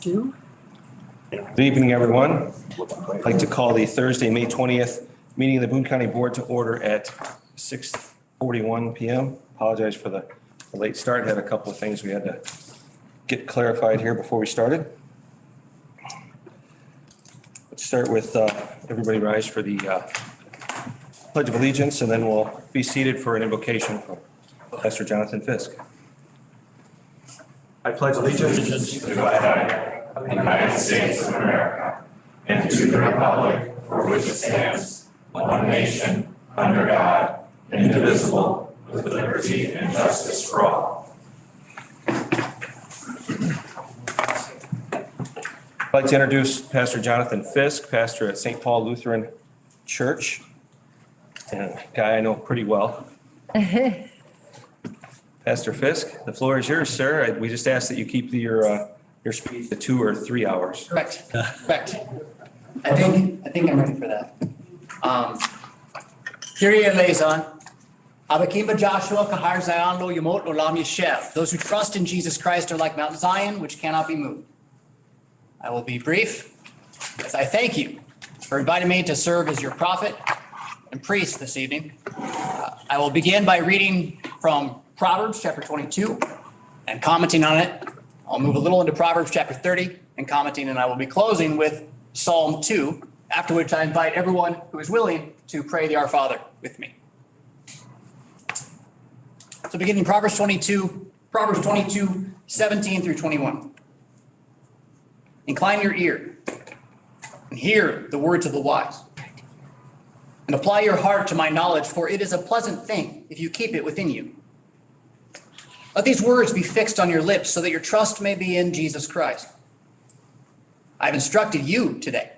Stu? Good evening, everyone. I'd like to call the Thursday, May 20th meeting of the Boone County Board to order at 6:41 PM. Apologize for the late start. Had a couple of things we had to get clarified here before we started. Let's start with everybody rise for the Pledge of Allegiance, and then we'll be seated for an invocation from Pastor Jonathan Fisk. I pledge allegiance to the flag of the United States of America and to the republic for which it stands, one nation, under God, indivisible, with liberty and justice for all. I'd like to introduce Pastor Jonathan Fisk, pastor at St. Paul Lutheran Church, and a guy I know pretty well. Pastor Fisk, the floor is yours, sir. We just ask that you keep your speech to 2 or 3 hours. Correct. I think I'm ready for that. Kyrie eleison. Abakimba Joshua Kahar Zion Lo Yamot Olam Yeshev. Those who trust in Jesus Christ are like Mount Zion, which cannot be moved. I will be brief, as I thank you for inviting me to serve as your prophet and priest this evening. I will begin by reading from Proverbs chapter 22 and commenting on it. I'll move a little into Proverbs chapter 30 and commenting, and I will be closing with Psalm 2, after which I invite everyone who is willing to pray the Our Father with me. So beginning Proverbs 22, 17 through 21. Incline your ear and hear the words of the wise, and apply your heart to my knowledge, for it is a pleasant thing if you keep it within you. Let these words be fixed on your lips so that your trust may be in Jesus Christ. I've instructed you today,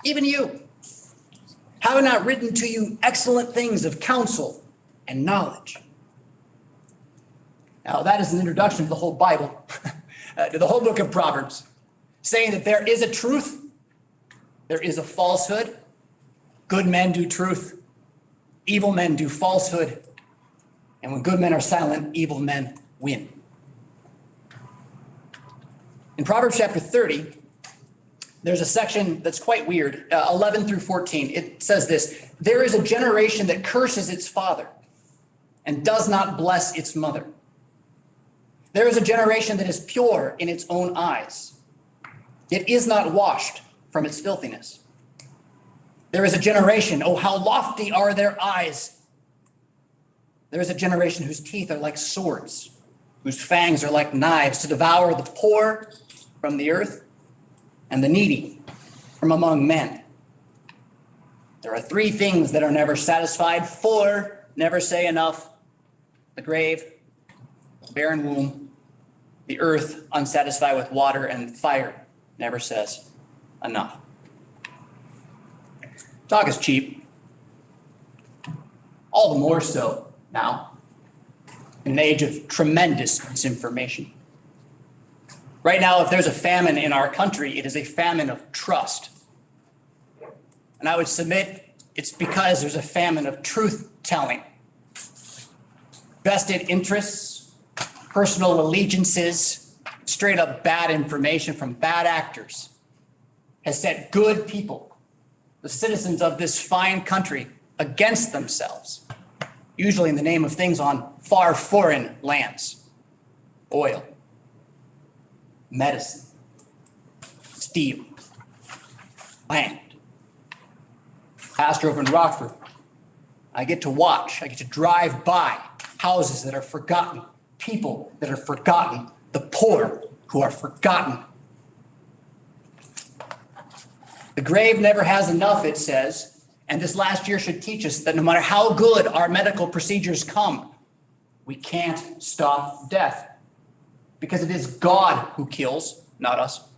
even you. Have I not written to you excellent things of counsel and knowledge? Now, that is an introduction to the whole Bible, to the whole book of Proverbs, saying that there is a truth, there is a falsehood. Good men do truth, evil men do falsehood, and when good men are silent, evil men win. In Proverbs chapter 30, there's a section that's quite weird, 11 through 14. It says this: there is a generation that curses its father and does not bless its mother. There is a generation that is pure in its own eyes, yet is not washed from its filthiness. There is a generation, oh, how lofty are their eyes. There is a generation whose teeth are like swords, whose fangs are like knives, to devour the poor from the earth and the needy from among men. There are 3 things that are never satisfied, 4 never say enough: the grave, the barren womb, the earth unsatisfied with water, and fire never says enough. Talk is cheap. All the more so now, in an age of tremendous misinformation. Right now, if there's a famine in our country, it is a famine of trust. And I would submit it's because there's a famine of truth-telling. Vested interests, personal allegiances, straight up bad information from bad actors has set good people, the citizens of this fine country, against themselves, usually in the name of things on far foreign lands: oil, medicine, steel, land. Pastor over in Rockford, I get to drive by houses that are forgotten, people that are forgotten, the poor who are forgotten. The grave never has enough, it says, and this last year should teach us that no matter how good our medical procedures come, we can't stop death, because it is God who kills, not us.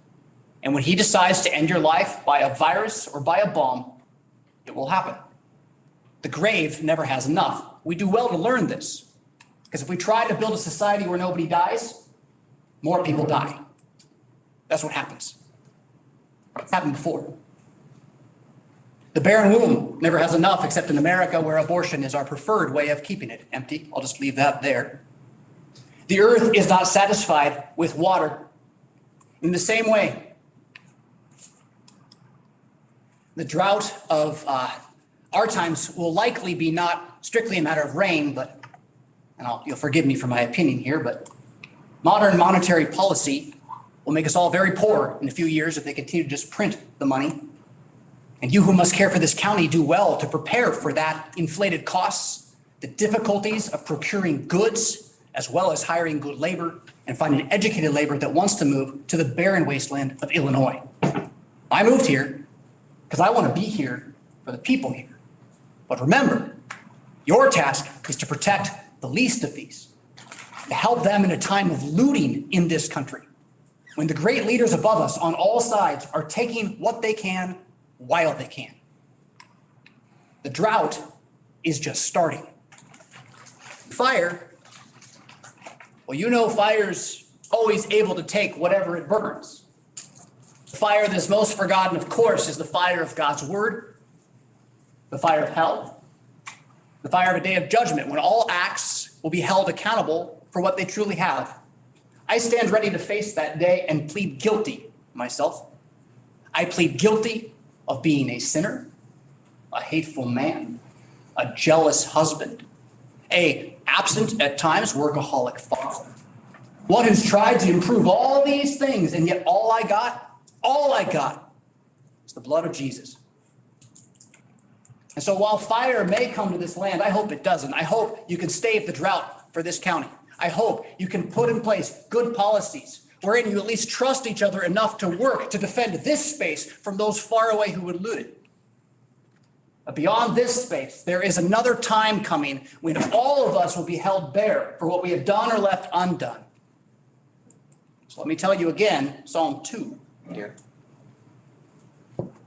And when he decides to end your life by a virus or by a bomb, it will happen. The grave never has enough. We do well to learn this, because if we try to build a society where nobody dies, more people die. That's what happens. It's happened before. The barren womb never has enough, except in America, where abortion is our preferred way of keeping it empty. I'll just leave that there. The earth is not satisfied with water. In the same way, the drought of our times will likely be not strictly a matter of rain, but, you'll forgive me for my opinion here, but modern monetary policy will make us all very poor in a few years if they continue to just print the money. And you who must care for this county do well to prepare for that inflated costs, the difficulties of procuring goods, as well as hiring good labor and finding educated labor that wants to move to the barren wasteland of Illinois. I moved here because I want to be here for the people here. But remember, your task is to protect the least of these, to help them in a time of looting in this country, when the great leaders above us on all sides are taking what they can while they can. The drought is just starting. Fire, well, you know fire's always able to take whatever it burns. The fire that's most forgotten, of course, is the fire of God's word, the fire of hell, the fire of a day of judgment when all acts will be held accountable for what they truly have. I stand ready to face that day and plead guilty myself. I plead guilty of being a sinner, a hateful man, a jealous husband, a absent at times workaholic father, one who's tried to improve all these things, and yet all I got is the blood of Jesus. And so while fire may come to this land, I hope it doesn't. I hope you can stave the drought for this county. I hope you can put in place good policies wherein you at least trust each other enough to work to defend this space from those far away who would loot it. But beyond this space, there is another time coming when all of us will be held bare for what we have done or left undone. So let me tell you again, Psalm 2 here.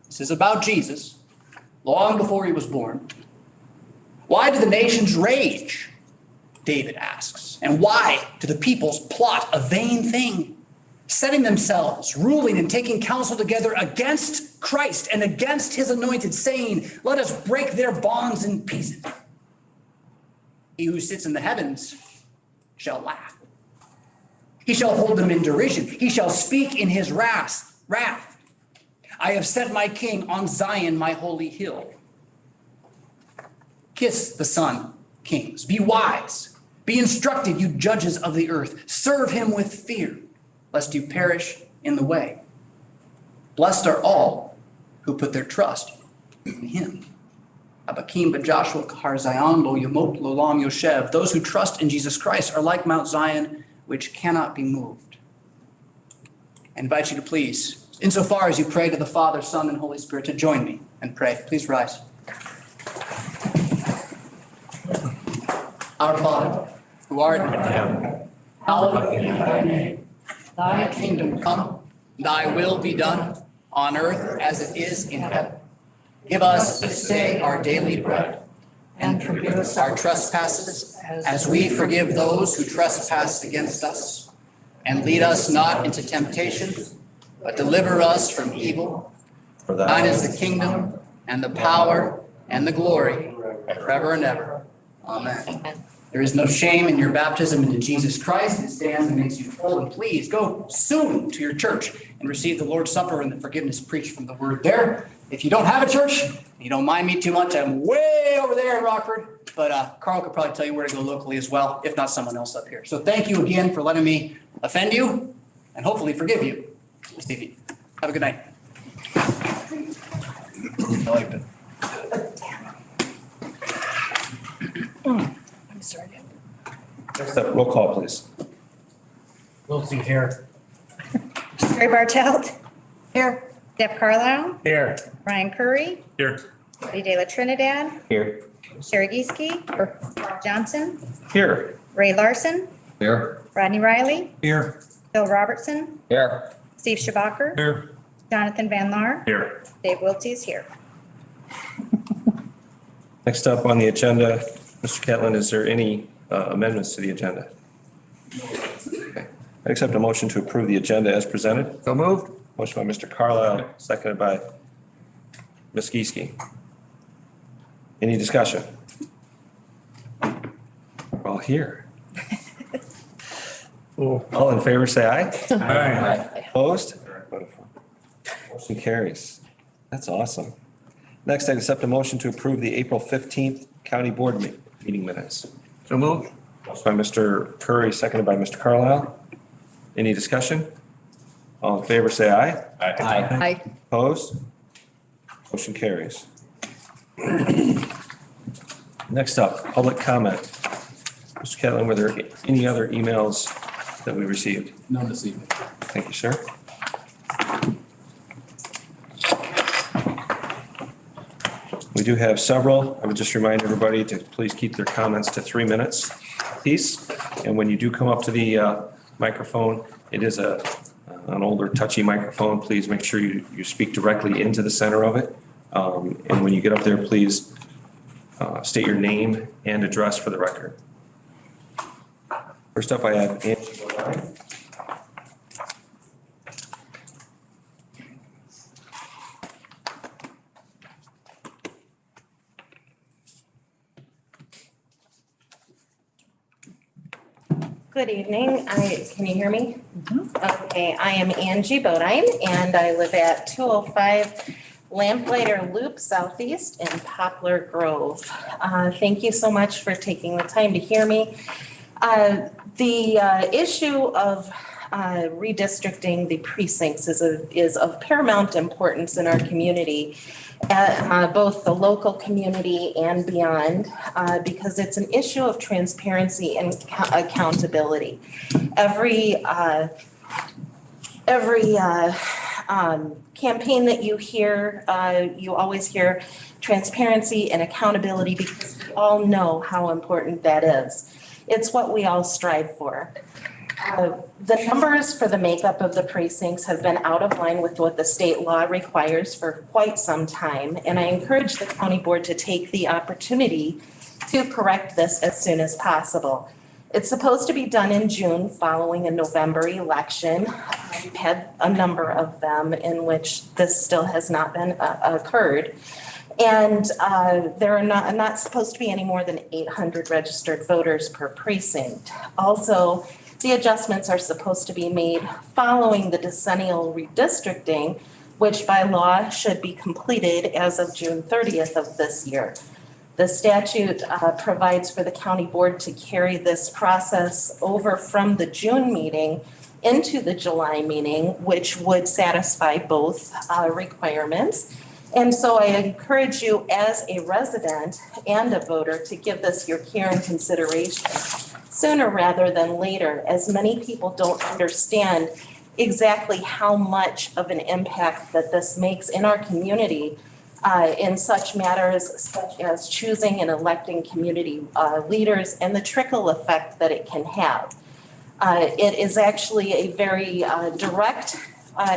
This is about Jesus, long before he was born. Why do the nations rage? David asks. And why do the peoples plot a vain thing? Setting themselves, ruling and taking counsel together against Christ and against his anointed, saying, let us break their bonds in pieces. He who sits in the heavens shall laugh. He shall hold them in derision. He shall speak in his wrath. I have set my king on Zion, my holy hill. Kiss the Son, kings. Be wise. Be instructed, you judges of the earth. Serve him with fear, lest you perish in the way. Blessed are all who put their trust in him. Abakim b'Joshua Kahar Zion lo yamot lolam yoshev. Those who trust in Jesus Christ are like Mount Zion, which cannot be moved. I invite you to please, insofar as you pray to the Father, Son, and Holy Spirit, to join me and pray. Please rise. Our Father, who art in heaven, hallowed be thy name. Thy kingdom come, thy will be done, on earth as it is in heaven. Give us this day our daily bread, and forgive us our trespasses, as we forgive those who trespass against us. And lead us not into temptation, but deliver us from evil. For thine is the kingdom, and the power, and the glory, forever and ever. Amen. There is no shame in your baptism into Jesus Christ. It stands and makes you full. And please go soon to your church and receive the Lord's Supper and the forgiveness preached from the word there. If you don't have a church, you don't mind me too much, I'm way over there in Rockford. But Carl could probably tell you where to go locally as well, if not someone else up here. So thank you again for letting me offend you and hopefully forgive you this evening. Have a good night. I liked it. I'm sorry. Next up, roll call, please. Wiltsey here. Terry Bartelt. Here. Deb Carlisle. Here. Ryan Curry. Here. Eddie De La Trinidad. Here. Sherry Geeske. Bob Johnson. Here. Ray Larson. Here. Rodney Riley. Here. Bill Robertson. Here. Steve Shabacher. Here. Jonathan Van Laar. Here. Dave Wiltsey is here. Next up on the agenda, Mr. Catlin, is there any amendments to the agenda? Okay. I accept a motion to approve the agenda as presented. So moved. Motion by Mr. Carlisle, seconded by Ms. Geeske. Any discussion? We're all here. All in favor, say aye. Aye. Opposed? Motion carries. That's awesome. Next, I accept a motion to approve the April 15th County Board meeting minutes. So moved. By Mr. Curry, seconded by Mr. Carlisle. Any discussion? All in favor, say aye. Aye. Opposed? Motion carries. Next up, public comment. Mr. Catlin, were there any other emails that we received? None this evening. Thank you, sir. We do have several. I would just remind everybody to please keep their comments to 3 minutes apiece. And when you do come up to the microphone, it is an older touchy microphone. Please make sure you speak directly into the center of it. And when you get up there, please state your name and address for the record. First up, I have Angie Bodine. Good evening. Can you hear me? Okay, I am Angie Bodine and I live at 205 Lamplighter Loop Southeast in Poplar Grove. Thank you so much for taking the time to hear me. The issue of redistricting the precincts is of paramount importance in our community, both the local community and beyond, because it's an issue of transparency and accountability. Every campaign that you hear, you always hear transparency and accountability because we all know how important that is. It's what we all strive for. The numbers for the makeup of the precincts have been out of line with what the state law requires for quite some time, and I encourage the county board to take the opportunity to correct this as soon as possible. It's supposed to be done in June following a November election. We've had a number of them in which this still has not been occurred. And there are not supposed to be any more than 800 registered voters per precinct. Also, the adjustments are supposed to be made following the decennial redistricting, which by law should be completed as of June 30th of this year. The statute provides for the county board to carry this process over from the June meeting into the July meeting, which would satisfy both requirements. And so I encourage you as a resident and a voter to give this your care and consideration sooner rather than later, as many people don't understand exactly how much of an impact that this makes in our community in such matters such as choosing and electing community leaders and the trickle effect that it can have. It is actually a very direct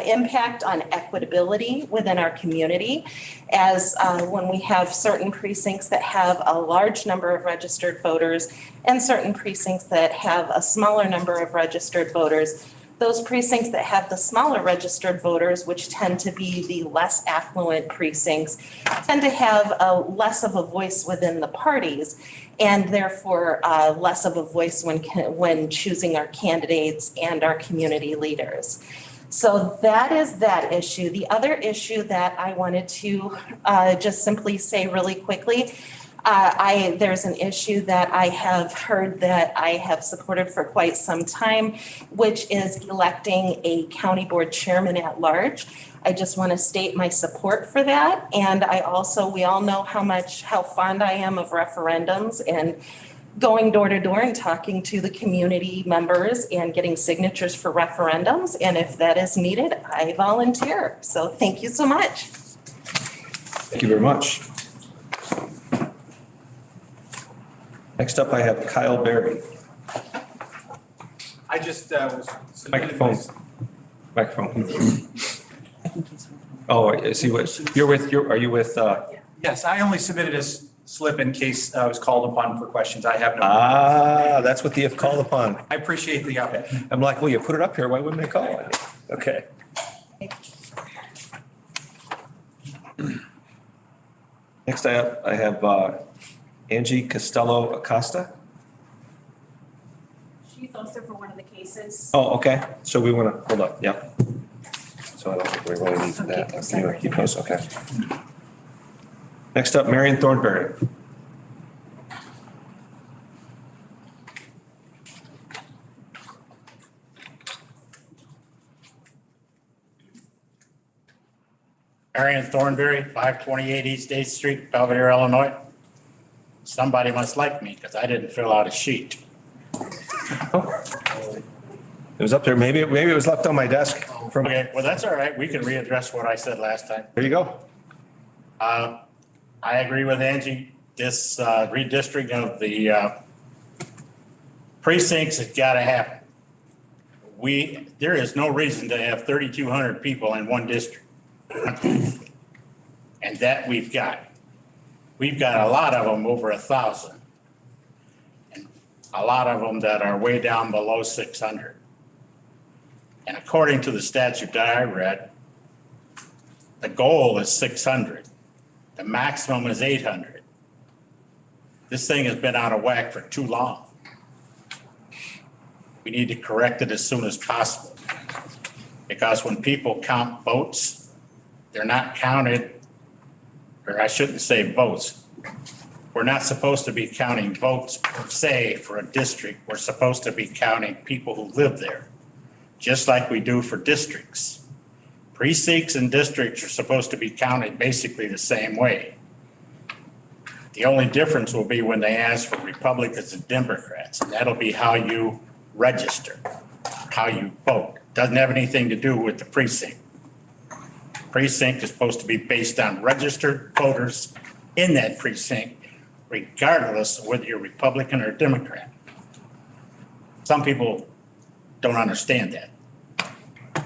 impact on equitability within our community, as when we have certain precincts that have a large number of registered voters and certain precincts that have a smaller number of registered voters. Those precincts that have the smaller registered voters, which tend to be the less affluent precincts, tend to have less of a voice within the parties, and therefore less of a voice when choosing our candidates and our community leaders. So that is that issue. The other issue that I wanted to just simply say really quickly, there's an issue that I have heard that I have supported for quite some time, which is electing a county board chairman at large. I just want to state my support for that. And we all know how fond I am of referendums and going door to door and talking to the community members and getting signatures for referendums. And if that is needed, I volunteer. So thank you so much. Thank you very much. Next up, I have Kyle Berry. I just was. Microphone. Microphone. Oh, I see what, are you with? Yes, I only submitted a slip in case I was called upon for questions. I have no. That's what the if called upon. I appreciate the update. I'm like, well, you put it up here, why wouldn't they call it? Okay. Next I have Angie Costello Acosta. She be closer for one of the cases. Oh, okay. So we want to, hold up, yep. So I don't think we really need that. You want to keep those, okay. Next up, Marion Thornberry. Marion Thornberry, 528 East 8th Street, Belvedere, Illinois. Somebody must like me because I didn't fill out a sheet. It was up there. Maybe it was left on my desk from, Okay, well, that's all right. We can readdress what I said last time. there you go. I agree with Angie. This redistricting of the precincts has got to happen. There is no reason to have 3,200 people in one district. And that we've got. We've got a lot of them over 1,000. And a lot of them that are way down below 600. And according to the statute that I read, the goal is 600. The maximum is 800. This thing has been out of whack for too long. We need to correct it as soon as possible. Because when people count votes, they're not counted, or I shouldn't say votes. We're not supposed to be counting votes per se for a district. We're supposed to be counting people who live there, just like we do for districts. Precincts and districts are supposed to be counted basically the same way. The only difference will be when they ask for Republicans and Democrats, and that'll be how you register, how you vote. Doesn't have anything to do with the precinct. Precinct is supposed to be based on registered voters in that precinct, regardless of whether you're Republican or Democrat. Some people don't understand that.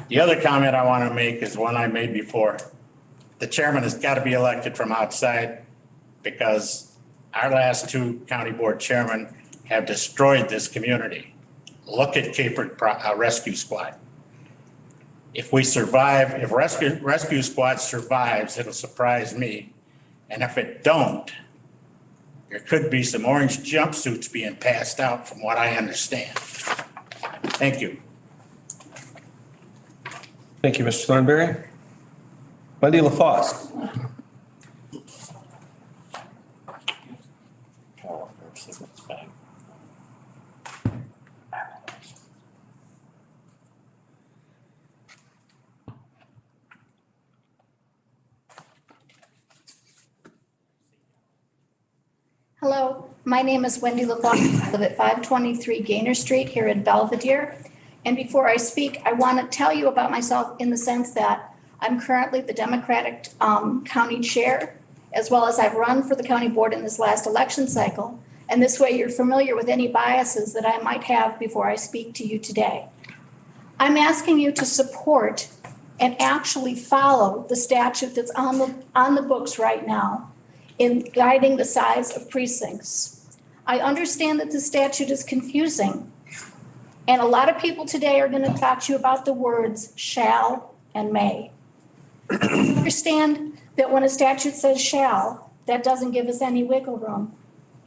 The other comment I want to make is one I made before. The chairman has got to be elected from outside because our last two county board chairmen have destroyed this community. Look at Capered Rescue Squad. If we survive, if rescue squad survives, it'll surprise me. And if it don't, there could be some orange jumpsuits being passed out from what I understand. Thank you. Thank you, Mr. Thornberry. Wendy LaFosse. Hello, my name is Wendy LaFosse. I live at 523 Gaynor Street here in Belvedere. And before I speak, I want to tell you about myself in the sense that I'm currently the Democratic county chair, as well as I've run for the county board in this last election cycle. And this way you're familiar with any biases that I might have before I speak to you today. I'm asking you to support and actually follow the statute that's on the books right now in guiding the size of precincts. I understand that the statute is confusing, and a lot of people today are going to talk to you about the words shall and may. Understand that when a statute says shall, that doesn't give us any wiggle room,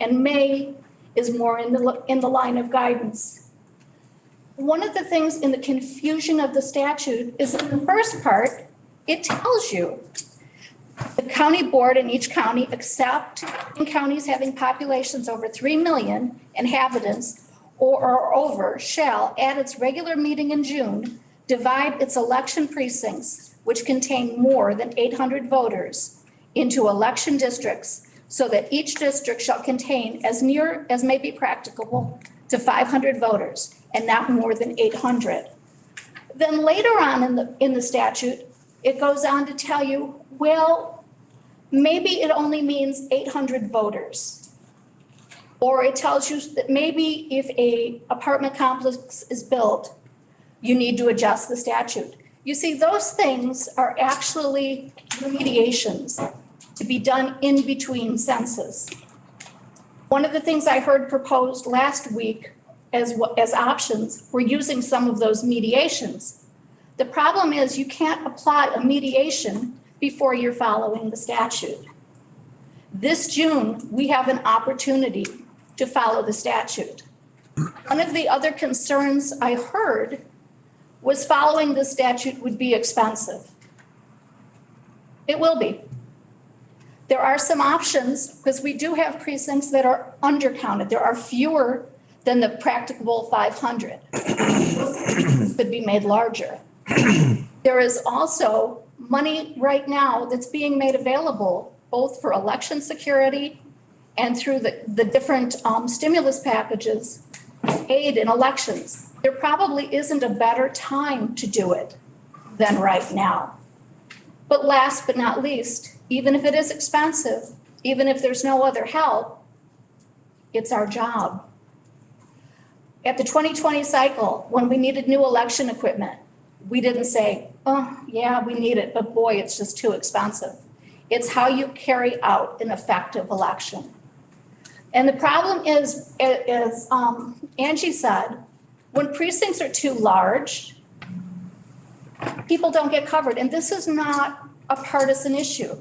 and may is more in the line of guidance. One of the things in the confusion of the statute is in the first part, it tells you the county board in each county, except in counties having populations over 3 million inhabitants or over, shall, at its regular meeting in June, divide its election precincts, which contain more than 800 voters, into election districts, so that each district shall contain as near as may be practicable to 500 voters, and not more than 800. Then later on in the statute, it goes on to tell you, well, maybe it only means 800 voters. Or it tells you that maybe if a apartment complex is built, you need to adjust the statute. You see, those things are actually remediations to be done in between census. One of the things I heard proposed last week as options were using some of those mediations. The problem is you can't apply a mediation before you're following the statute. This June, we have an opportunity to follow the statute. One of the other concerns I heard was following the statute would be expensive. It will be. There are some options because we do have precincts that are undercounted. There are fewer than the practicable 500. Could be made larger. There is also money right now that's being made available both for election security and through the different stimulus packages, aid in elections. There probably isn't a better time to do it than right now. But last but not least, even if it is expensive, even if there's no other help, it's our job. At the 2020 cycle, when we needed new election equipment, we didn't say, oh, yeah, we need it, but boy, it's just too expensive. It's how you carry out an effective election. And the problem is, as Angie said, when precincts are too large, people don't get covered. And this is not a partisan issue.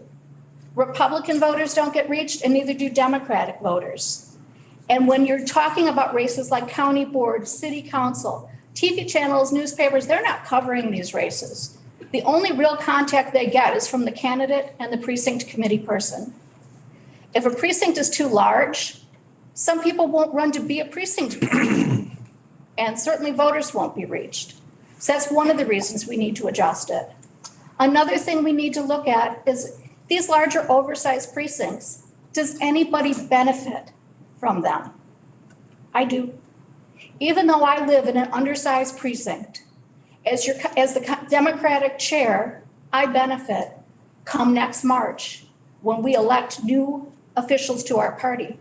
Republican voters don't get reached, and neither do Democratic voters. And when you're talking about races like county board, city council, TV channels, newspapers, they're not covering these races. The only real contact they get is from the candidate and the precinct committee person. If a precinct is too large, some people won't run to be a precinct, and certainly voters won't be reached. So that's one of the reasons we need to adjust it. Another thing we need to look at is these larger oversized precincts. Does anybody benefit from them? I do. Even though I live in an undersized precinct, as the Democratic chair, I benefit come next March when we elect new officials to our party.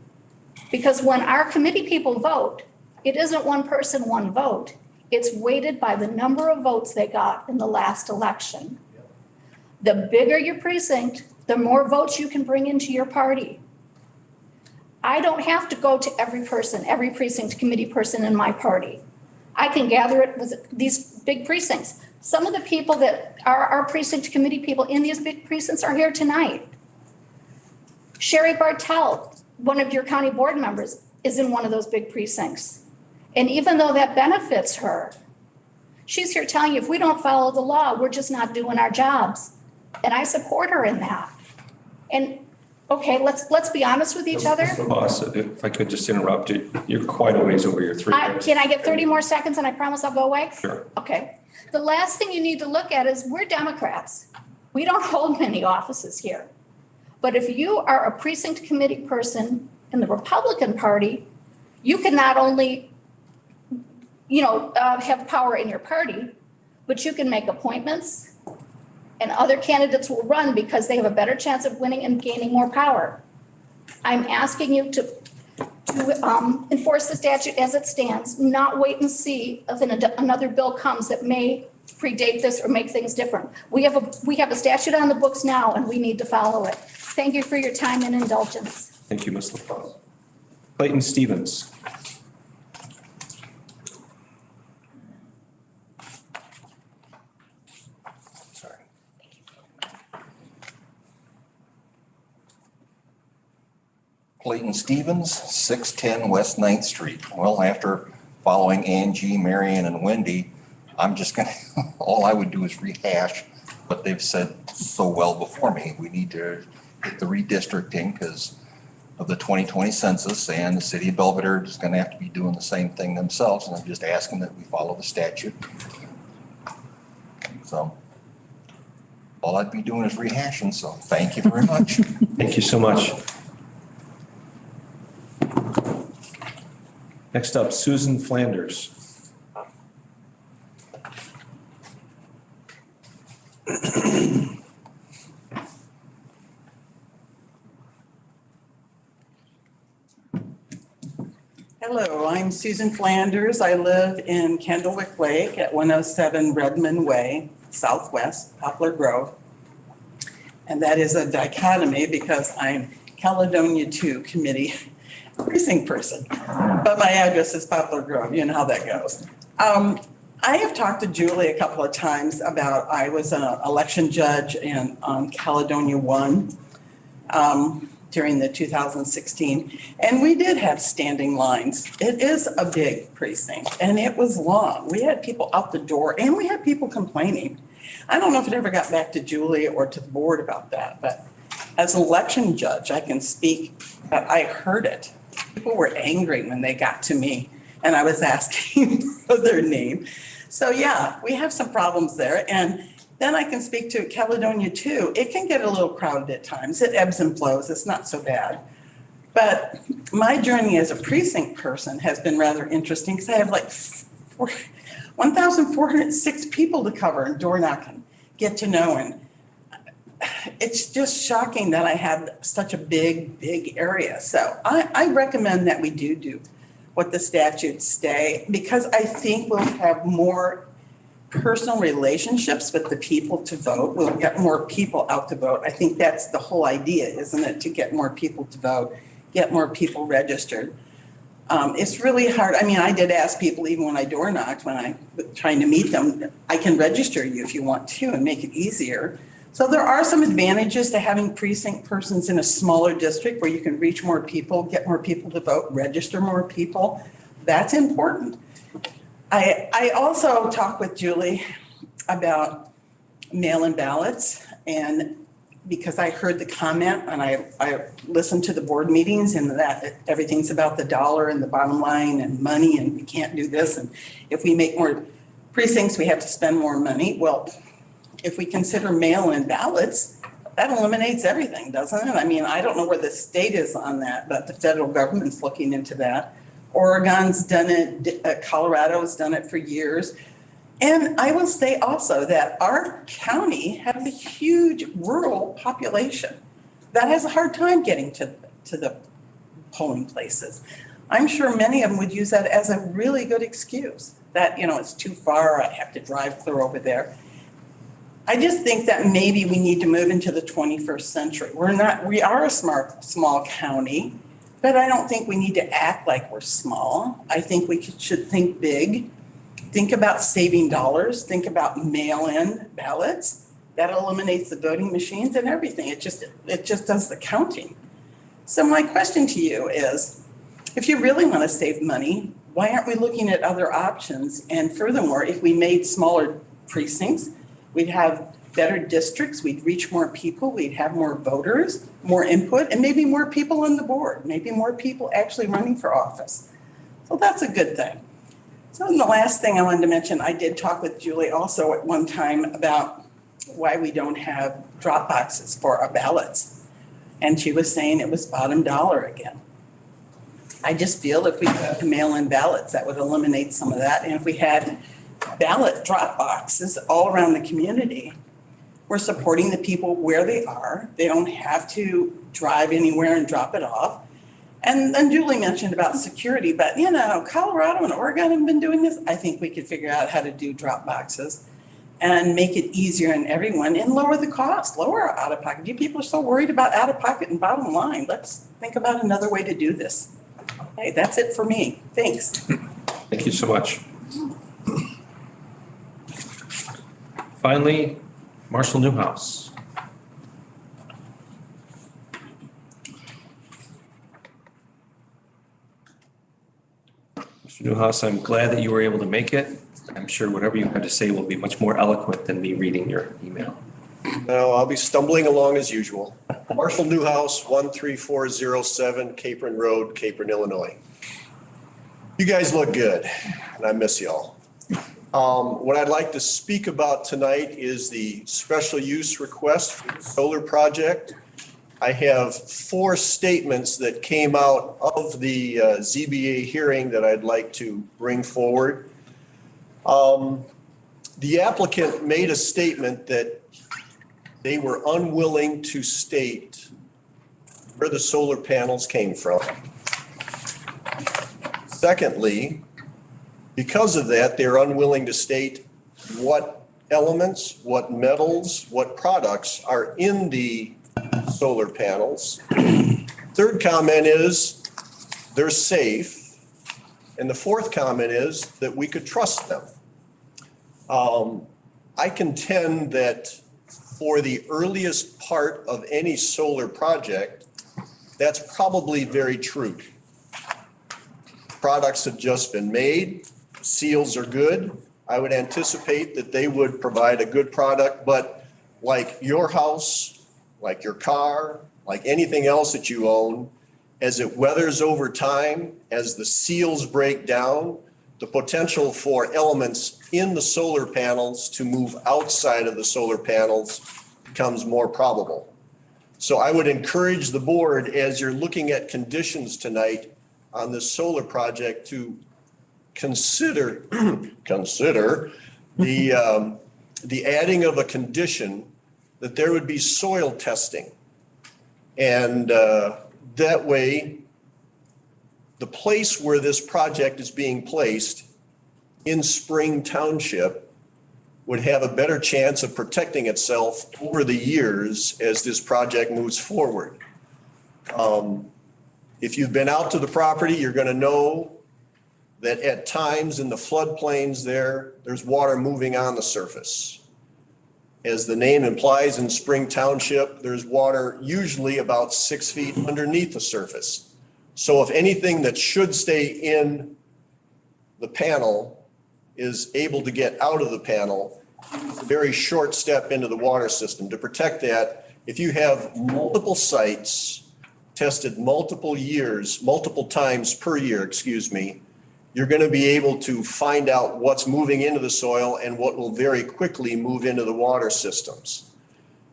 Because when our committee people vote, it isn't one person, one vote. It's weighted by the number of votes they got in the last election. The bigger your precinct, the more votes you can bring into your party. I don't have to go to every person, every precinct committee person in my party. I can gather it with these big precincts. Some of the people that are our precinct committee people in these big precincts are here tonight. Sherry Bartell, one of your county board members, is in one of those big precincts. And even though that benefits her, she's here telling you, if we don't follow the law, we're just not doing our jobs. And I support her in that. And okay, let's be honest with each other. Mr. Boss, if I could just interrupt you, you're quite a ways over your 3 minutes. Can I get 30 more seconds and I promise I'll go away? Sure. Okay. The last thing you need to look at is we're Democrats. We don't hold many offices here. But if you are a precinct committee person in the Republican Party, you can not only, have power in your party, but you can make appointments and other candidates will run because they have a better chance of winning and gaining more power. I'm asking you to enforce the statute as it stands, not wait and see if another bill comes that may predate this or make things different. We have a statute on the books now and we need to follow it. Thank you for your time and indulgence. Thank you, Ms. LaFosse. Clayton Stevens. Sorry. Clayton Stevens, 610 West 9th Street. Well, after following Angie, Marion, and Wendy, I'm just gonna, all I would do is rehash what they've said so well before me. We need to get the redistricting because of the 2020 census, and the city of Belvedere is gonna have to be doing the same thing themselves, and I'm just asking that we follow the statute. So all I'd be doing is rehashing, so thank you very much. Thank you so much. Next up, Susan Flanders. Hello, I'm Susan Flanders. I live in Candlewick Lake at 107 Redmond Way, Southwest, Poplar Grove. And that is a dichotomy because I'm Caledonia 2 committee precinct person. But my address is Poplar Grove. You know how that goes. I have talked to Julie a couple of times about, I was an election judge on Caledonia 1. during the 2016. And we did have standing lines. It is a big precinct and it was long. We had people out the door and we had people complaining. I don't know if it ever got back to Julie or to the board about that, but as an election judge, I can speak that I heard it. People were angry when they got to me and I was asking for their name. So yeah, we have some problems there. And then I can speak to Caledonia too. It can get a little crowded at times. It ebbs and flows. It's not so bad. But my journey as a precinct person has been rather interesting because I have like 1,406 people to cover and door knocking, get to know. And it's just shocking that I have such a big area. So I recommend that we do what the statutes say, because I think we'll have more personal relationships with the people to vote. We'll get more people out to vote. I think that's the whole idea, isn't it? To get more people to vote, get more people registered. It's really hard. I mean, I did ask people, even when I door knocked, when I was trying to meet them, I can register you if you want to and make it easier. So there are some advantages to having precinct persons in a smaller district where you can reach more people, get more people to vote, register more people. That's important. I also talked with Julie about mail-in ballots, and because I heard the comment and I listened to the board meetings and that everything's about the dollar and the bottom line and money and we can't do this. And if we make more precincts, we have to spend more money. Well, if we consider mail-in ballots, that eliminates everything, doesn't it? I mean, I don't know where the state is on that, but the federal government's looking into that. Oregon's done it, Colorado's done it for years. And I will say also that our county has a huge rural population that has a hard time getting to the polling places. I'm sure many of them would use that as a really good excuse that, you know, it's too far, I have to drive clear over there. I just think that maybe we need to move into the 21st century. We are a small county, but I don't think we need to act like we're small. I think we should think big, think about saving dollars, think about mail-in ballots. That eliminates the voting machines and everything. It just does the counting. So my question to you is, if you really want to save money, why aren't we looking at other options? And furthermore, if we made smaller precincts, we'd have better districts, we'd reach more people, we'd have more voters, more input, and maybe more people on the board, maybe more people actually running for office. So that's a good thing. So the last thing I wanted to mention, I did talk with Julie also at one time about why we don't have drop boxes for our ballots. And she was saying it was bottom dollar again. I just feel if we got to mail-in ballots, that would eliminate some of that. And if we had ballot drop boxes all around the community, we're supporting the people where they are. They don't have to drive anywhere and drop it off. And then Julie mentioned about security, but you know, Colorado and Oregon have been doing this. I think we could figure out how to do drop boxes and make it easier on everyone and lower the cost, lower our out-of-pocket. You people are so worried about out-of-pocket and bottom line. Let's think about another way to do this. Okay, that's it for me. Thanks. Thank you so much. Finally, Marshall Newhouse. Mr. Newhouse, I'm glad that you were able to make it. I'm sure whatever you have to say will be much more eloquent than me reading your email. No, I'll be stumbling along as usual. Marshall Newhouse, 13407 Capron Road, Capron, Illinois. You guys look good, and I miss y'all. What I'd like to speak about tonight is the special use request for the solar project. I have 4 statements that came out of the ZBA hearing that I'd like to bring forward. The applicant made a statement that they were unwilling to state where the solar panels came from. Secondly, because of that, they're unwilling to state what elements, what metals, what products are in the solar panels. Third comment is they're safe. And the fourth comment is that we could trust them. I contend that for the earliest part of any solar project, That's probably very true. Products have just been made, seals are good. I would anticipate that they would provide a good product, but like your house, like your car, like anything else that you own, as it weathers over time, as the seals break down, the potential for elements in the solar panels to move outside of the solar panels becomes more probable. So I would encourage the board, as you're looking at conditions tonight on this solar project, to consider the adding of a condition that there would be soil testing. And that way, the place where this project is being placed in Spring Township would have a better chance of protecting itself over the years as this project moves forward. If you've been out to the property, you're going to know that at times in the floodplains there's water moving on the surface. As the name implies, in Spring Township, there's water usually about 6 feet underneath the surface. So if anything that should stay in the panel is able to get out of the panel, it's a very short step into the water system. To protect that, if you have multiple sites tested multiple times per year, you're going to be able to find out what's moving into the soil and what will very quickly move into the water systems.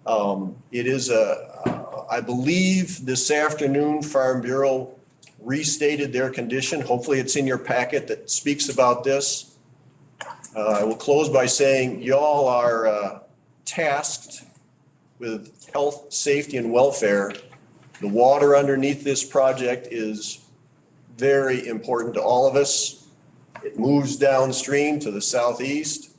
It is I believe this afternoon, Farm Bureau restated their condition. Hopefully it's in your packet that speaks about this. I will close by saying y'all are tasked with health, safety, and welfare. The water underneath this project is very important to all of us. It moves downstream to the southeast.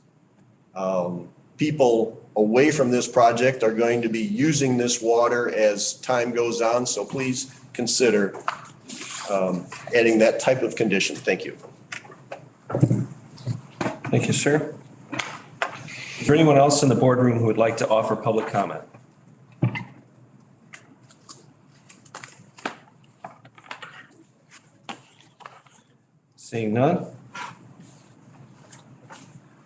People away from this project are going to be using this water as time goes on, so please consider adding that type of condition. Thank you. Thank you, sir. Is there anyone else in the boardroom who would like to offer public comment? Seeing none,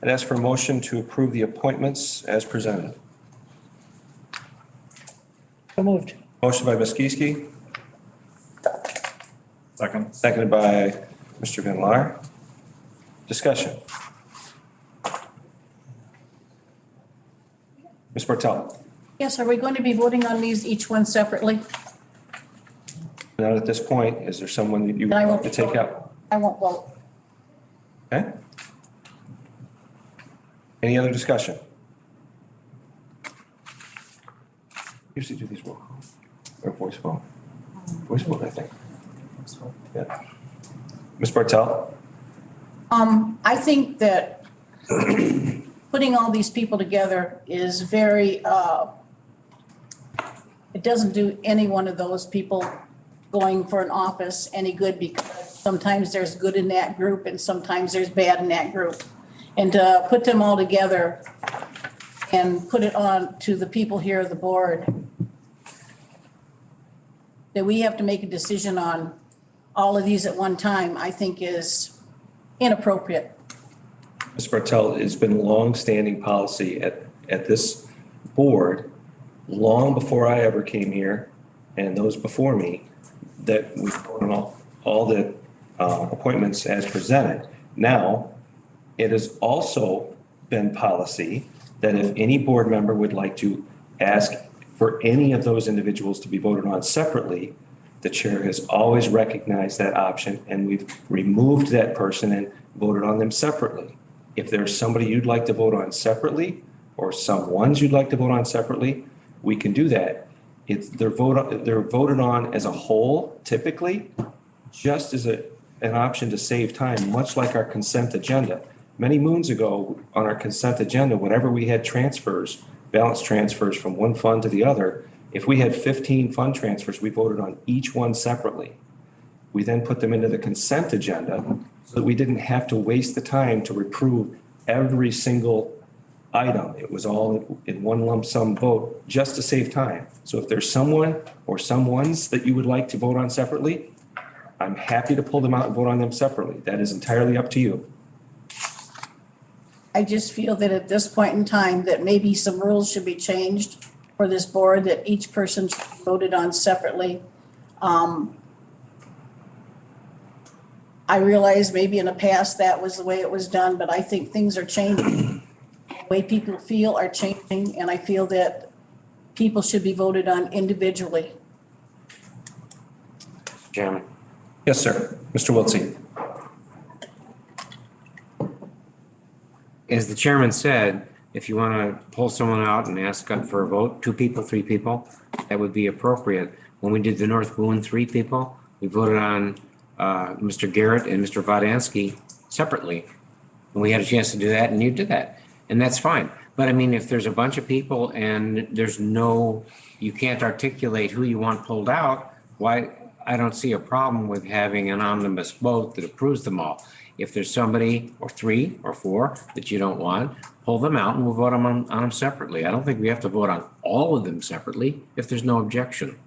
I'd ask for a motion to approve the appointments as presented. So moved. Motion by Ms. Kieske, Second. seconded by Mr. Van Laar. Discussion. Ms. Bartel. Yes, are we going to be voting on these each one separately? Not at this point. Is there someone that you would I like won't to take out? I won't vote. Okay. Any other discussion? Usually do these roll call or voice vote. Voice vote, I think. Yeah. Ms. Bartel? I think that putting all these people together is very, it doesn't do any one of those people going for an office any good, because sometimes there's good in that group and sometimes there's bad in that group. And to put them all together and put it on to the people here at the board, that we have to make a decision on all of these at one time, I think is inappropriate. Ms. Bartel, it's been long-standing policy at this board, long before I ever came here, and those before me, that we vote on all the appointments as presented. Now, it has also been policy that if any board member would like to ask for any of those individuals to be voted on separately, the chair has always recognized that option, and we've removed that person and voted on them separately. If there's somebody you'd like to vote on separately, or some ones you'd like to vote on separately, we can do that. They're voted on as a whole, typically, just as an option to save time, much like our consent agenda. Many moons ago, on our consent agenda, whenever we had transfers, balance transfers from one fund to the other, if we had 15 fund transfers, we voted on each one separately. We then put them into the consent agenda so that we didn't have to waste the time to reprove every single item. It was all in one lump sum vote just to save time. So if there's someone or someones that you would like to vote on separately, I'm happy to pull them out and vote on them separately. That is entirely up to you. I just feel that at this point in time, that maybe some rules should be changed for this board, that each person should be voted on separately. I realize maybe in the past that was the way it was done, but I think things are changing. The way people feel are changing, and I feel that people should be voted on individually. Chairman. Yes, sir. Mr. Wiltsey. As the chairman said, if you want to pull someone out and ask for a vote, 2 people, 3 people, that would be appropriate. When we did the North Boone 3 people, we voted on Mr. Garrett and Mr. Vodansky separately. And we had a chance to do that, and you did that. And that's fine. But I mean, if there's a bunch of people and you can't articulate who you want pulled out, why, I don't see a problem with having an omnibus vote that approves them all. If there's somebody or 3 or 4 that you don't want, pull them out and we'll vote on them separately. I don't think we have to vote on all of them separately if there's no objection.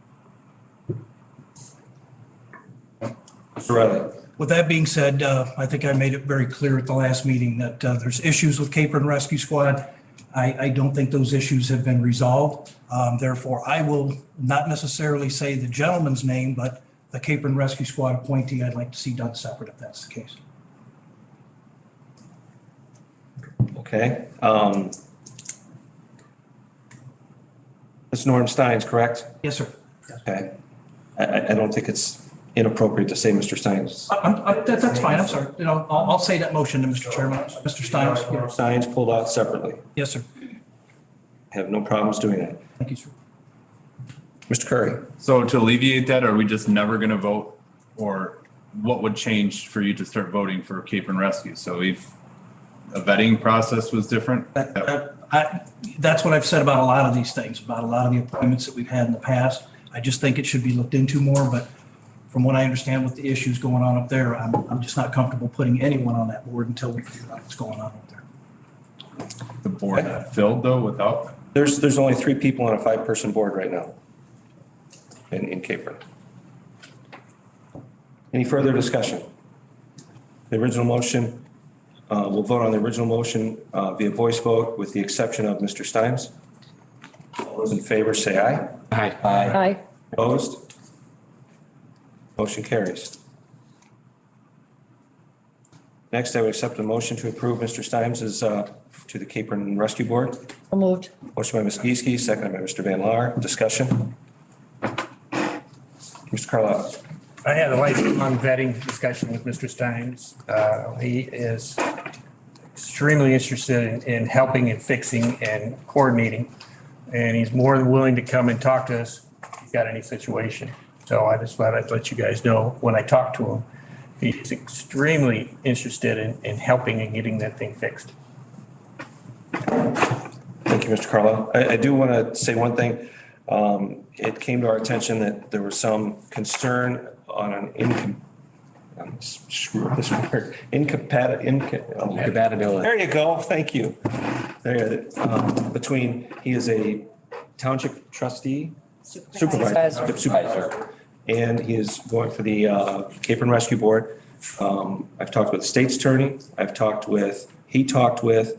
Mr. Riley. With that being said, I think I made it very clear at the last meeting that there's issues with Caper and Rescue Squad. I don't think those issues have been resolved. Therefore, I will not necessarily say the gentleman's name, but the Caper and Rescue Squad appointee, I'd like to see done separate if that's the case. Okay. Ms. Norm Steins, correct? Yes, sir. Okay. I don't think it's inappropriate to say Mr. Steins. That's fine. I'm sorry. I'll say that motion to Mr. Chairman. Mr. Steins. Mr. Steins pulled out separately. Yes, sir. Have no problems doing that. Thank you, sir. Mr. Curry. So to alleviate that, are we just never going to vote? Or what would change for you to start voting for Cape and Rescue? So if a vetting process was different? That's what I've said about a lot of these things, about a lot of the appointments that we've had in the past. I just think it should be looked into more, but from what I understand with the issues going on up there, I'm just not comfortable putting anyone on that board until we figure out what's going on up there. The board not filled though without? There's only 3 people on a 5-person board right now in Caper. Any further discussion? The original motion, we'll vote on the original motion via voice vote with the exception of Mr. Steins. All those in favor say aye. Aye. Aye. Opposed? Motion carries. Next, I would accept a motion to approve Mr. Steins' to the Cape and Rescue Board. So moved. Motion by Ms. Geeske, seconded by Mr. Van Laar. Discussion? Mr. Carlisle. I had a lifelong vetting discussion with Mr. Steins. He is extremely interested in helping and fixing and coordinating. And he's more than willing to come and talk to us if he's got any situation. So I just thought I'd let you guys know when I talk to him, he's extremely interested in helping and getting that thing fixed. Thank you, Mr. Carlisle. I do want to say one thing. It came to our attention that there was some concern on an incompatibility. There you go. Thank you. He is a township trustee, supervisor, and he is going for the Cape and Rescue Board. I've talked with the state's attorney. He talked with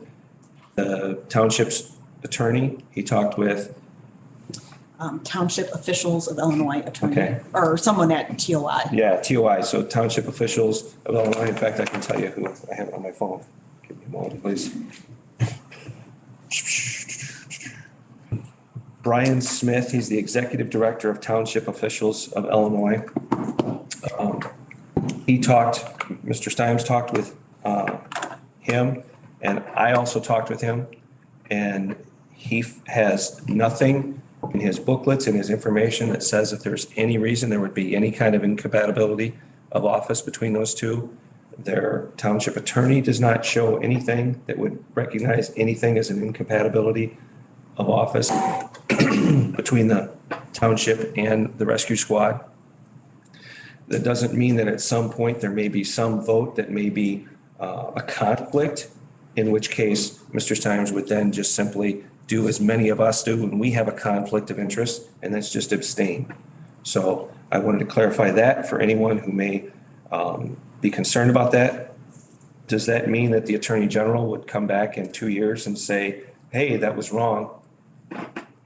the township's attorney. He talked with township officials of Illinois attorney, okay, or someone at TOI. Yeah, TOI, so township officials of Illinois. In fact, I can tell you who I have it on my phone. Give me a moment, please. Brian Smith, he's the executive director of Township Officials of Illinois. Mr. Steins talked with him, and I also talked with him, and he has nothing in his booklets and his information that says if there's any reason there would be any kind of incompatibility of office between those two. Their township attorney does not show anything that would recognize anything as an incompatibility of office between the township and the rescue squad. That doesn't mean that at some point there may be some vote that may be a conflict in which case Mr. Stimes would then just simply do as many of us do when we have a conflict of interest, and that's just abstain. So I wanted to clarify that for anyone who may be concerned about that. Does that mean that the Attorney General would come back in 2 years and say, hey, that was wrong?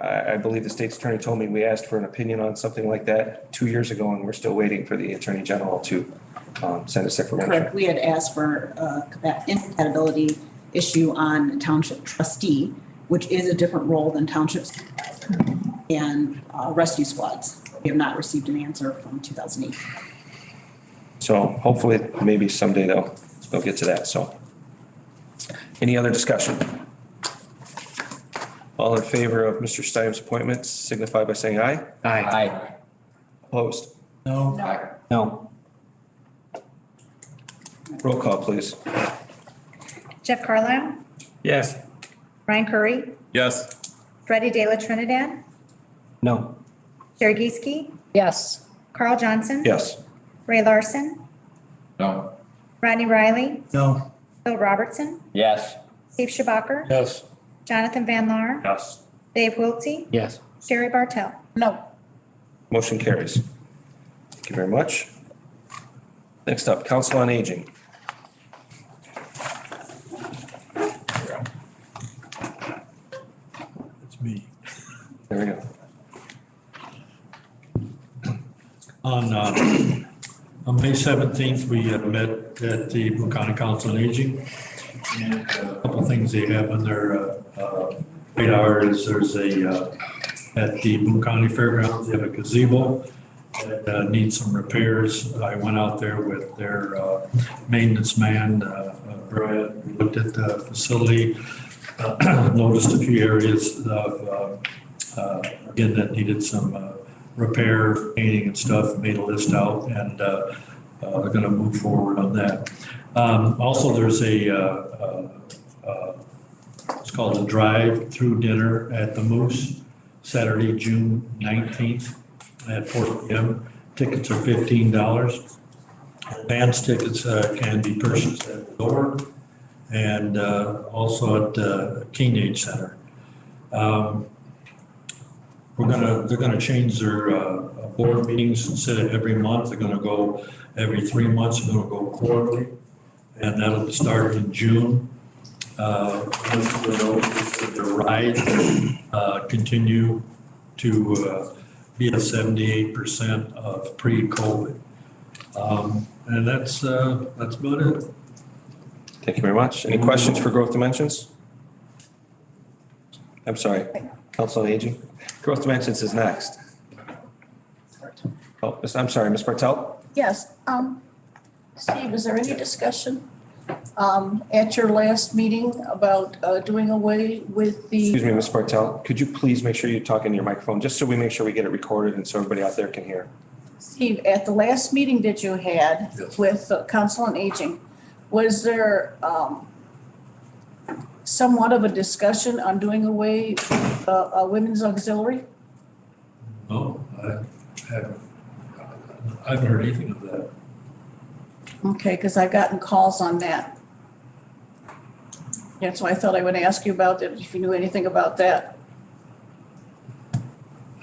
I believe the state's attorney told me we asked for an opinion on something like that 2 years ago, and we're still waiting for the Attorney General to send us information. Correct. We had asked for incompatibility issue on township trustee, which is a different role than township supervisor and rescue squads. We have not received an answer from 2008. So hopefully, maybe someday they'll get to that. So any other discussion? All in favor of Mr. Stimes' appointment signify by saying aye. Aye. Opposed? No. No. Roll call, please. Jeff Carlisle, Yes. Ryan Curry, Yes. Freddie De La Trinidad, No. Jerry Geesky, Yes. Carl Johnson. Yes. Ray Larson, No. Rodney Riley, No. Bill Robertson, Yes. Steve Schabacher, Yes. Jonathan Van Laar, Yes. Dave Wiltsey, Yes. Sherry Bartell. No. Motion carries. Thank you very much. Next up, Council on Aging. It's me. There we go. On May 17th, we met at the Boone County Council on Aging. And a couple of things they have on their radar is there's at the Boone County Fairgrounds, they have a gazebo that needs some repairs. I went out there with their maintenance man, Brad. We looked at the facility, noticed a few areas of, again, that needed some repair, painting and stuff, made a list out, and they're going to move forward on that. Also, there's it's called a drive-through dinner at the Moose, Saturday, June 19th at 4 p.m. Tickets are $15. Advance tickets can be purchased at the door and also at the King Age Center. They're gonna change their board meetings. Instead of every month, they're gonna go every 3 months. They're gonna go quarterly, and that'll start in June. The rides continue to be at 78% of pre-COVID, and that's about it. Thank you very much. Any questions for Growth Dimensions? I'm sorry, Council on Aging. Growth Dimensions is next. Oh, I'm sorry, Ms. Bartel? Yes. Steve, is there any discussion at your last meeting about doing away with the? Excuse me, Ms. Bartel, could you please make sure you talk into your microphone, just so we make sure we get it recorded and so everybody out there can hear? Steve, at the last meeting that you had with Council on Aging, was there somewhat of a discussion on doing away with a women's auxiliary? No, I haven't heard anything of that. Okay, because I've gotten calls on that. Yeah, so I thought I would ask you about it, if you knew anything about that.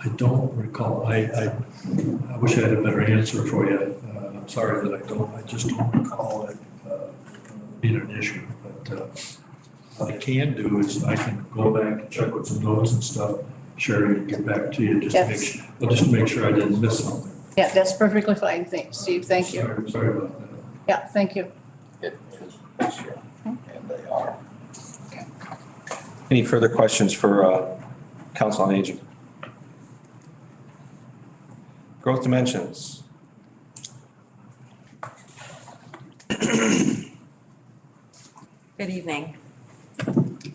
I don't recall. I wish I had a better answer for you. I'm sorry that I just don't recall it being an issue. But what I can do is I can go back and check with some notes and stuff, Sherry, and get back to you just to make sure I didn't miss something. Yeah, that's perfectly fine, Steve, thank you. Sorry about that. Yeah, thank you. It is this year, and they are. Any further questions for Council on Aging? Growth Dimensions. Good evening.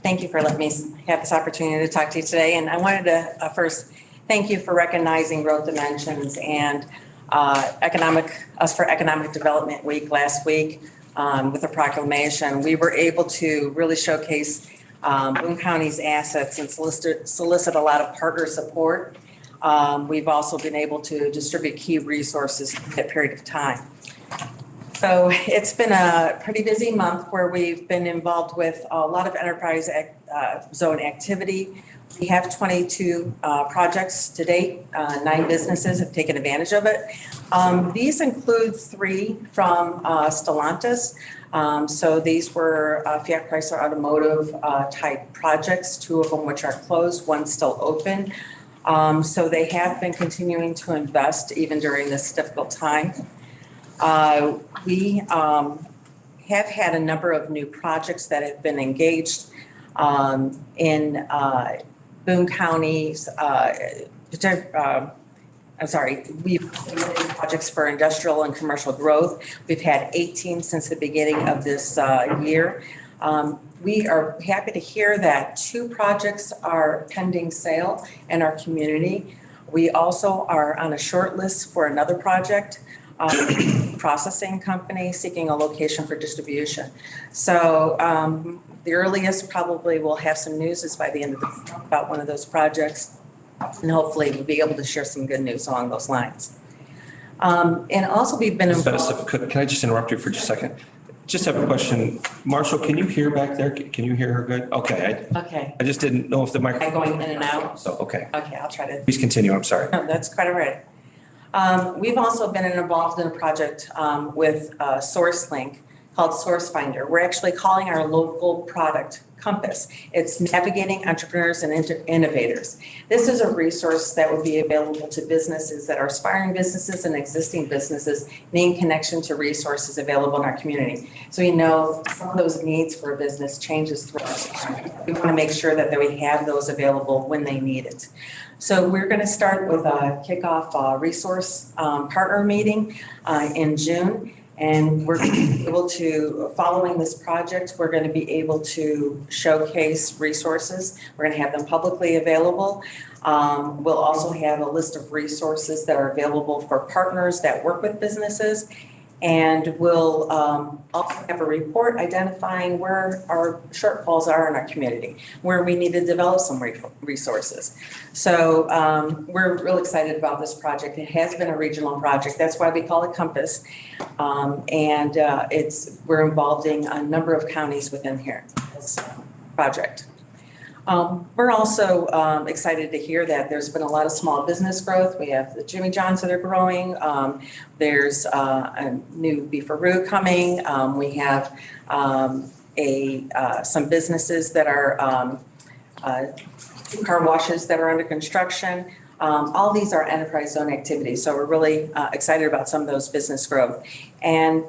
Thank you for letting me have this opportunity to talk to you today. And I wanted to first thank you for recognizing Growth Dimensions and Us for Economic Development Week last week with a proclamation. We were able to really showcase Boone County's assets and solicit a lot of partner support. We've also been able to distribute key resources in that period of time. So it's been a pretty busy month where we've been involved with a lot of enterprise zone activity. We have 22 projects to date. 9 businesses have taken advantage of it. These include 3 from Stellantis. So these were Fiat Chrysler Automotive type projects, 2 of them which are closed, 1 still open. So they have been continuing to invest even during this difficult time. We have had a number of new projects that have been engaged in Boone County's, we've projects for industrial and commercial growth. We've had 18 since the beginning of this year. We are happy to hear that 2 projects are pending sale in our community. We also are on a short list for another project, processing company seeking a location for distribution. So the earliest probably we'll have some news is by the end of the month about one of those projects. And hopefully we'll be able to share some good news along those lines. And also we've been involved. Can I just interrupt you for just a second? Just have a question. Marshall, can you hear back there? Can you hear her good? Okay. Okay. I just didn't know if the microphone. Going in and out? So, okay. Okay, I'll try to. Please continue. I'm sorry. No, that's quite all right. We've also been involved in a project with SourceLink called Source Finder. We're actually calling our local product Compass. It's navigating entrepreneurs and innovators. This is a resource that would be available to businesses that are aspiring businesses and existing businesses needing connection to resources available in our community. So you know some of those needs for a business changes throughout the time. We want to make sure that we have those available when they need it. So we're going to start with a kickoff resource partner meeting in June. And we're able to, following this project, we're going to be able to showcase resources. We're going to have them publicly available. We'll also have a list of resources that are available for partners that work with businesses. And we'll also have a report identifying where our shortfalls are in our community, where we need to develop some resources. So we're real excited about this project. It has been a regional project. That's why we call it Compass. We're involving a number of counties within here, this project. We're also excited to hear that there's been a lot of small business growth. We have the Jimmy John's that are growing. There's a new Beefaroo coming. We have some businesses that are car washes that are under construction. All these are enterprise zone activities. So we're really excited about some of those business growth. And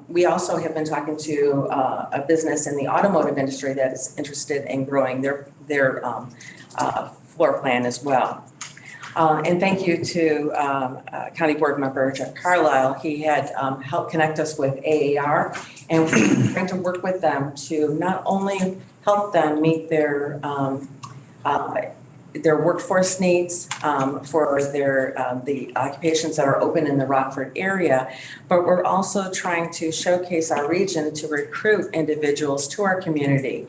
we also have been talking to a business in the automotive industry that is interested in growing their floor plan as well. And thank you to County Board Member Jeff Carlisle. He had helped connect us with AAR, and we're trying to work with them to not only help them meet their workforce needs for the occupations that are open in the Rockford area, but we're also trying to showcase our region to recruit individuals to our community.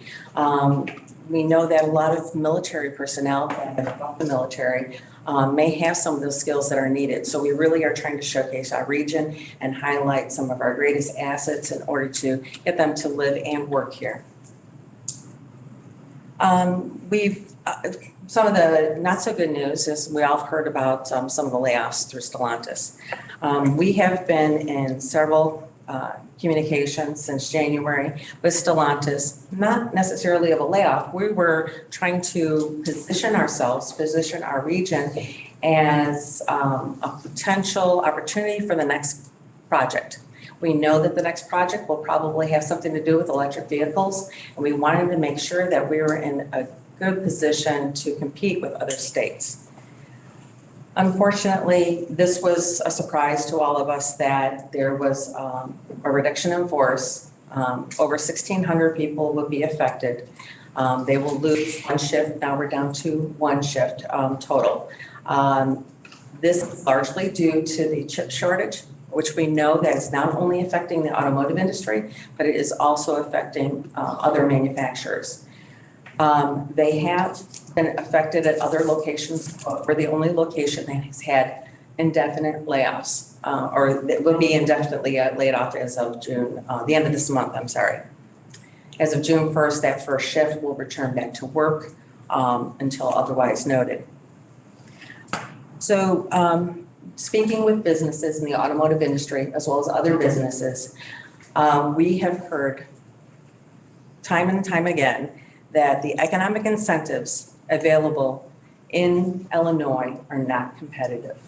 We know that a lot of military personnel that have left the military may have some of those skills that are needed. So we really are trying to showcase our region and highlight some of our greatest assets in order to get them to live and work here. Some of the not so good news is we all heard about some of the layoffs through Stellantis. We have been in several communications since January with Stellantis, not necessarily of a layoff. We were trying to position our region as a potential opportunity for the next project. We know that the next project will probably have something to do with electric vehicles, and we wanted to make sure that we were in a good position to compete with other states. Unfortunately, this was a surprise to all of us that there was a reduction in force. Over 1,600 people will be affected. They will lose one shift. Now we're down to one shift total. This is largely due to the chip shortage, which we know that is not only affecting the automotive industry, but it is also affecting other manufacturers. They have been affected at other locations. We're the only location that has had indefinite layoffs, or it will be indefinitely laid off as of June, the end of this month, I'm sorry. As of June 1st, that first shift will return back to work until otherwise noted. So speaking with businesses in the automotive industry, as well as other businesses, we have heard time and time again that the economic incentives available in Illinois are not competitive.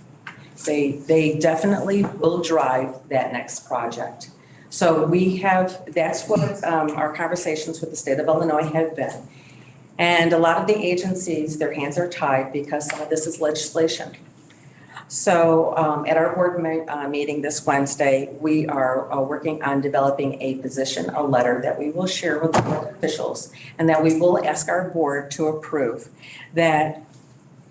They definitely will drive that next project. So that's what our conversations with the state of Illinois have been. And a lot of the agencies, their hands are tied because some of this is legislation. So at our board meeting this Wednesday, we are working on developing a position, a letter that we will share with the board officials, and that we will ask our board to approve, that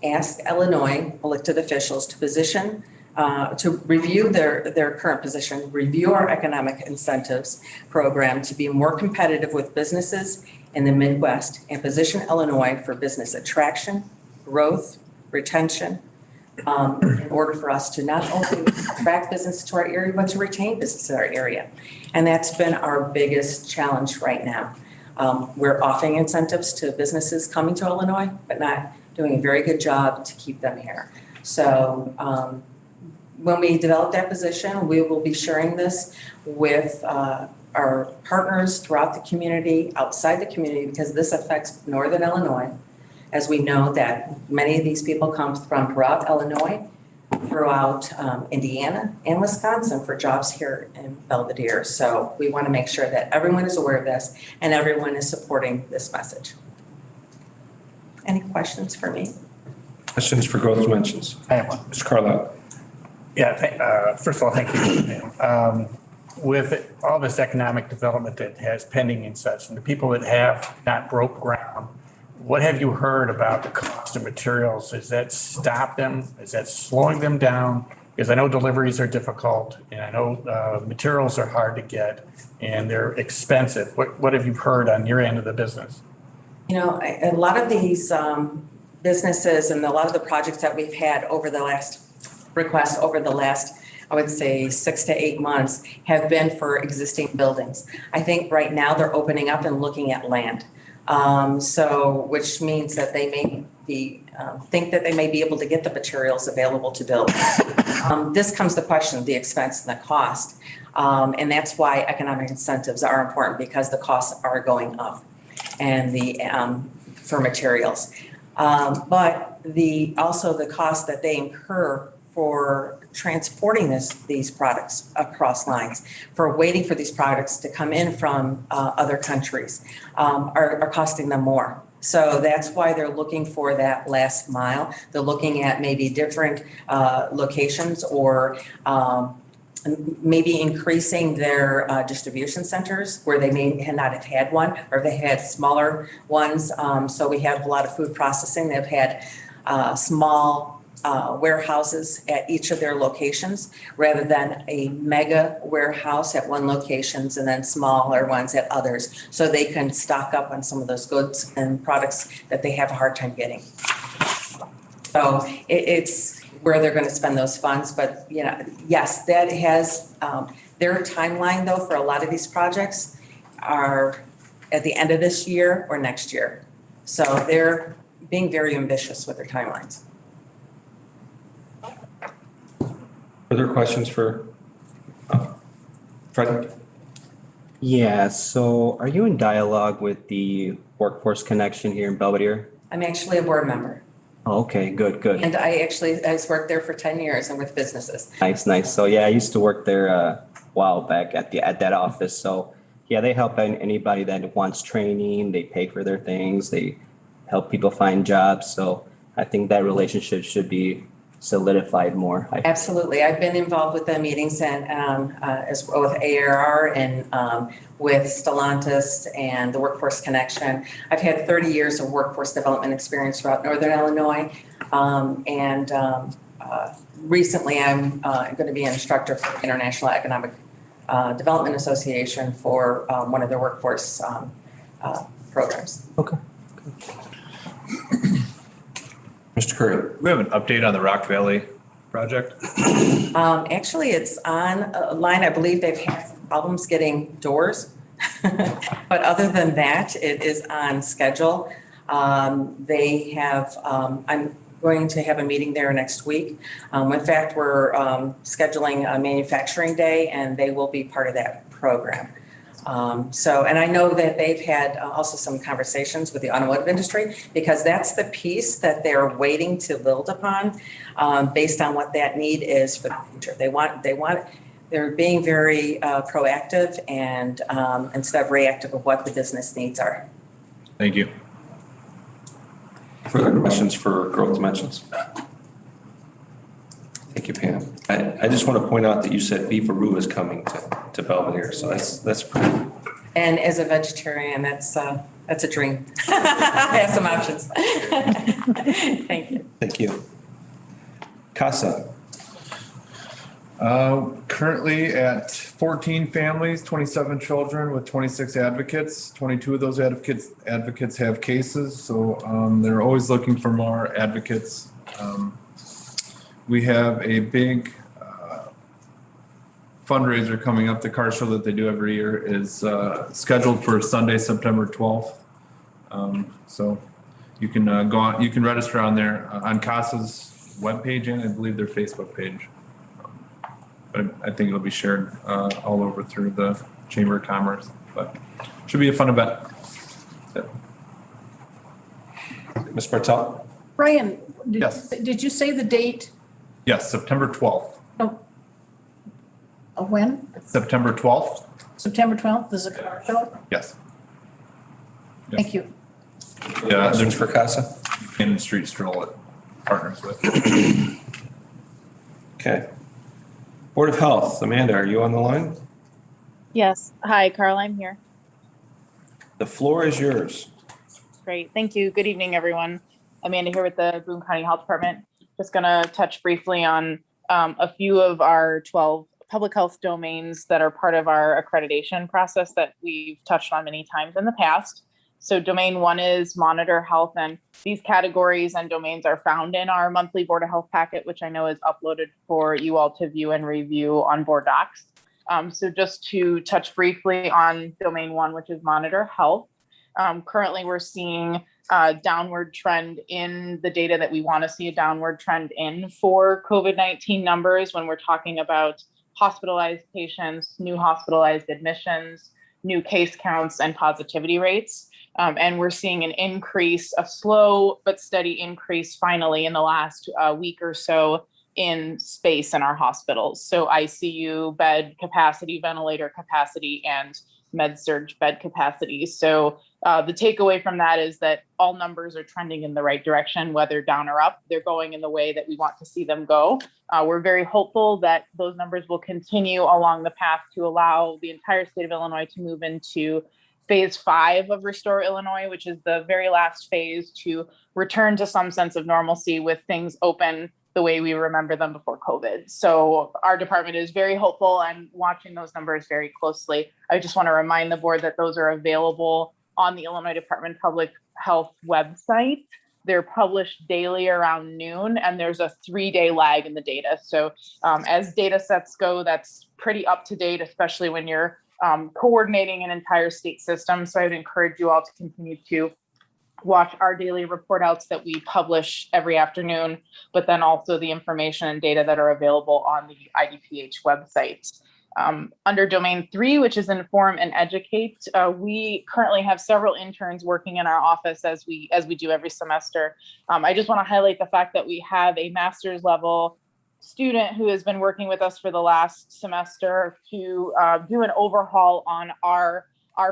ask Illinois elected officials to position, to review their current position, review our economic incentives program to be more competitive with businesses in the Midwest, and position Illinois for business attraction, growth, retention, in order for us to not only attract business to our area, but to retain business in our area. And that's been our biggest challenge right now. We're offering incentives to businesses coming to Illinois, but not doing a very good job to keep them here. So when we develop that position, we will be sharing this with our partners throughout the community, outside the community, because this affects Northern Illinois. As we know that many of these people come from throughout Illinois, throughout Indiana and Wisconsin for jobs here in Belvedere. So we want to make sure that everyone is aware of this and everyone is supporting this message. Any questions for me? Questions for growth dimensions? I have one. Mr. Carlisle. Yeah, first of all, thank you. With all this economic development that has pending and such, and the people that have not broke ground, what have you heard about the cost of materials? Has that stopped them? Is that slowing them down? Because I know deliveries are difficult, and I know materials are hard to get, and they're expensive. What have you heard on your end of the business? You know, a lot of these businesses and a lot of the projects that we've had over the last I would say 6 to 8 months have been for existing buildings. I think right now they're opening up and looking at land. Which means that they may be, think that they may be able to get the materials available to build. This comes to question the expense and the cost. And that's why economic incentives are important, because the costs are going up and for materials. But also the cost that they incur for transporting these products across lines, for waiting for these products to come in from other countries, are costing them more. So that's why they're looking for that last mile. They're looking at maybe different locations, or maybe increasing their distribution centers where they may not have had one, or they had smaller ones. So we have a lot of food processing. They've had small warehouses at each of their locations, rather than a mega warehouse at one locations and then smaller ones at others, so they can stock up on some of those goods and products that they have a hard time getting. So it's where they're going to spend those funds. But yes, that has their timeline though for a lot of these projects are at the end of this year or next year. So they're being very ambitious with their timelines. Further questions for Fred? Yeah, so are you in dialogue with the Workforce Connection here in Belvedere? I'm actually a board member. Oh, okay, good. And I worked there for 10 years and with businesses. Nice. So yeah, I used to work there a while back at that office. So yeah, they help anybody that wants training. They pay for their things. They help people find jobs. So I think that relationship should be solidified more. Absolutely. I've been involved with the meetings and as well with ARR and with Stellantis and the Workforce Connection. I've had 30 years of workforce development experience throughout Northern Illinois. Recently I'm going to be an instructor for the International Economic Development Association for one of their workforce programs. Okay. Mr. Curry. We have an update on the Rock Valley project? Actually, it's on a line. I believe they've had some problems getting doors. But other than that, it is on schedule. They have, I'm going to have a meeting there next week. In fact, we're scheduling a manufacturing day and they will be part of that program. And I know that they've had also some conversations with the automotive industry because that's the piece that they're waiting to build upon based on what that need is for the future. They're being very proactive and instead of reactive of what the business needs are. Thank you. Further questions for growth dimensions? Thank you, Pam. I just want to point out that you said beefaroo is coming to Belvedere, so that's pretty. And as a vegetarian, that's a dream. I have some options. Thank you. Thank you. CASA. Currently at 14 families, 27 children with 26 advocates. 22 of those advocates have cases, so they're always looking for more advocates. We have a big fundraiser coming up. The car show that they do every year is scheduled for Sunday, September 12th. So you can go on, you can register on there on CASA's webpage and I believe their Facebook page. But I think it'll be shared all over through the Chamber of Commerce, but should be a fun event. Ms. Bartel? Brian, Yes. did you say the date? Yes, September 12th. When? September 12th? September 12th is a car show? Yes. Thank you. Yeah, Questions for CASA? In Street Stroll it partners with. Okay. Board of Health, Amanda, are you on the line? Yes. Hi, Carl, I'm here. The floor is yours. Great. Thank you. Good evening, everyone. Amanda here with the Boone County Health Department. Just going to touch briefly on a few of our 12 public health domains that are part of our accreditation process that we've touched on many times in the past. So domain 1 is monitor health, and these categories and domains are found in our monthly Board of Health packet, which I know is uploaded for you all to view and review on board docs. So just to touch briefly on domain 1, which is monitor health. Currently, we're seeing a downward trend in the data that we want to see a downward trend in for COVID-19 numbers when we're talking about hospitalized patients, new hospitalized admissions, new case counts, and positivity rates. And we're seeing an increase, a slow but steady increase finally in the last week or so in space in our hospitals. So ICU bed capacity, ventilator capacity, and med-surg bed capacity. So the takeaway from that is that all numbers are trending in the right direction, whether down or up. They're going in the way that we want to see them go. We're very hopeful that those numbers will continue along the path to allow the entire state of Illinois to move into phase 5 of Restore Illinois, which is the very last phase to return to some sense of normalcy with things open the way we remember them before COVID. So our department is very hopeful and watching those numbers very closely. I just want to remind the board that those are available on the Illinois Department of Public Health website. They're published daily around noon, and there's a 3-day lag in the data. So as data sets go, that's pretty up to date, especially when you're coordinating an entire state system. So I would encourage you all to continue to watch our daily report outs that we publish every afternoon, but then also the information and data that are available on the IDPH website. Under domain 3, which is inform and educate, we currently have several interns working in our office as we do every semester. I just want to highlight the fact that we have a master's level student who has been working with us for the last semester to do an overhaul on our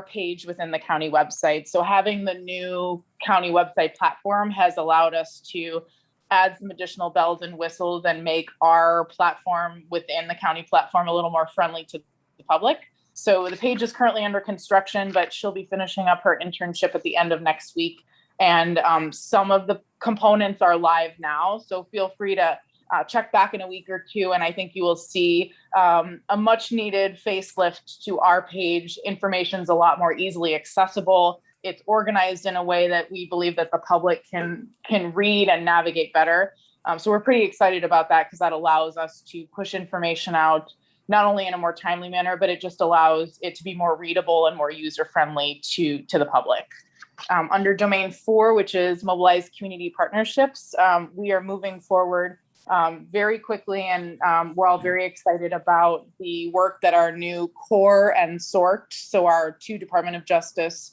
page within the county website. So having the new county website platform has allowed us to add some additional bells and whistles and make our platform within the county platform a little more friendly to the public. So the page is currently under construction, but she'll be finishing up her internship at the end of next week. And some of the components are live now. So feel free to check back in a week or two, and I think you will see a much needed facelift to our page. Information's a lot more easily accessible. It's organized in a way that we believe that the public can read and navigate better. So we're pretty excited about that because that allows us to push information out not only in a more timely manner, but it just allows it to be more readable and more user-friendly to the public. Under domain 4, which is Mobilized Community Partnerships, we are moving forward very quickly, and we're all very excited about the work that our new CORE and SORT, so our 2 Department of Justice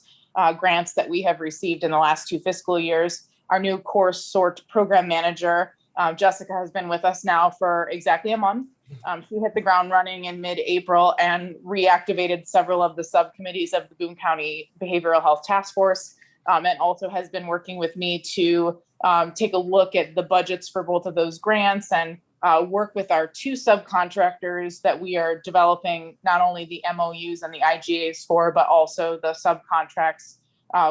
grants that we have received in the last 2 fiscal years. Our new CORE SORT program manager, Jessica, has been with us now for exactly a month. She hit the ground running in mid-April and reactivated several of the subcommittees of the Boone County Behavioral Health Task Force, and also has been working with me to take a look at the budgets for both of those grants and work with our 2 subcontractors that we are developing not only the MOUs and the IGAs for, but also the subcontracts,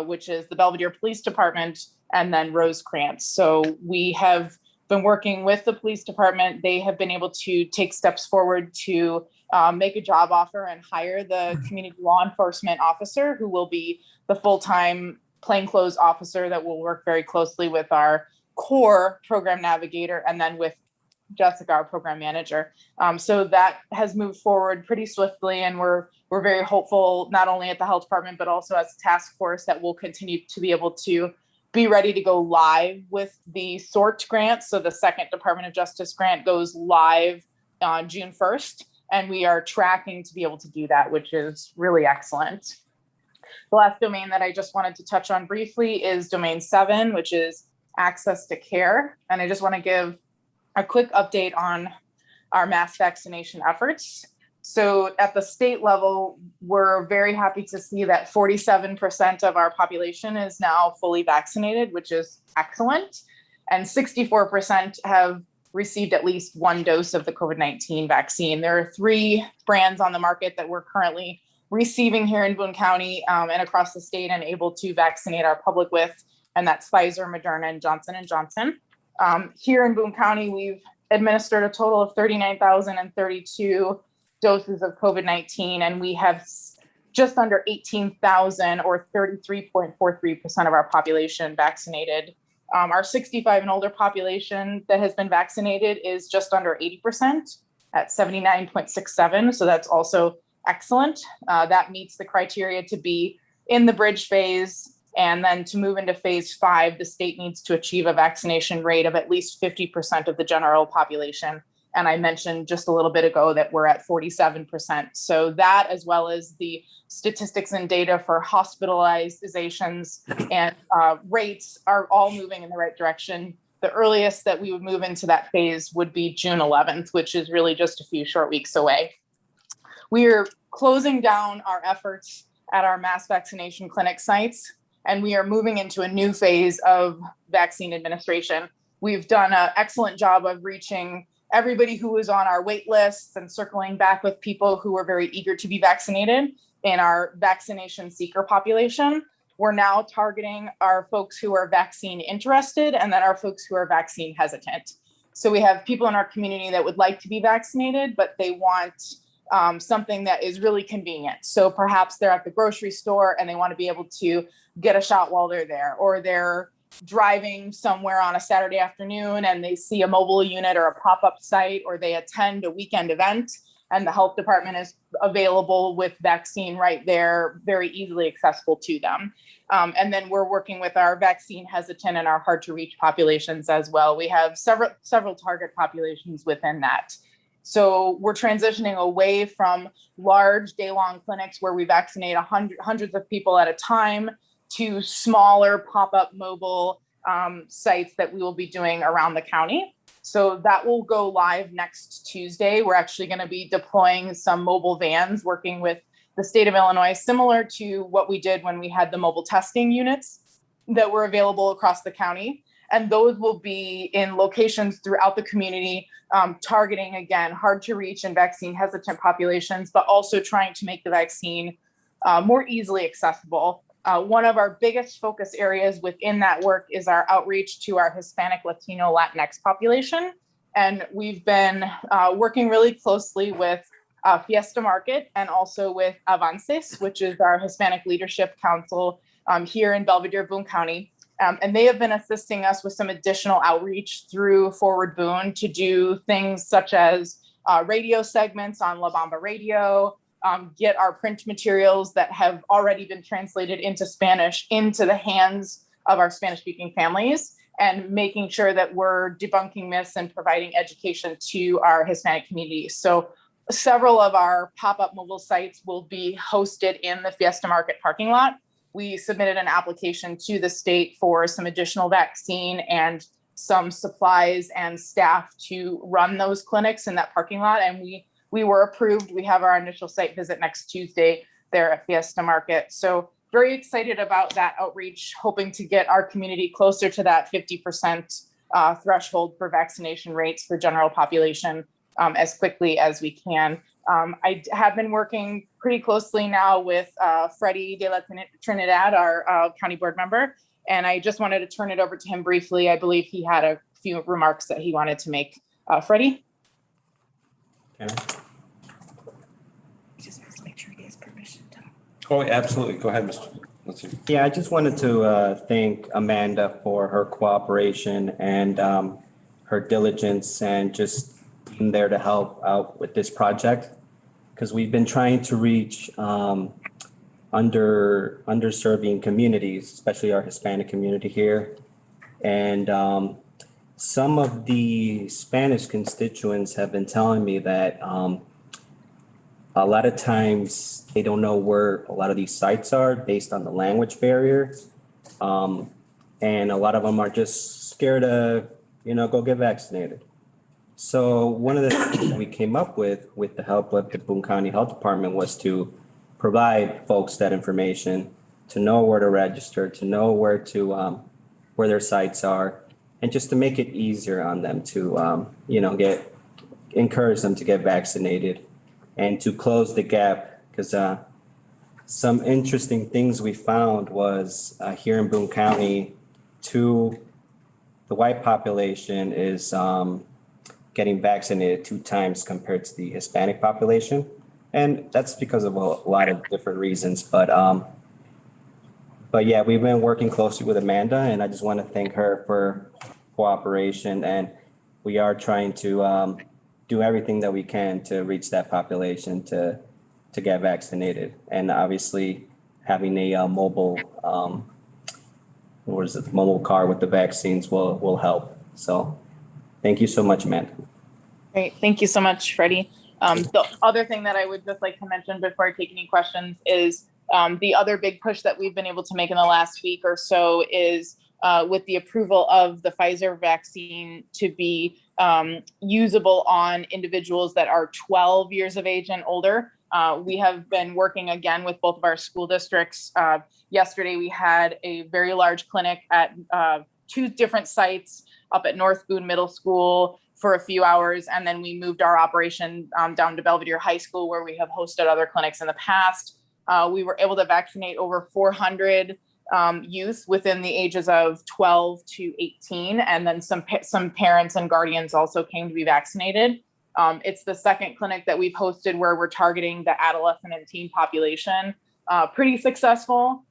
which is the Belvedere Police Department and then Rosecrans. So we have been working with the police department. They have been able to take steps forward to make a job offer and hire the community law enforcement officer, who will be the full-time plainclothes officer that will work very closely with our CORE program navigator and then with Jessica, our program manager. So that has moved forward pretty swiftly, and we're very hopeful, not only at the health department, but also as a task force, that we'll continue to be able to be ready to go live with the SORT grant. So the 2nd Department of Justice grant goes live on June 1st, and we are tracking to be able to do that, which is really excellent. The last domain that I just wanted to touch on briefly is domain 7, which is access to care. And I just want to give a quick update on our mass vaccination efforts. So at the state level, we're very happy to see that 47% of our population is now fully vaccinated, which is excellent. And 64% have received at least 1 dose of the COVID-19 vaccine. There are 3 brands on the market that we're currently receiving here in Boone County and across the state and able to vaccinate our public with, and that's Pfizer, Moderna, and Johnson & Johnson. Here in Boone County, we've administered a total of 39,032 doses of COVID-19, and we have just under 18,000 or 33.43% of our population vaccinated. Our 65 and older population that has been vaccinated is just under 80% at 79.67. So that's also excellent. That meets the criteria to be in the bridge phase. And then to move into phase 5, the state needs to achieve a vaccination rate of at least 50% of the general population. And I mentioned just a little bit ago that we're at 47%. So that, as well as the statistics and data for hospitalizations and rates, are all moving in the right direction. The earliest that we would move into that phase would be June 11th, which is really just a few short weeks away. We are closing down our efforts at our mass vaccination clinic sites, and we are moving into a new phase of vaccine administration. We've done an excellent job of reaching everybody who was on our wait lists and circling back with people who were very eager to be vaccinated in our vaccination seeker population. We're now targeting our folks who are vaccine interested and then our folks who are vaccine hesitant. So we have people in our community that would like to be vaccinated, but they want something that is really convenient. So perhaps they're at the grocery store and they want to be able to get a shot while they're there, or they're driving somewhere on a Saturday afternoon and they see a mobile unit or a pop-up site, or they attend a weekend event and the health department is available with vaccine right there, very easily accessible to them. And then we're working with our vaccine hesitant and our hard to reach populations as well. We have several target populations within that. So we're transitioning away from large day-long clinics where we vaccinate hundreds of people at a time to smaller pop-up mobile sites that we will be doing around the county. So that will go live next Tuesday. We're actually going to be deploying some mobile vans, working with the state of Illinois, similar to what we did when we had the mobile testing units that were available across the county. And those will be in locations throughout the community, targeting, again, hard to reach and vaccine hesitant populations, but also trying to make the vaccine more easily accessible. One of our biggest focus areas within that work is our outreach to our Hispanic, Latino, Latinx population. And we've been working really closely with Fiesta Market and also with Avances, which is our Hispanic Leadership Council here in Belvedere, Boone County. And they have been assisting us with some additional outreach through Forward Boone to do things such as radio segments on La Bamba Radio, get our print materials that have already been translated into Spanish into the hands of our Spanish-speaking families, and making sure that we're debunking myths and providing education to our Hispanic community. So several of our pop-up mobile sites will be hosted in the Fiesta Market parking lot. We submitted an application to the state for some additional vaccine and some supplies and staff to run those clinics in that parking lot, and we were approved. We have our initial site visit next Tuesday there at Fiesta Market. So very excited about that outreach, hoping to get our community closer to that 50% threshold for vaccination rates for general population as quickly as we can. I have been working pretty closely now with Freddie de la Trinidad, our county board member, and I just wanted to turn it over to him briefly. I believe he had a few remarks that he wanted to make. Freddie? Just has to make sure he has permission to. Oh, absolutely. Go ahead, Mr. Let's see. Yeah, I just wanted to thank Amanda for her cooperation and her diligence and just being there to help out with this project, because we've been trying to reach underserving communities, especially our Hispanic community here. And some of the Spanish constituents have been telling me that a lot of times they don't know where a lot of these sites are based on the language barrier. And a lot of them are just scared to, go get vaccinated. So one of the things that we came up with the help of the Boone County Health Department, was to provide folks that information, to know where to register, to know where their sites are, and just to make it easier on them to, encourage them to get vaccinated and to close the gap. Because some interesting things we found was here in Boone County, the white population is getting vaccinated 2 times compared to the Hispanic population. And that's because of a lot of different reasons. But yeah, we've been working closely with Amanda, and I just want to thank her for cooperation. And we are trying to do everything that we can to reach that population to get vaccinated. And obviously having a mobile car with the vaccines will help. So thank you so much, Amanda. Great. Thank you so much, Freddie. The other thing that I would just like to mention before I take any questions is the other big push that we've been able to make in the last week or so is with the approval of the Pfizer vaccine to be usable on individuals that are 12 years of age and older. We have been working again with both of our school districts. Yesterday, we had a very large clinic at 2 different sites up at North Boone Middle School for a few hours. And then we moved our operation down to Belvedere High School, where we have hosted other clinics in the past. We were able to vaccinate over 400 youth within the ages of 12 to 18. And then some parents and guardians also came to be vaccinated. It's the second clinic that we've hosted where we're targeting the adolescent and teen population. Pretty successful.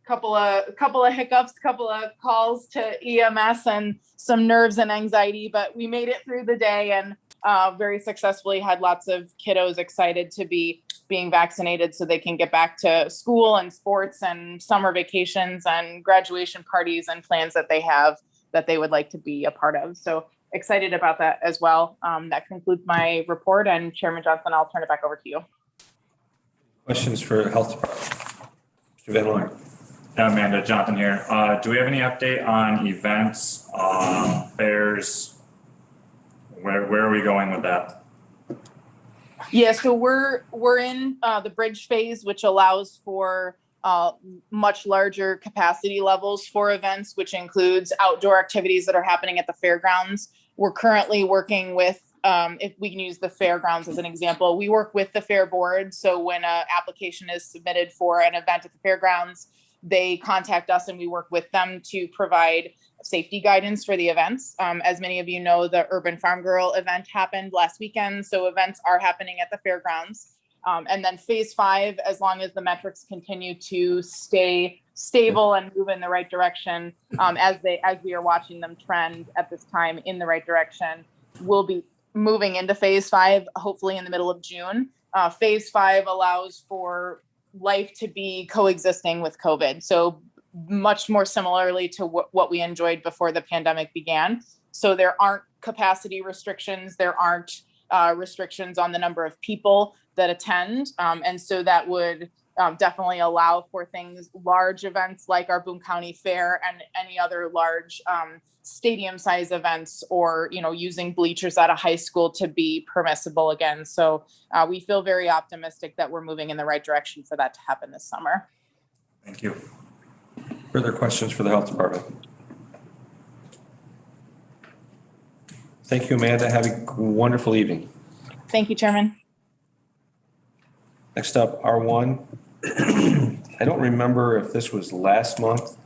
Couple of hiccups, couple of calls to EMS and some nerves and anxiety, but we made it through the day and very successfully had lots of kiddos excited to be being vaccinated so they can get back to school and sports and summer vacations and graduation parties and plans that they have that they would like to be a part of. So excited about that as well. That concludes my report, and Chairman Johnson, I'll turn it back over to you. Questions for Health Department? Mr. Van Loer. Amanda, Jonathan here. Do we have any update on events, fairs? Where are we going with that? Yeah, so we're in the bridge phase, which allows for much larger capacity levels for events, which includes outdoor activities that are happening at the fairgrounds. We're currently working with, if we can use the fairgrounds as an example, we work with the fair board. So when an application is submitted for an event at the fairgrounds, they contact us and we work with them to provide safety guidance for the events. As many of you know, the Urban Farm Girl event happened last weekend. So events are happening at the fairgrounds. And then phase 5, as long as the metrics continue to stay stable and move in the right direction, as we are watching them trend at this time in the right direction. We'll be moving into phase 5, hopefully in the middle of June. Phase 5 allows for life to be coexisting with COVID. So much more similarly to what we enjoyed before the pandemic began. So there aren't capacity restrictions. There aren't restrictions on the number of people that attend. And so that would definitely allow for things, large events like our Boone County Fair and any other large stadium size events, or, using bleachers at a high school to be permissible again. So we feel very optimistic that we're moving in the right direction for that to happen this summer. Thank you. Further questions for the Health Department? Thank you, Amanda. Have a wonderful evening. Thank you, Chairman. Next up, R1. I don't remember if this was last month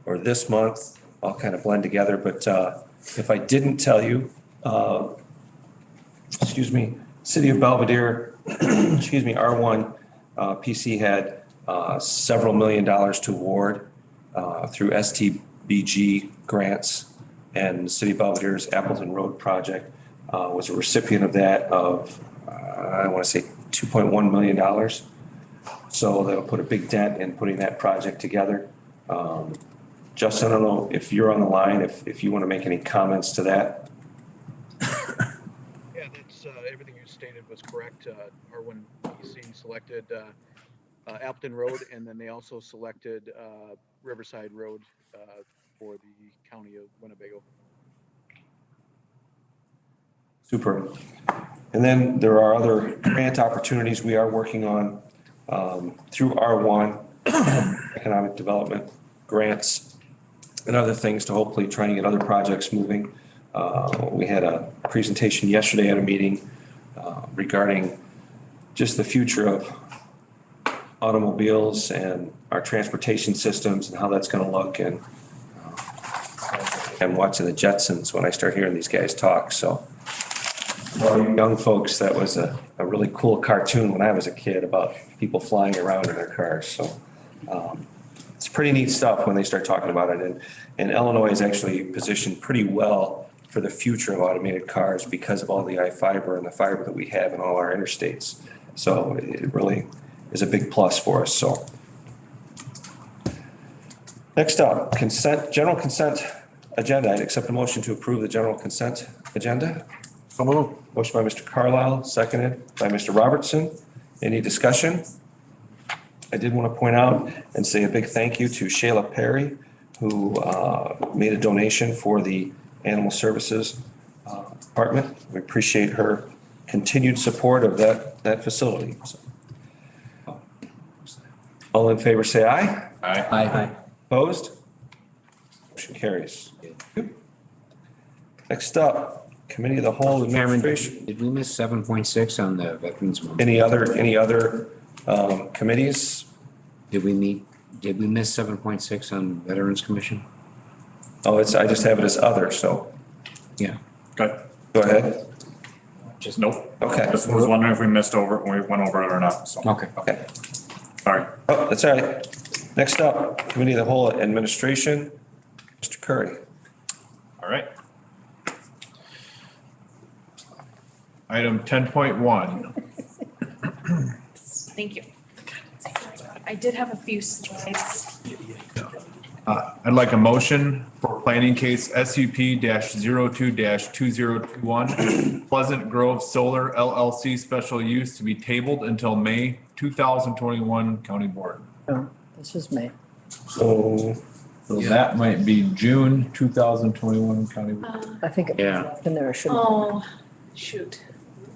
or this month. I'll kind of blend together, but if I didn't tell you, City of Belvedere, R1 PC had several $1 million to award through STBG grants, and the City of Belvedere's Appleton Road project was a recipient of that of, I want to say $2.1 million. So that'll put a big dent in putting that project together. Justin, I don't know if you're on the line, if you want to make any comments to that. Yeah, that's everything you stated was correct. R1 PC selected Appleton Road, and then they also selected Riverside Road for the county of Winnebago. Super. And then there are other grant opportunities we are working on through R1, economic development grants and other things to hopefully try and get other projects moving. We had a presentation yesterday at a meeting regarding just the future of automobiles and our transportation systems and how that's going to look. And I'm watching the Jetsons when I start hearing these guys talk. So for young folks, that was a really cool cartoon when I was a kid about people flying around in their cars. So it's pretty neat stuff when they start talking about it. And Illinois is actually positioned pretty well for the future of automated cars because of all the iFiber and the fiber that we have in all our interstates. So it really is a big plus for us. So next up, general consent agenda. I'd accept a motion to approve the general consent agenda. So moved. Motion by Mr. Carlisle, seconded by Mr. Robertson. Any discussion? I did want to point out and say a big thank you to Shayla Perry, who made a donation for the Animal Services Department. We appreciate her continued support of that facility. So, all in favor, say aye. Aye. Aye. Opposed? Motion carries. Next up, Committee of the Whole Administration. Did we miss 7.6 on the Veterans Month? Any other committees? Did we miss 7.6 on Veterans Commission? Oh, I just have it as other, so. Yeah. Go ahead. Nope. Okay. Just was wondering if we went over it or not, so. Okay. Sorry. Oh, that's all right. Next up, Committee of the Whole Administration, Mr. Curry. All right. Item 10.1. Thank you. I did have a few slides. I'd like a motion for planning case SUP-02-2021 Pleasant Grove Solar LLC special use to be tabled until May 2021 County Board. Oh, this is May. So that might be June 2021 County Board. I think it's in there, shouldn't it? Oh, shoot.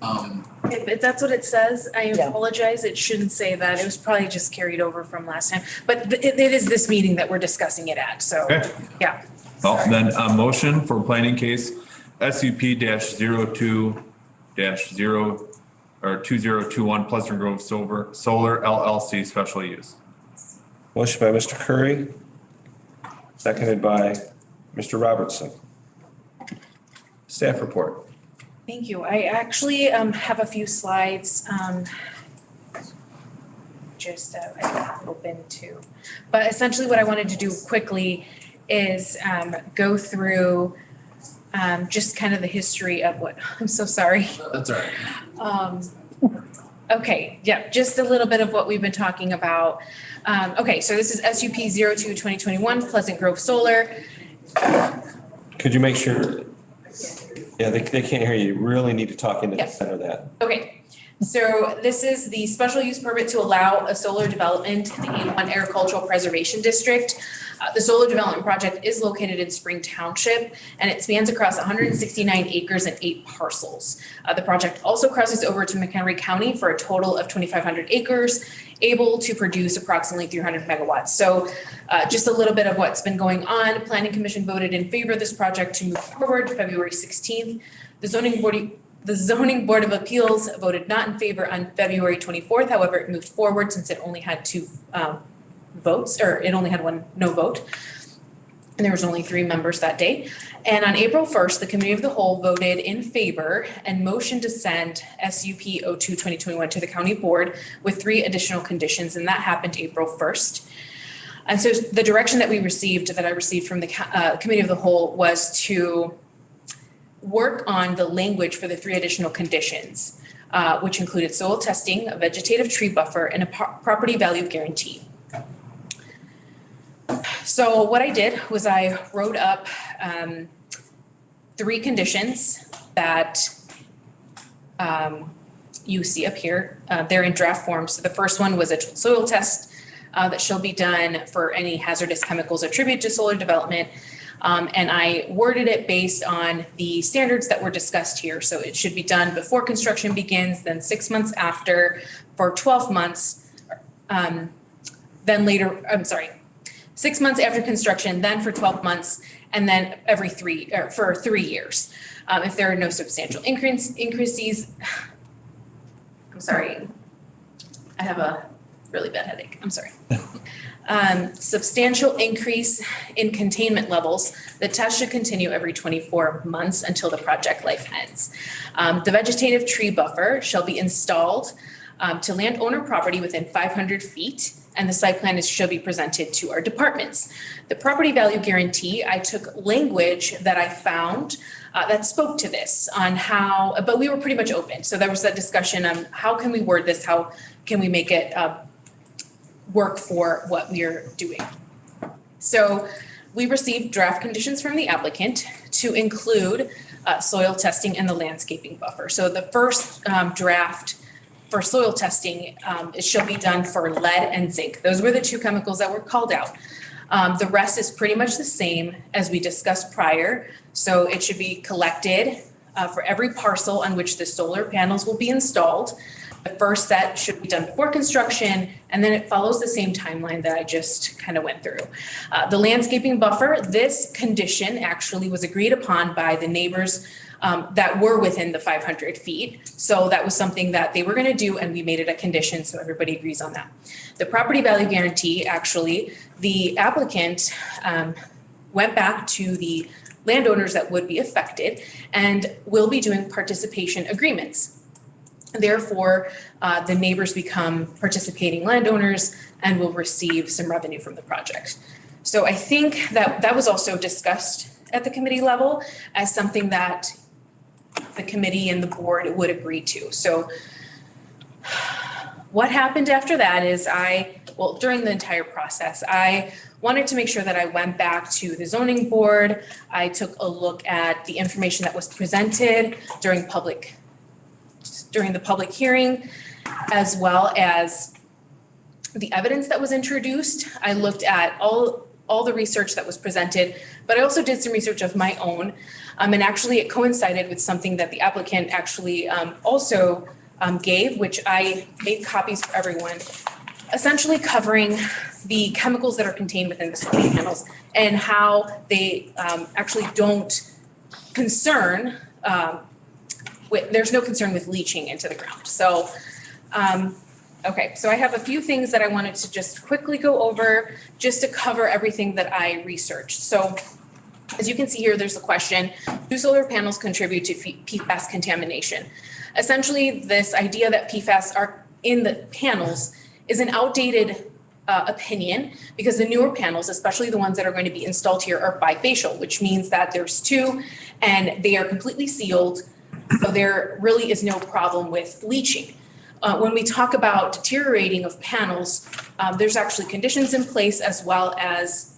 If that's what it says, I apologize. It shouldn't say that. It was probably just carried over from last time. But it is this meeting that we're discussing it at, so, Okay. yeah. Well, then a motion for planning case SUP-02-2021 Pleasant Grove Solar LLC special use. Motion by Mr. Curry, seconded by Mr. Robertson. Staff report. Thank you. I actually have a few slides. just open to. But essentially what I wanted to do quickly is go through just kind of the history of what, I'm so sorry. That's all right. Okay, yeah, just a little bit of what we've been talking about. Okay, so this is SUP 02-2021 Pleasant Grove Solar. Could you make sure? Yeah, they can't hear you. You really need to talk into the center of that. Okay, so this is the special use permit to allow a solar development in the A1 Agricultural Preservation District. The solar development project is located in Spring Township, and it spans across 169 acres and 8 parcels. The project also crosses over to McHenry County for a total of 2,500 acres, able to produce approximately 300 megawatts. So just a little bit of what's been going on. Planning Commission voted in favor of this project to move forward February 16th. The Zoning Board of Appeals voted not in favor on February 24th. However, it moved forward since it only had 2 votes, or it only had 1 no vote. And there was only 3 members that day. And on April 1st, the Committee of the Whole voted in favor and motioned to send SUP 02-2021 to the County Board with 3 additional conditions, and that happened April 1st. And so the direction that I received from the Committee of the Whole was to work on the language for the 3 additional conditions, which included soil testing, a vegetative tree buffer, and a property value guarantee. So what I did was I wrote up 3 conditions that you see up here. They're in draft form. So the first one was a soil test that shall be done for any hazardous chemicals attributed to solar development. And I worded it based on the standards that were discussed here. So it should be done before construction begins, then 6 months after, for 12 months, then later, 6 months after construction, then for 12 months, and then for 3 years. If there are no substantial increases, I'm sorry, I have a really bad headache, I'm sorry. Substantial increase in containment levels, the test should continue every 24 months until the project life ends. The vegetative tree buffer shall be installed to landowner property within 500 feet, and the site plan shall be presented to our departments. The property value guarantee, I took language that I found that spoke to this on how, but we were pretty much open. So there was that discussion on how can we word this, how can we make it work for what we are doing. So we received draft conditions from the applicant to include soil testing and the landscaping buffer. So the first draft for soil testing, it shall be done for lead and zinc. Those were the 2 chemicals that were called out. The rest is pretty much the same as we discussed prior. So it should be collected for every parcel on which the solar panels will be installed. The first set should be done before construction, and then it follows the same timeline that I just kind of went through. The landscaping buffer, this condition actually was agreed upon by the neighbors that were within the 500 feet. So that was something that they were going to do, and we made it a condition, so everybody agrees on that. The property value guarantee, actually, the applicant went back to the landowners that would be affected and will be doing participation agreements. Therefore, the neighbors become participating landowners and will receive some revenue from the project. So I think that that was also discussed at the committee level as something that the committee and the board would agree to. So what happened after that is during the entire process, I wanted to make sure that I went back to the zoning board. I took a look at the information that was presented during the public hearing, as well as the evidence that was introduced. I looked at all the research that was presented, but I also did some research of my own. And actually it coincided with something that the applicant actually also gave, which I made copies for everyone, essentially covering the chemicals that are contained within the solar panels and how they actually don't concern, there's no concern with leaching into the ground. So, okay, so I have a few things that I wanted to just quickly go over just to cover everything that I researched. So as you can see here, there's a question, do solar panels contribute to PFAS contamination? Essentially, this idea that PFAS are in the panels is an outdated opinion, because the newer panels, especially the ones that are going to be installed here, are bifacial, which means that there's two and they are completely sealed. So there really is no problem with leaching. When we talk about deteriorating of panels, there's actually conditions in place, as well as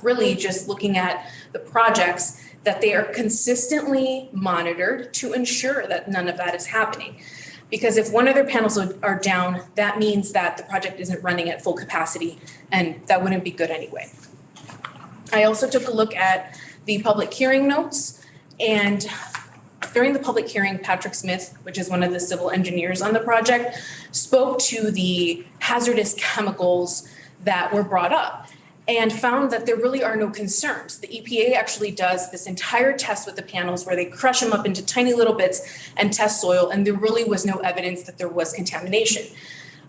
really just looking at the projects, that they are consistently monitored to ensure that none of that is happening. Because if one of their panels are down, that means that the project isn't running at full capacity, and that wouldn't be good anyway. I also took a look at the public hearing notes, and during the public hearing, Patrick Smith, which is one of the civil engineers on the project, spoke to the hazardous chemicals that were brought up and found that there really are no concerns. The EPA actually does this entire test with the panels where they crush them up into tiny little bits and test soil, and there really was no evidence that there was contamination.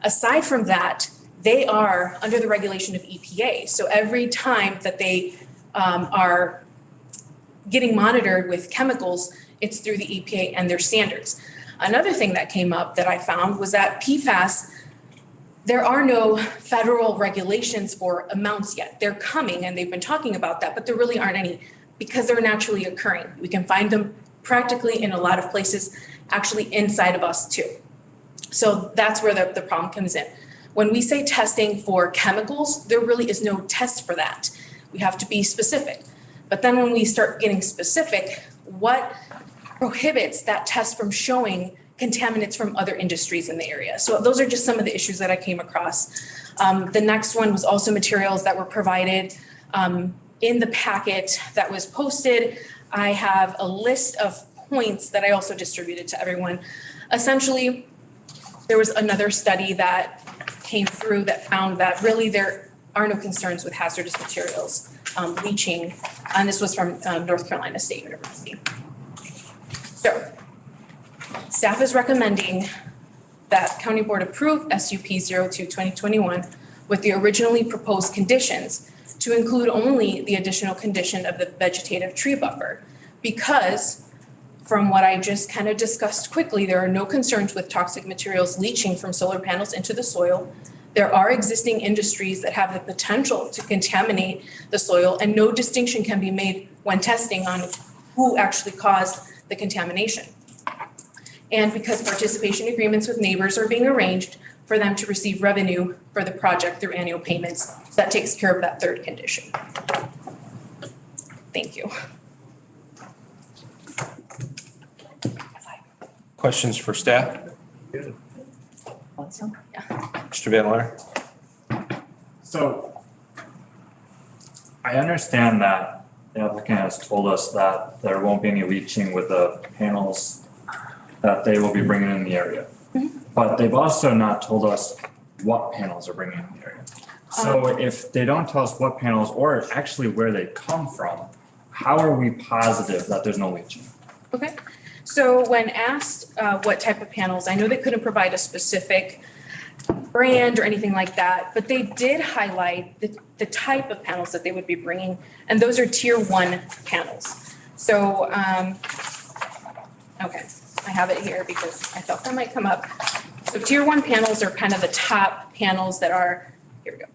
Aside from that, they are under the regulation of EPA. So every time that they are getting monitored with chemicals, it's through the EPA and their standards. Another thing that came up that I found was that PFAS, there are no federal regulations for amounts yet. They're coming, and they've been talking about that, but there really aren't any because they're naturally occurring. We can find them practically in a lot of places, actually inside of us too. So that's where the problem comes in. When we say testing for chemicals, there really is no test for that. We have to be specific. But then when we start getting specific, what prohibits that test from showing contaminants from other industries in the area? So those are just some of the issues that I came across. The next one was also materials that were provided in the packet that was posted. I have a list of points that I also distributed to everyone. Essentially, there was another study that came through that found that really there are no concerns with hazardous materials leaching, and this was from North Carolina State University. So, staff is recommending that County Board approve SUP 02-2021 with the originally proposed conditions to include only the additional condition of the vegetative tree buffer, because from what I just kind of discussed quickly, there are no concerns with toxic materials leaching from solar panels into the soil. There are existing industries that have the potential to contaminate the soil, and no distinction can be made when testing on who actually caused the contamination. And because participation agreements with neighbors are being arranged for them to receive revenue for the project through annual payments, that takes care of that third condition. Thank you. Questions for staff? Awesome. Mr. Van Laar? So I understand that the applicant has told us that there won't be any leaching with the panels that they will be bringing in the area. But they've also not told us what panels are bringing in the area. So if they don't tell us what panels or actually where they come from, how are we positive that there's no leaching? Okay. So when asked what type of panels, I know they couldn't provide a specific brand or anything like that, but they did highlight the type of panels that they would be bringing, and those are tier 1 panels. So, okay, I have it here because I thought that might come up. So tier 1 panels are kind of the top panels that are, here we go,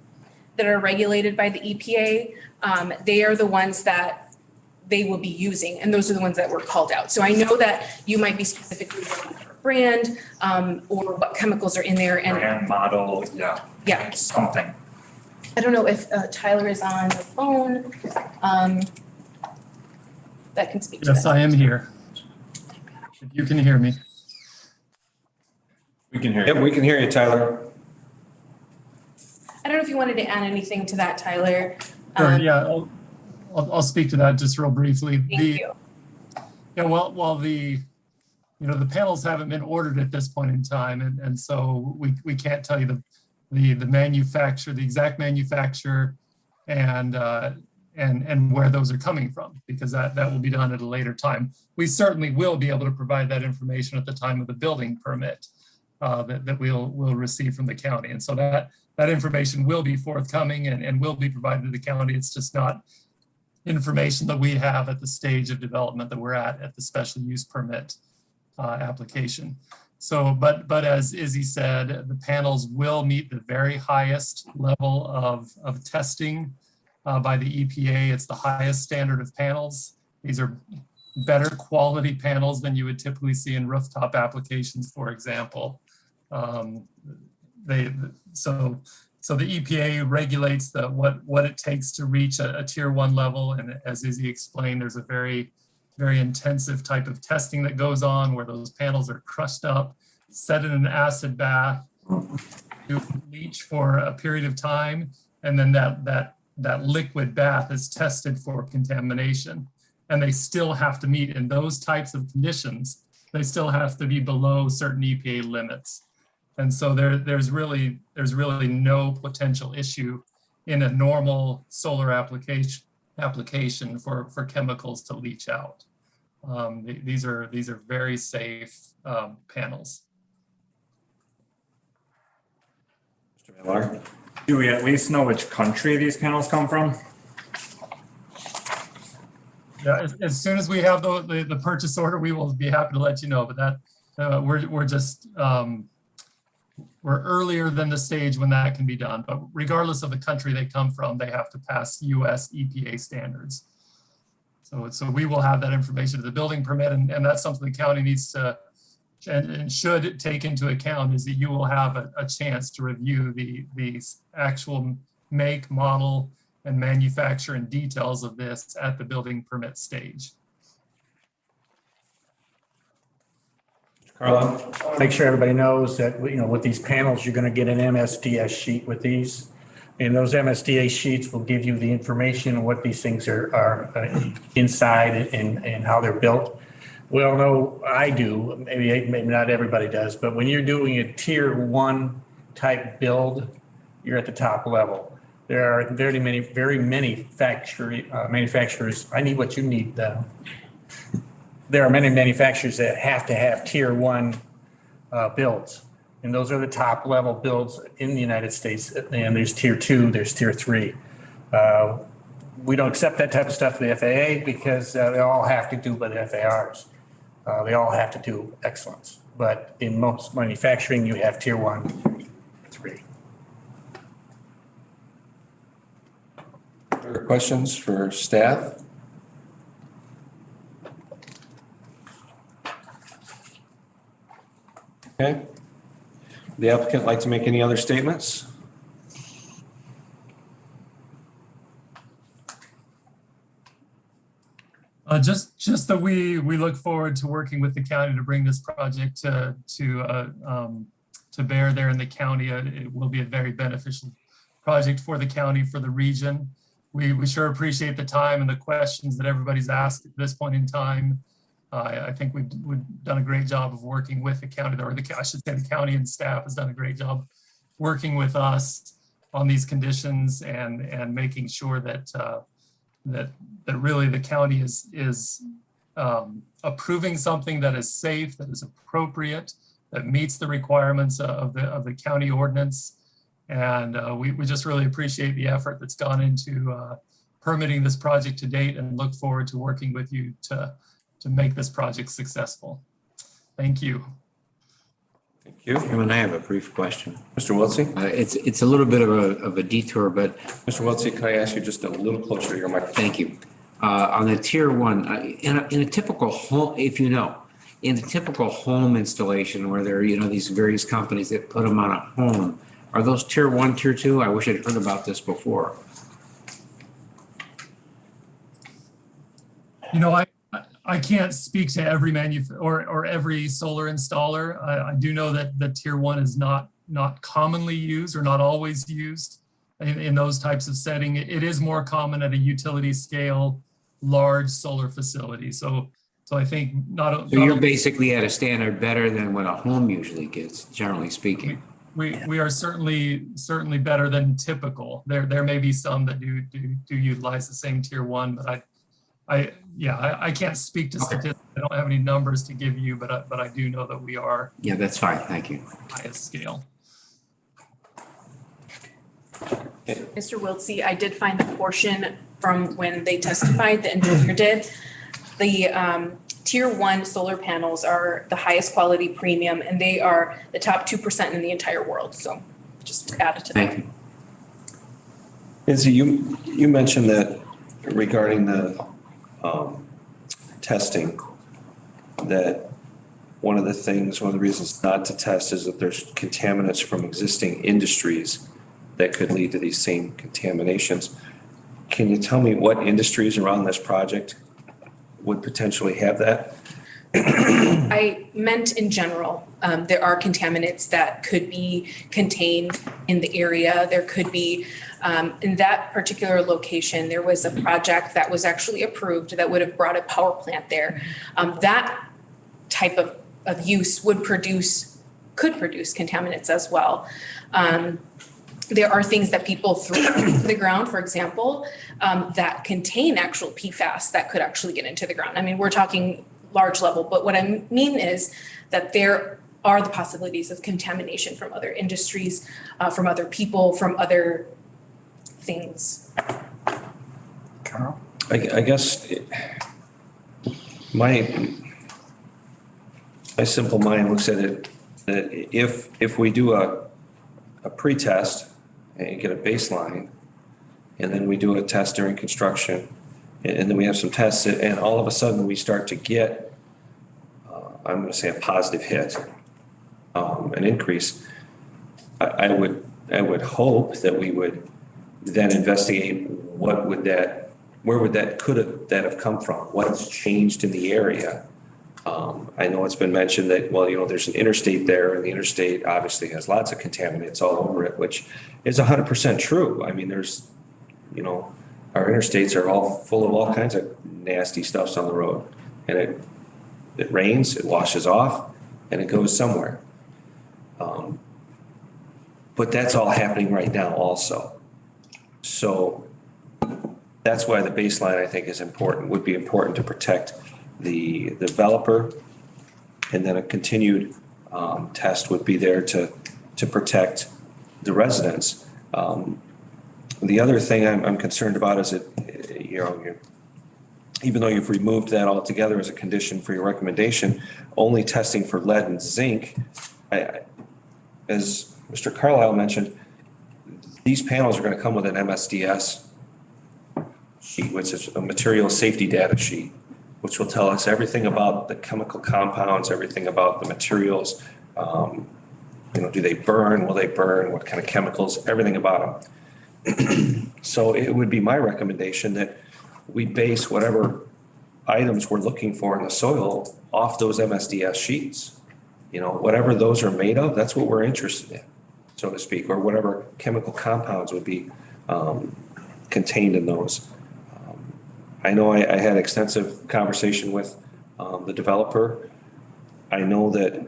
that are regulated by the EPA. They are the ones that they will be using, and those are the ones that were called out. So I know that you might be specifically looking for a brand or what chemicals are in there. And brand, model, yeah, something. I don't know if Tyler is on the phone that can speak to that. Yes, I am here. If you can hear me. We can hear you. Yep, we can hear you, Tyler. Uh, I don't know if you wanted to add anything to that, Tyler. Sure, yeah, I'll speak to that just real briefly. Thank you. Yeah, well, the panels haven't been ordered at this point in time, and so we can't tell you the manufacturer, the exact manufacturer, and where those are coming from, because that will be done at a later time. We certainly will be able to provide that information at the time of the building permit that we'll receive from the county, and so that information will be forthcoming and will be provided to the county. It's just not information that we have at the stage of development that we're at the special use permit application. So, but as Izzy said, the panels will meet the very highest level of testing by the EPA. It's the highest standard of panels. These are better quality panels than you would typically see in rooftop applications, for example. So the EPA regulates what it takes to reach a tier 1 level. And as Izzy explained, there's a very intensive type of testing that goes on where those panels are crushed up, set in an acid bath, you leach for a period of time, and then that liquid bath is tested for contamination. And they still have to meet, in those types of conditions, they still have to be below certain EPA limits. And so there's really no potential issue in a normal solar application for chemicals to leach out. These are very safe panels. Mr. Miller? Do we at least know which country these panels come from? Yeah, as soon as we have the purchase order, we will be happy to let you know. But that we're earlier than the stage when that can be done. But regardless of the country they come from, they have to pass US EPA standards. So we will have that information to the building permit, and that's something the county needs to and should take into account, is that you will have a chance to review the actual make, model, and manufacture and details of this at the building permit stage. Carlo? Make sure everybody knows that, with these panels, you're going to get an MSDS sheet with these. And those MSDS sheets will give you the information on what these things are inside and how they're built. We all know, I do, maybe not everybody does, but when you're doing a tier 1 type build, you're at the top level. There are very many manufacturers. I need what you need. There are many manufacturers that have to have tier 1 builds. And those are the top level builds in the United States. And there's tier 2, there's tier 3. We don't accept that type of stuff with the FAA because they all have to do by the FARs. They all have to do excellence. But in most manufacturing, you have tier 1, 3. Other questions for staff? Okay. The applicant like to make any other statements? Just that we look forward to working with the county to bring this project to bear there in the county. It will be a very beneficial project for the county, for the region. We sure appreciate the time and the questions that everybody's asked at this point in time. I think we've done a great job of working with the county, or I should say the county and staff has done a great job working with us on these conditions and making sure that really the county is approving something that is safe, that is appropriate, that meets the requirements of the county ordinance. And we just really appreciate the effort that's gone into permitting this project to date, and look forward to working with you to make this project successful. Thank you. Thank you. Chairman, I have a brief question. Mr. Wiltsey? It's a little bit of a detour, but. Mr. Wiltsey, can I ask you just a little closer to your microphone? Thank you. On the tier 1, in a typical home, in the typical home installation where there are, these various companies that put them on a home, are those tier 1, tier 2? I wish I'd heard about this before. I can't speak to every or every solar installer. I do know that the tier 1 is not commonly used, or not always used in those types of setting. It is more common at a utility scale, large solar facility. So I think So you're basically at a standard better than what a home usually gets, generally speaking. We are certainly better than typical. There may be some that do utilize the same tier 1, but I can't speak to statistics. I don't have any numbers to give you, but I do know that we are. Yeah, that's fine. Thank you. Highest scale. Mr. Wiltsey, I did find the portion from when they testified, the engineer did. The Tier 1 solar panels are the highest quality premium, and they are the top 2% in the entire world. So just to add to that. Thank you. Izzy, you mentioned that regarding the testing, that one of the reasons not to test is that there's contaminants from existing industries that could lead to these same contaminations. Can you tell me what industries around this project would potentially have that? I meant in general, there are contaminants that could be contained in the area. There could be, in that particular location, there was a project that was actually approved that would have brought a power plant there. That type of use could produce contaminants as well. There are things that people throw into the ground, for example, that contain actual PFAS that could actually get into the ground. I mean, we're talking large level, but what I mean is that there are the possibilities of contamination from other industries, from other people, from other things. Carl? I guess my simple mind looks at it that if we do a pre-test and get a baseline, and then we do a test during construction, and then we have some tests, and all of a sudden we start to get, I'm going to say a positive hit, an increase, I would hope that we would then investigate where would that have come from? What's changed in the area? I know it's been mentioned that, well, there's an interstate there, and the interstate obviously has lots of contaminants all over it, which is 100% true. I mean, there's, our interstates are all full of all kinds of nasty stuffs on the road, and it rains, it washes off, and it goes somewhere. But that's all happening right now also. So that's why the baseline, I think, would be important to protect the developer, and then a continued test would be there to protect the residents. The other thing I'm concerned about is that, even though you've removed that altogether as a condition for your recommendation, only testing for lead and zinc, as Mr. Carlisle mentioned, these panels are going to come with an MSDS sheet, which is a material safety data sheet, which will tell us everything about the chemical compounds, everything about the materials. Do they burn? Will they burn? What kind of chemicals? Everything about them. So it would be my recommendation that we base whatever items we're looking for in the soil off those MSDS sheets. Whatever those are made of, that's what we're interested in, so to speak, or whatever chemical compounds would be contained in those. I know I had extensive conversation with the developer. I know that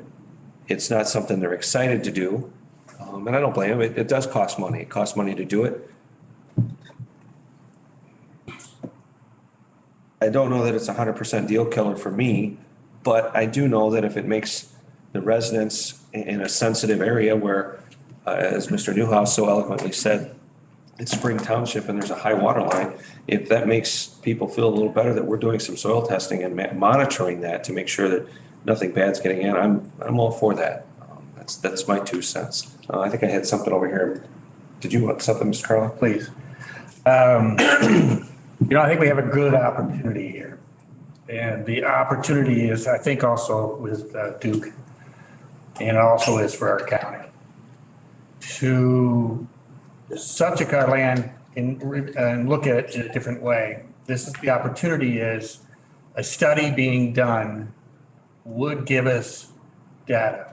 it's not something they're excited to do, and I don't blame them. It does cost money. It costs money to do it. I don't know that it's 100% deal killer for me, but I do know that if it makes the residents in a sensitive area where, as Mr. Newhouse so eloquently said, it's Spring Township and there's a high water line, if that makes people feel a little better that we're doing some soil testing and monitoring that to make sure that nothing bad's getting in, I'm all for that. That's my 2 cents. I think I had something over here. Did you want something, Mr. Carlisle? Please. I think we have a good opportunity here. And the opportunity is, I think, also with Duke, and also is for our county, to subject our land and look at it in a different way. This is the opportunity is a study being done would give us data,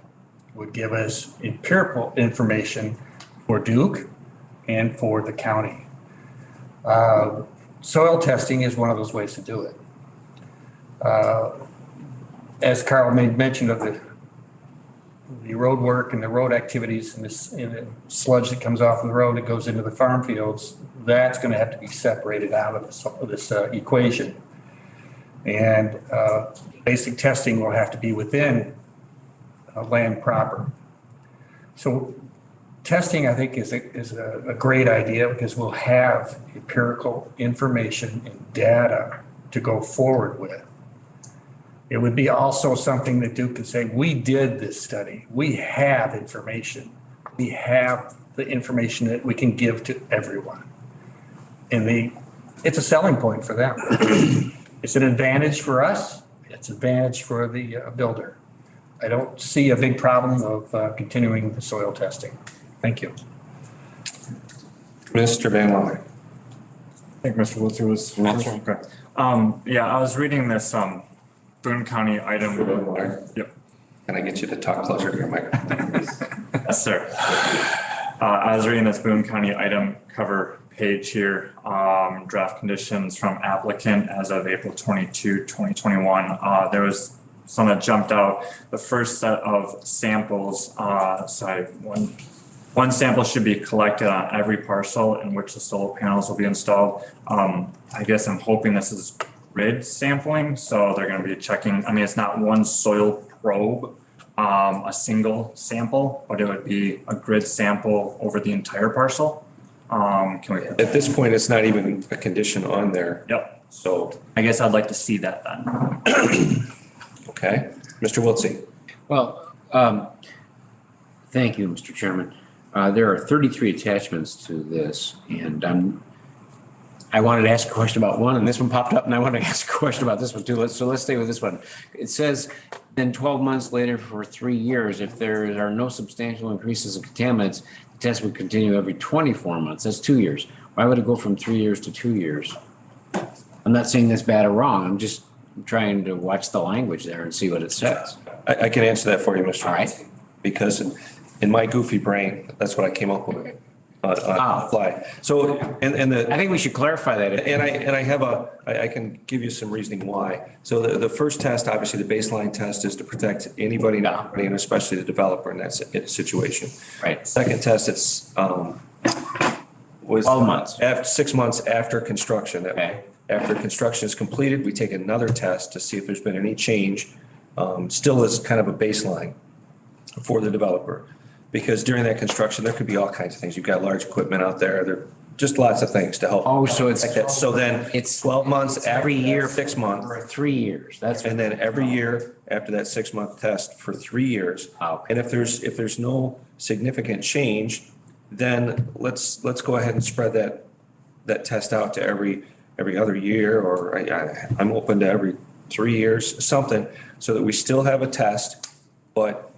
would give us empirical information for Duke and for the county. Soil testing is one of those ways to do it. As Carl made mention of the road work and the road activities and the sludge that comes off the road that goes into the farm fields, that's going to have to be separated out of this equation. And basic testing will have to be within land proper. So testing, I think, is a great idea because we'll have empirical information and data to go forward with. It would be also something that Duke could say, we did this study. We have information. We have the information that we can give to everyone. And it's a selling point for them. It's an advantage for us. It's an advantage for the builder. I don't see a big problem of continuing the soil testing. Thank you. Mr. Van Laar. I think Mr. Wiltshire was. Okay. Yeah, I was reading this, Boone County item. Yep. Can I get you to talk closer to your microphone? Yes, sir. I was reading this Boone County item cover page here, draft conditions from applicant as of April 22, 2021. There was some that jumped out. The first set of samples, one sample should be collected on every parcel in which the solar panels will be installed. I guess I'm hoping this is grid sampling. So they're going to be checking, I mean, it's not one soil probe, a single sample, but it would be a grid sample over the entire parcel. Can we? At this point, it's not even a condition on there. Yep. So I guess I'd like to see that then. Okay. Mr. Wiltsey. Well, thank you, Mr. Chairman. There are 33 attachments to this, and I wanted to ask a question about one, and this one popped up, and I wanted to ask a question about this one too. So let's stay with this one. It says, then 12 months later for 3 years, if there are no substantial increases in contaminants, the test would continue every 24 months. That's 2 years. Why would it go from 3 years to 2 years? I'm not saying that's bad or wrong. I'm just trying to watch the language there and see what it says. I can answer that for you, Mr. All right. Because in my goofy brain, that's what I came up with on the fly. So, I think we should clarify that. And I can give you some reasoning why. So the first test, obviously the baseline test, is to protect anybody, and especially the developer in that situation. Right. Second test, it's, was 12 months. After 6 months after construction. Okay. After construction is completed, we take another test to see if there's been any change, still as kind of a baseline for the developer. Because during that construction, there could be all kinds of things. You've got large equipment out there. There are just lots of things to help. Oh, so it's like that. So then it's 12 months every year, 6 months. For 3 years. And then every year after that 6 month test for 3 years. Okay. And if there's no significant change, then let's go ahead and spread that test out to every other year, or I'm open to every 3 years, something, so that we still have a test, but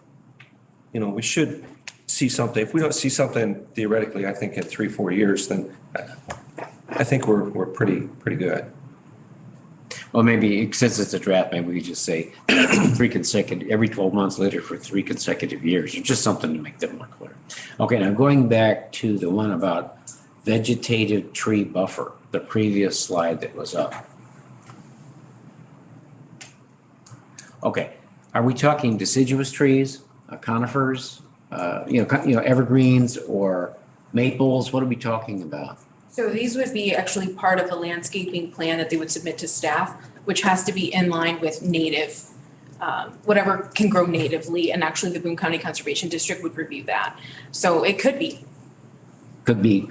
we should see something. If we don't see something theoretically, I think in 3-4 years, then I think we're pretty good. Well, maybe since it's a draft, maybe we just say every 12 months later for 3 consecutive years, or just something to make that more clear. Okay, now going back to the one about vegetative tree buffer, the previous slide that was up. Okay, are we talking deciduous trees, conifers, evergreens, or maples? What are we talking about? So these would be actually part of the landscaping plan that they would submit to staff, which has to be in line with native, whatever can grow natively, and actually the Boone County Conservation District would review that. So it could be. Could be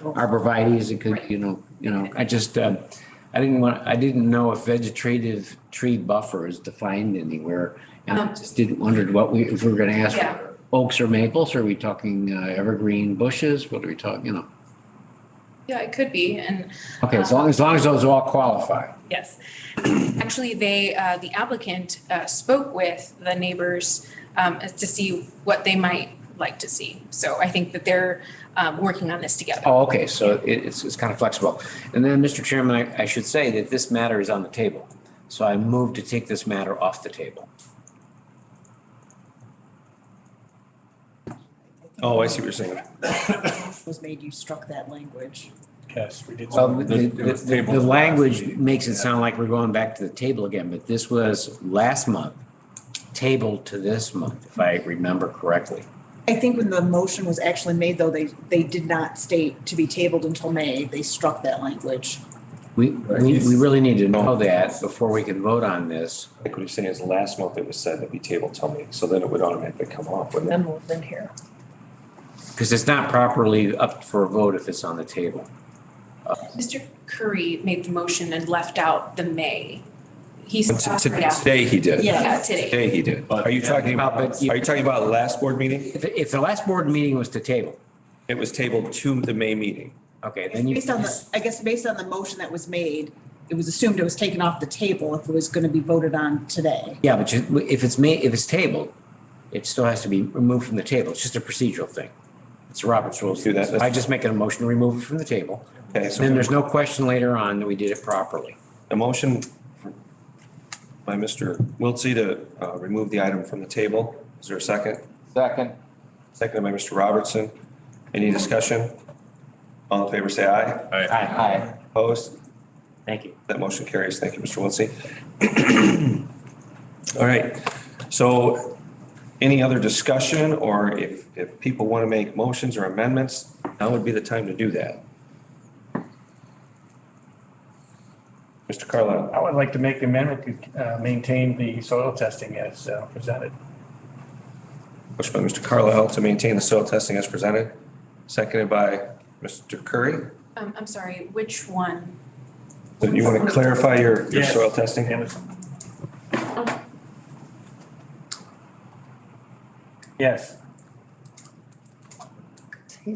arborvitaes. It could, I just, I didn't know if vegetative tree buffer is defined anywhere. And I just wondered if we were going to ask for oaks or maples, or are we talking evergreen bushes? What are we talking, Yeah, it could be, and. Okay, as long as those all qualify. Yes. Actually, the applicant spoke with the neighbors to see what they might like to see. So I think that they're working on this together. Oh, okay, so it's kind of flexible. And then, Mr. Chairman, I should say that this matter is on the table. So I move to take this matter off the table. Oh, I see what you're saying. Was made, you struck that language. Yes, we did. Well, the language makes it sound like we're going back to the table again, but this was last month, tabled to this month, if I remember correctly. I think when the motion was actually made, though, they did not state to be tabled until May. They struck that language. We really need to know that before we can vote on this. I think what he's saying is last month it was said to be tabled till May, so then it would automatically come off, wouldn't it? Then here. Because it's not properly up for a vote if it's on the table. Mr. Curry made the motion and left out the May. He's. Today he did. Yeah, today. Today he did. Are you talking about last board meeting? If the last board meeting was to table. It was tabled to the May meeting. Okay, then you. Based on the, I guess based on the motion that was made, it was assumed it was taken off the table if it was going to be voted on today. Yeah, but if it's tabled, it still has to be removed from the table. It's just a procedural thing. It's Robert's rules. Do that. I just make a motion to remove it from the table. Okay, so then there's no question later on that we did it properly. a motion by Mr. Wiltsey to remove the item from the table. Is there a second? Second. Seconded by Mr. Robertson. Any discussion? All in favor, say aye. Aye. Aye. Opposed? Thank you. That motion carries. Thank you, Mr. Wiltsey. All right, so any other discussion, or if people want to make motions or amendments, now would be the time to do that. Mr. Carlisle. I would like to make the amendment to maintain the soil testing as presented. Motion by Mr. Carlisle to maintain the soil testing as presented, seconded by Mr. Curry. I'm sorry, which one? So you want to clarify your Yes. soil testing? Yes. He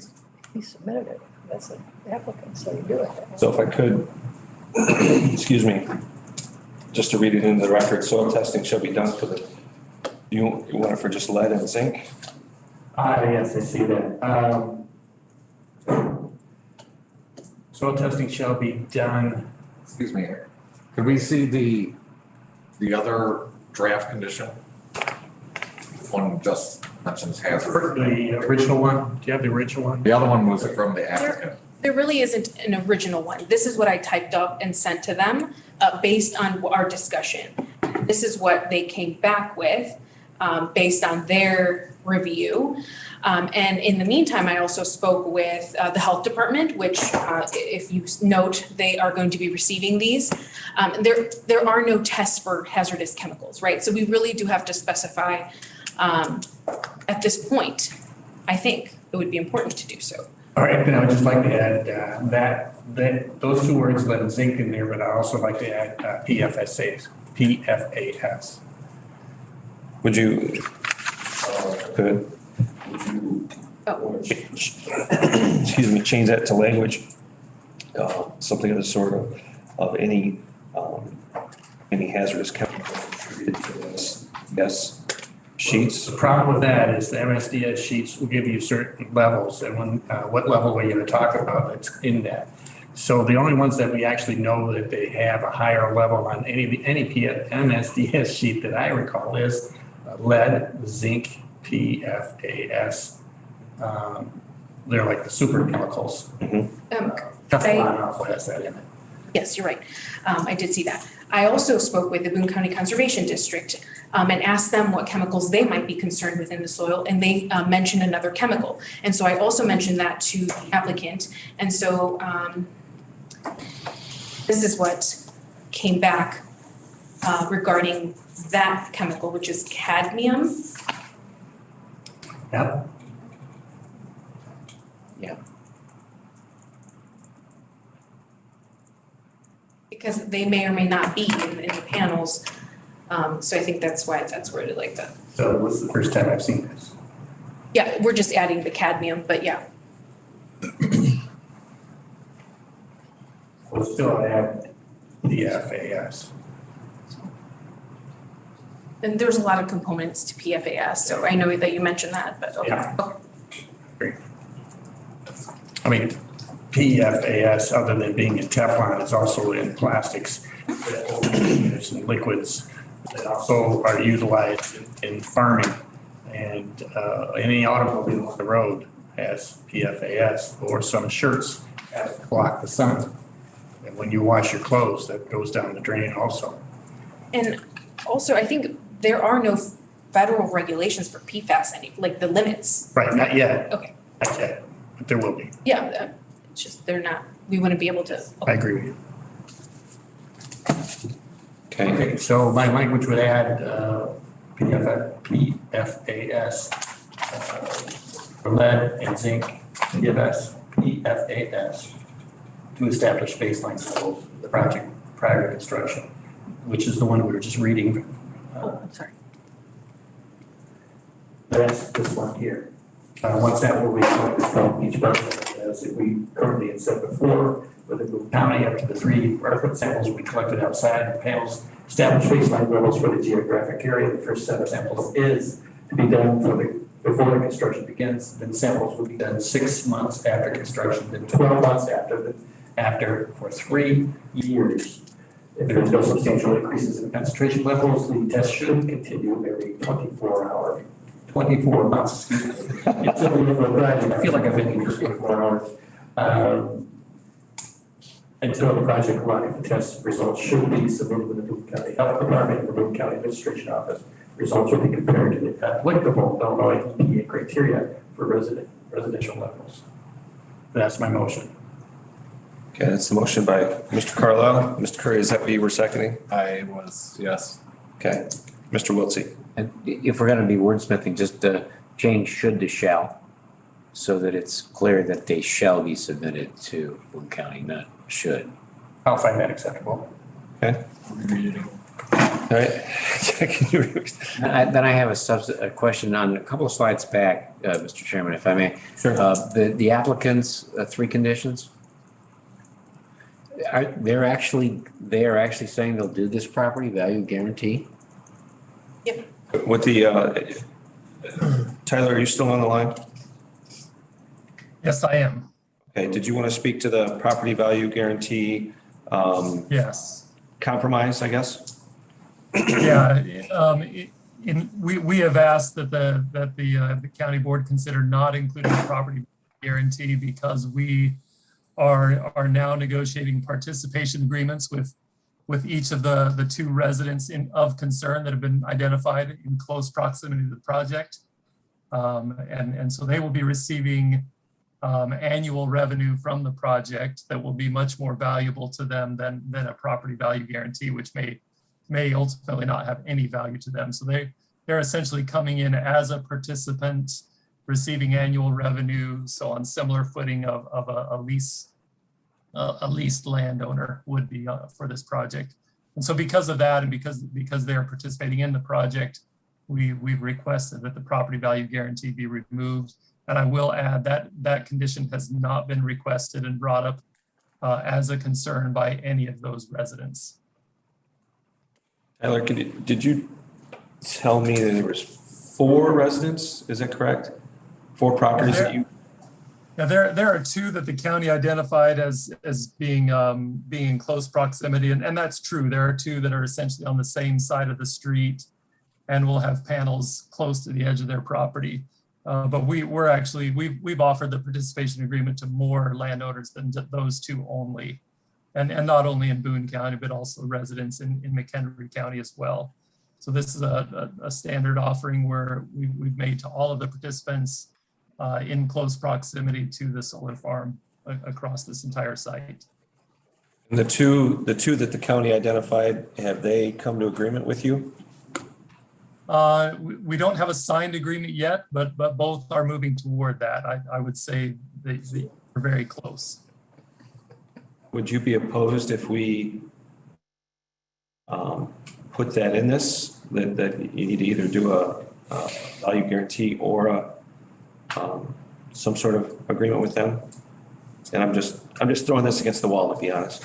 submitted it. That's the applicant, so you do it. So if I could, excuse me, just to read it into the record, soil testing shall be done for the, you want it for just lead and zinc? Yes, I see that. Soil testing shall be done. Excuse me, could we see the other draft condition? One just mentions hazard. The original one, do you have the original one? The other one was from the applicant. There really isn't an original one. This is what I typed up and sent to them based on our discussion. This is what they came back with based on their review. And in the meantime, I also spoke with the health department, which if you note, they are going to be receiving these. There are no tests for hazardous chemicals, right? So we really do have to specify at this point. I think it would be important to do so. All right, then I would just like to add that those two words, lead and zinc in there, but I also like to add PFAS. Would you, good. Would you, excuse me, change that to language? Something of the sort of any hazardous chemical contributed to this, yes, sheets? The problem with that is the MSDS sheets will give you certain levels, and when what level are you going to talk about that's in that. So the only ones that we actually know that they have a higher level on any MSDS sheet that I recall is lead, zinc, PFAS. They're like the super chemicals. Teflon also has that in it. Yes, you're right. I did see that. I also spoke with the Boone County Conservation District and asked them what chemicals they might be concerned with in the soil, and they mentioned another chemical. And so I also mentioned that to the applicant. And so this is what came back regarding that chemical, which is cadmium. Yep. Yeah. Because they may or may not be in the panels. So I think that's why that's worded like that. So it was the first time I've seen this. Yeah, we're just adding the cadmium, but yeah. We'll still add the FAS. And there's a lot of components to PFAS, so I know that you mentioned that, but okay. Yeah. Great. I mean, PFAS, other than being in Teflon, is also in plastics and liquids that also are utilized in farming. And any automobile on the road has PFAS, or some shirts have to block the sun. And when you wash your clothes, that goes down the drain also. And also, I think there are no federal regulations for PFAS, like the limits. Right, not yet. Okay. Not yet, but there will be. Yeah, it's just they're not, we wouldn't be able to. I agree with you. Okay. So my language would add PFAS, for lead and zinc, PFAS, to establish baseline levels of the project prior to construction. which is the one we were just reading. Oh, I'm sorry. That's this one here. Once that will be collected from each resident, as we currently had said before, with the Boone County, up to the 3 reference samples will be collected outside. The panels establish baseline levels for the geographic area. The first set of samples is to be done before the construction begins. Then samples will be done 6 months after construction, then 12 months after for 3 years. If there is no substantial increases in concentration levels, the test should continue every 24 months. It's a little project. I feel like I've been here for 24 hours. Until the project run, the test results should be submitted to the Boone County Health Department and the Boone County Administration Office. Results will be compared to the applicable Illinois EPA criteria for residential levels. That's my motion. Okay, that's the motion by Mr. Carlisle. Mr. Curry, is that what you were seconding? I was, yes. Okay. Mr. Wiltsey. And if we're gonna be wordsmithing, just change should to shall, so that it's clear that they shall be submitted to Boone County, not should. I'll find that acceptable. Okay. All right. Then I have a question on a couple of slides back, Mr. Chairman, if I may. Sure. The applicants, 3 conditions. They are actually saying they'll do this property value guarantee? With the, Tyler, are you still on the line? Yes, I am. Okay, did you want to speak to the property value guarantee? Yes. Compromise, I guess? Yeah, we have asked that the county board consider not including the property guarantee because we are now negotiating participation agreements with each of the 2 residents of concern that have been identified in close proximity to the project. And so they will be receiving annual revenue from the project that will be much more valuable to them than a property value guarantee, which may ultimately not have any value to them. So they're essentially coming in as a participant, receiving annual revenue, so on similar footing of a leased landowner would be for this project. And so because of that, and because they're participating in the project, we've requested that the property value guarantee be removed. And I will add that condition has not been requested and brought up as a concern by any of those residents. Tyler, did you tell me that there was 4 residents? Is that correct? 4 properties that you? Yeah, there are 2 that the county identified as being in close proximity, and that's true. There are 2 that are essentially on the same side of the street and will have panels close to the edge of their property. But we've offered the participation agreement to more landowners than those 2 only. And not only in Boone County, but also residents in McHenry County as well. So this is a standard offering where we've made to all of the participants in close proximity to the solar farm across this entire site. And the two that the county identified, have they come to agreement with you? We don't have a signed agreement yet, but both are moving toward that. I would say they are very close. Would you be opposed if we put that in this, that you need to either do a value guarantee or some sort of agreement with them? And I'm just throwing this against the wall, to be honest.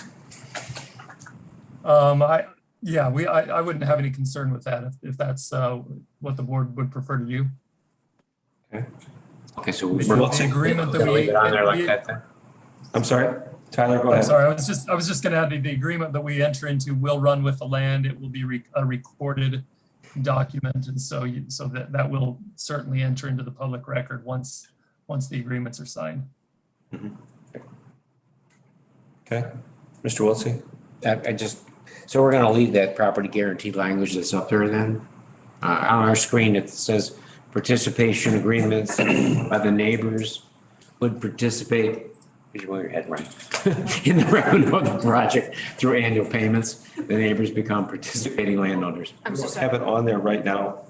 I wouldn't have any concern with that if that's what the board would prefer to do. Okay, so the agreement that we on there like that then? I'm sorry, Tyler, go ahead. I'm sorry, I was just going to add the agreement that we enter into will run with the land. It will be a recorded document, and so that will certainly enter into the public record once the agreements are signed. Mm-hmm. Okay, Mr. Wiltsey. So we're going to leave that property guarantee language that's up there then. On our screen, it says participation agreements by the neighbors would participate, your head right, in the revenue of the project through annual payments. The neighbors become participating landowners. I'm so sorry. Have it on there right now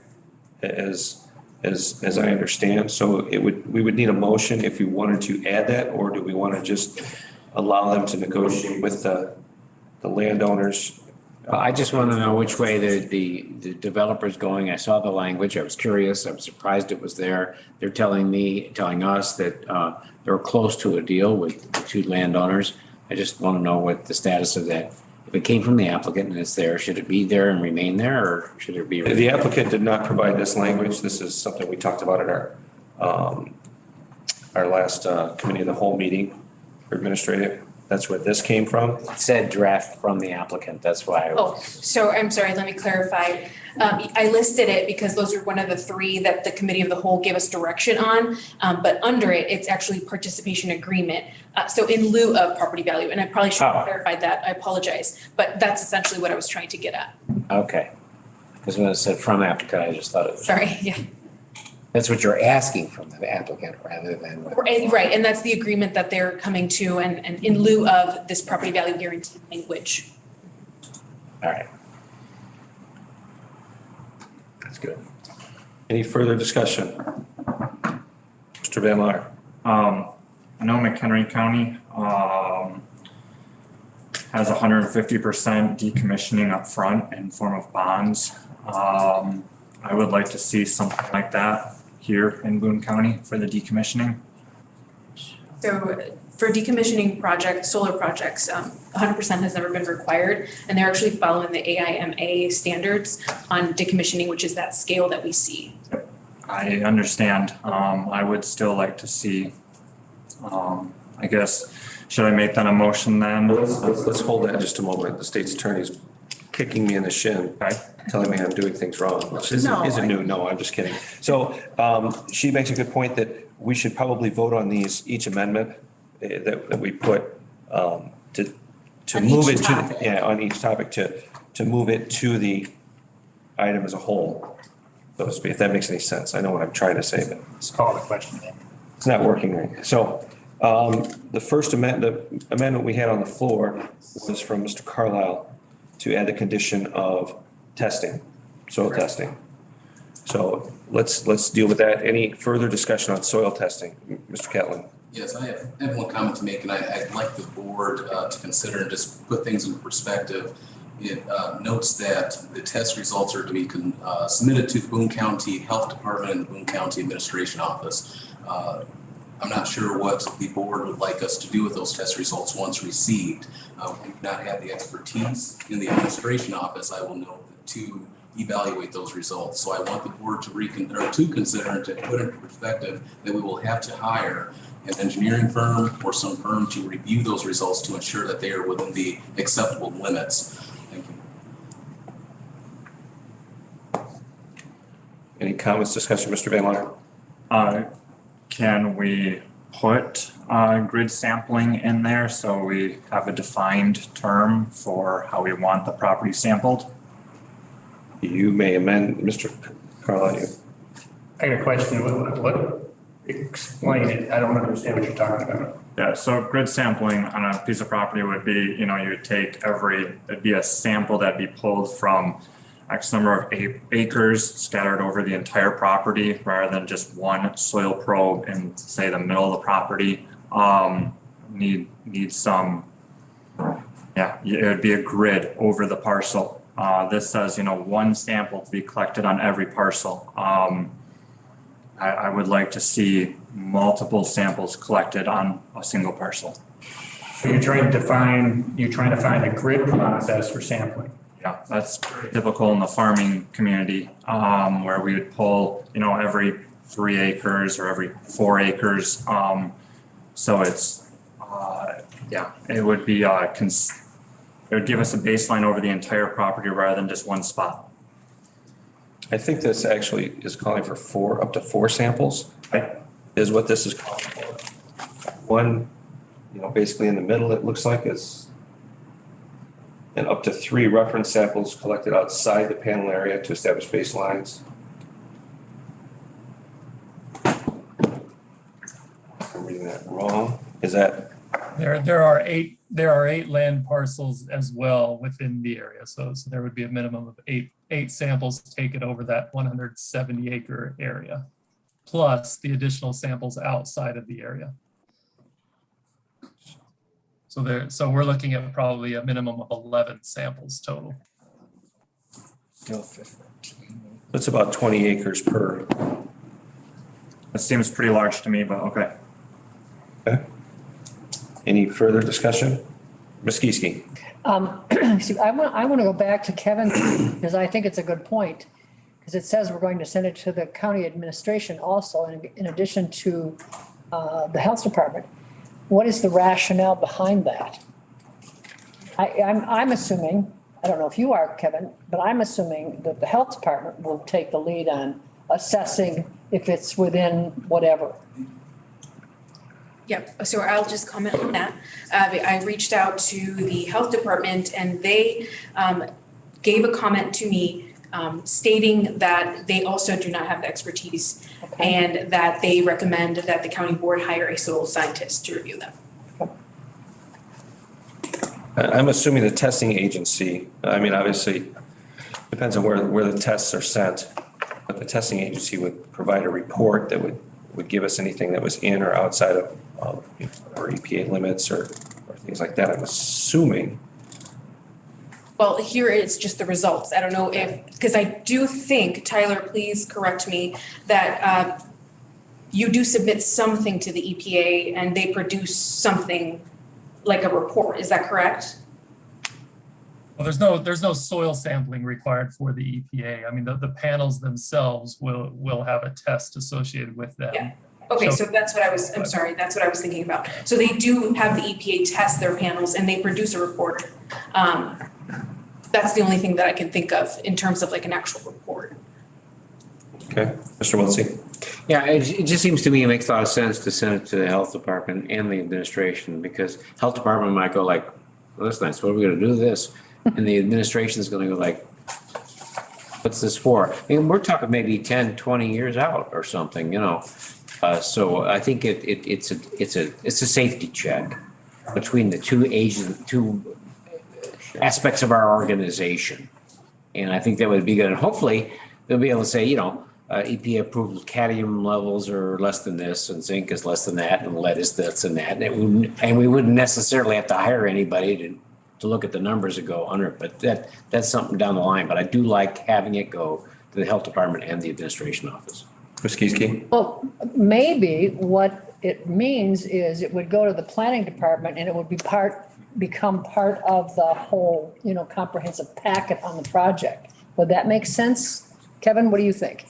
as I understand. So we would need a motion if you wanted to add that, or do we want to just allow them to negotiate with the landowners I just want to know which way the developer's going. I saw the language. I was curious. I was surprised it was there. They're telling us that they're close to a deal with the two landowners. I just want to know what the status of that. If it came from the applicant and it's there, should it be there and remain there, or should it be? The applicant did not provide this language. This is something we talked about at our last committee of the whole meeting for administrative. That's where this came from. It said draft from the applicant. That's why. Oh, so I'm sorry, let me clarify. I listed it because those are one of the three that the committee of the whole gave us direction on. But under it, it's actually participation agreement. So in lieu of property value, and I probably should have clarified that. I apologize. But that's essentially what I was trying to get at. Okay. Because when it said from applicant, I just thought it was. Sorry, yeah. That's what you're asking from the applicant rather than. Right, and that's the agreement that they're coming to and in lieu of this property value guarantee language. All right. That's good. Any further discussion? Mr. Van Laar. I know McHenry County has 150% decommissioning up front in form of bonds. I would like to see something like that here in Boone County for the decommissioning. So for decommissioning projects, solar projects, 100% has never been required, and they're actually following the AIMA standards on decommissioning, which is that scale that we see. I understand. I would still like to see, I guess, should I make that a motion then? Let's hold that just a moment. The state's attorney's kicking me in the shin, telling me I'm doing things wrong, which isn't new. No, I'm just kidding. So she makes a good point that we should probably vote on each amendment that we put to move it to, on each topic to move it to the item as a whole, so to speak, if that makes any sense. I know what I'm trying to say, but Let's call the question then. it's not working right. So the first amendment we had on the floor was from Mr. Carlisle to add the condition of testing, soil testing. So let's deal with that. Any further discussion on soil testing? Mr. Catlin? Yes, I have one comment to make, and I'd like the board to consider and just put things into perspective. It notes that the test results are to be submitted to the Boone County Health Department and the Boone County Administration Office. I'm not sure what the board would like us to do with those test results once received. We do not have the expertise in the administration office, I will note, to evaluate those results. So I want the board to consider and to put into perspective that we will have to hire an engineering firm or some firm to review those results to ensure that they are within the acceptable limits. Thank you. Any comments, discussion, Mr. Van Laar? Can we put grid sampling in there so we have a defined term for how we want the property sampled? You may amend, Mr. Carlisle. I got a question. What explain it? I don't understand what you're talking about. Yeah, so grid sampling on a piece of property would be, you would take it'd be a sample that'd be pulled from X number of acres scattered over the entire property rather than just one soil probe in, say, the middle of the property. Need some, it would be a grid over the parcel. This says, one sample to be collected on every parcel. I would like to see multiple samples collected on a single parcel. So you're trying to find a grid process for sampling. Yeah, that's typical in the farming community, where we would pull, every 3 acres or every 4 acres. So it's, it would be, it would give us a baseline over the entire property rather than just one spot. I think this actually is calling for up to 4 samples, is what this is calling for. One, basically in the middle, it looks like is, and up to 3 reference samples collected outside the panel area to establish baselines. I'm reading that wrong. Is that? There are 8 land parcels as well within the area. So there would be a minimum of 8 samples taken over that 170 acre area, plus the additional samples outside of the area. So we're looking at probably a minimum of 11 samples total. Still 15. That's about 20 acres per. That seems pretty large to me, but okay. Okay. Any further discussion? Ms. Kieske? I want to go back to Kevin because I think it's a good point. Because it says we're going to send it to the county administration also in addition to the health department. What is the rationale behind that? I'm assuming, I don't know if you are, Kevin, but I'm assuming that the health department will take the lead on assessing if it's within whatever. Yep, so I'll just comment on that. I reached out to the health department and they gave a comment to me stating that they also do not have the expertise and that they recommend that the county board hire a soil scientist to review them. I'm assuming the testing agency, I mean, obviously, depends on where the tests are sent, but the testing agency would provide a report that would give us anything that was in or outside of our EPA limits or things like that, I'm assuming. Well, here is just the results. I don't know if, because I do think, Tyler, please correct me, that you do submit something to the EPA and they produce something like a report. Is that correct? Well, there's no soil sampling required for the EPA. I mean, the panels themselves will have a test associated with them. Yeah. Okay, so that's what I'm sorry, that's what I was thinking about. So they do have the EPA test their panels and they produce a report. That's the only thing that I can think of in terms of like an actual report. Okay, Mr. Wiltsey. Yeah, it just seems to me it makes a lot of sense to send it to the health department and the administration because health department might go like, well, that's nice, what are we gonna do with this? And the administration is gonna go like, what's this for? I mean, we're talking maybe 10, 20 years out or something, you know? So I think it's a safety check between the two aspects of our organization. And I think that would be good. And hopefully they'll be able to say, you know, EPA approved cadmium levels are less than this and zinc is less than that and lead is this and that. And we wouldn't necessarily have to hire anybody to look at the numbers and go under it, but that's something down the line. But I do like having it go to the health department and the administration office. Ms. Kieske? Well, maybe what it means is it would go to the planning department and it would become part of the whole, comprehensive packet on the project. Would that make sense? Kevin, what do you think?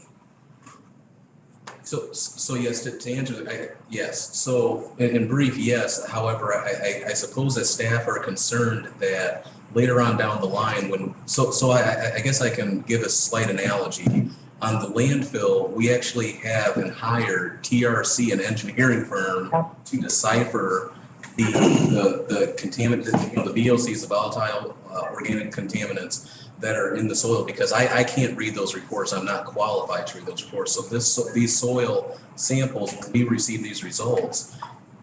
So yes, to answer, yes. So in brief, yes. However, I suppose that staff are concerned that later on down the line I guess I can give a slight analogy. On the landfill, we actually have and hired TRC, an engineering firm, to decipher the contaminant, the VOCs, the volatile organic contaminants that are in the soil, because I can't read those reports. I'm not qualified to read those reports. So these soil samples, when we receive these results,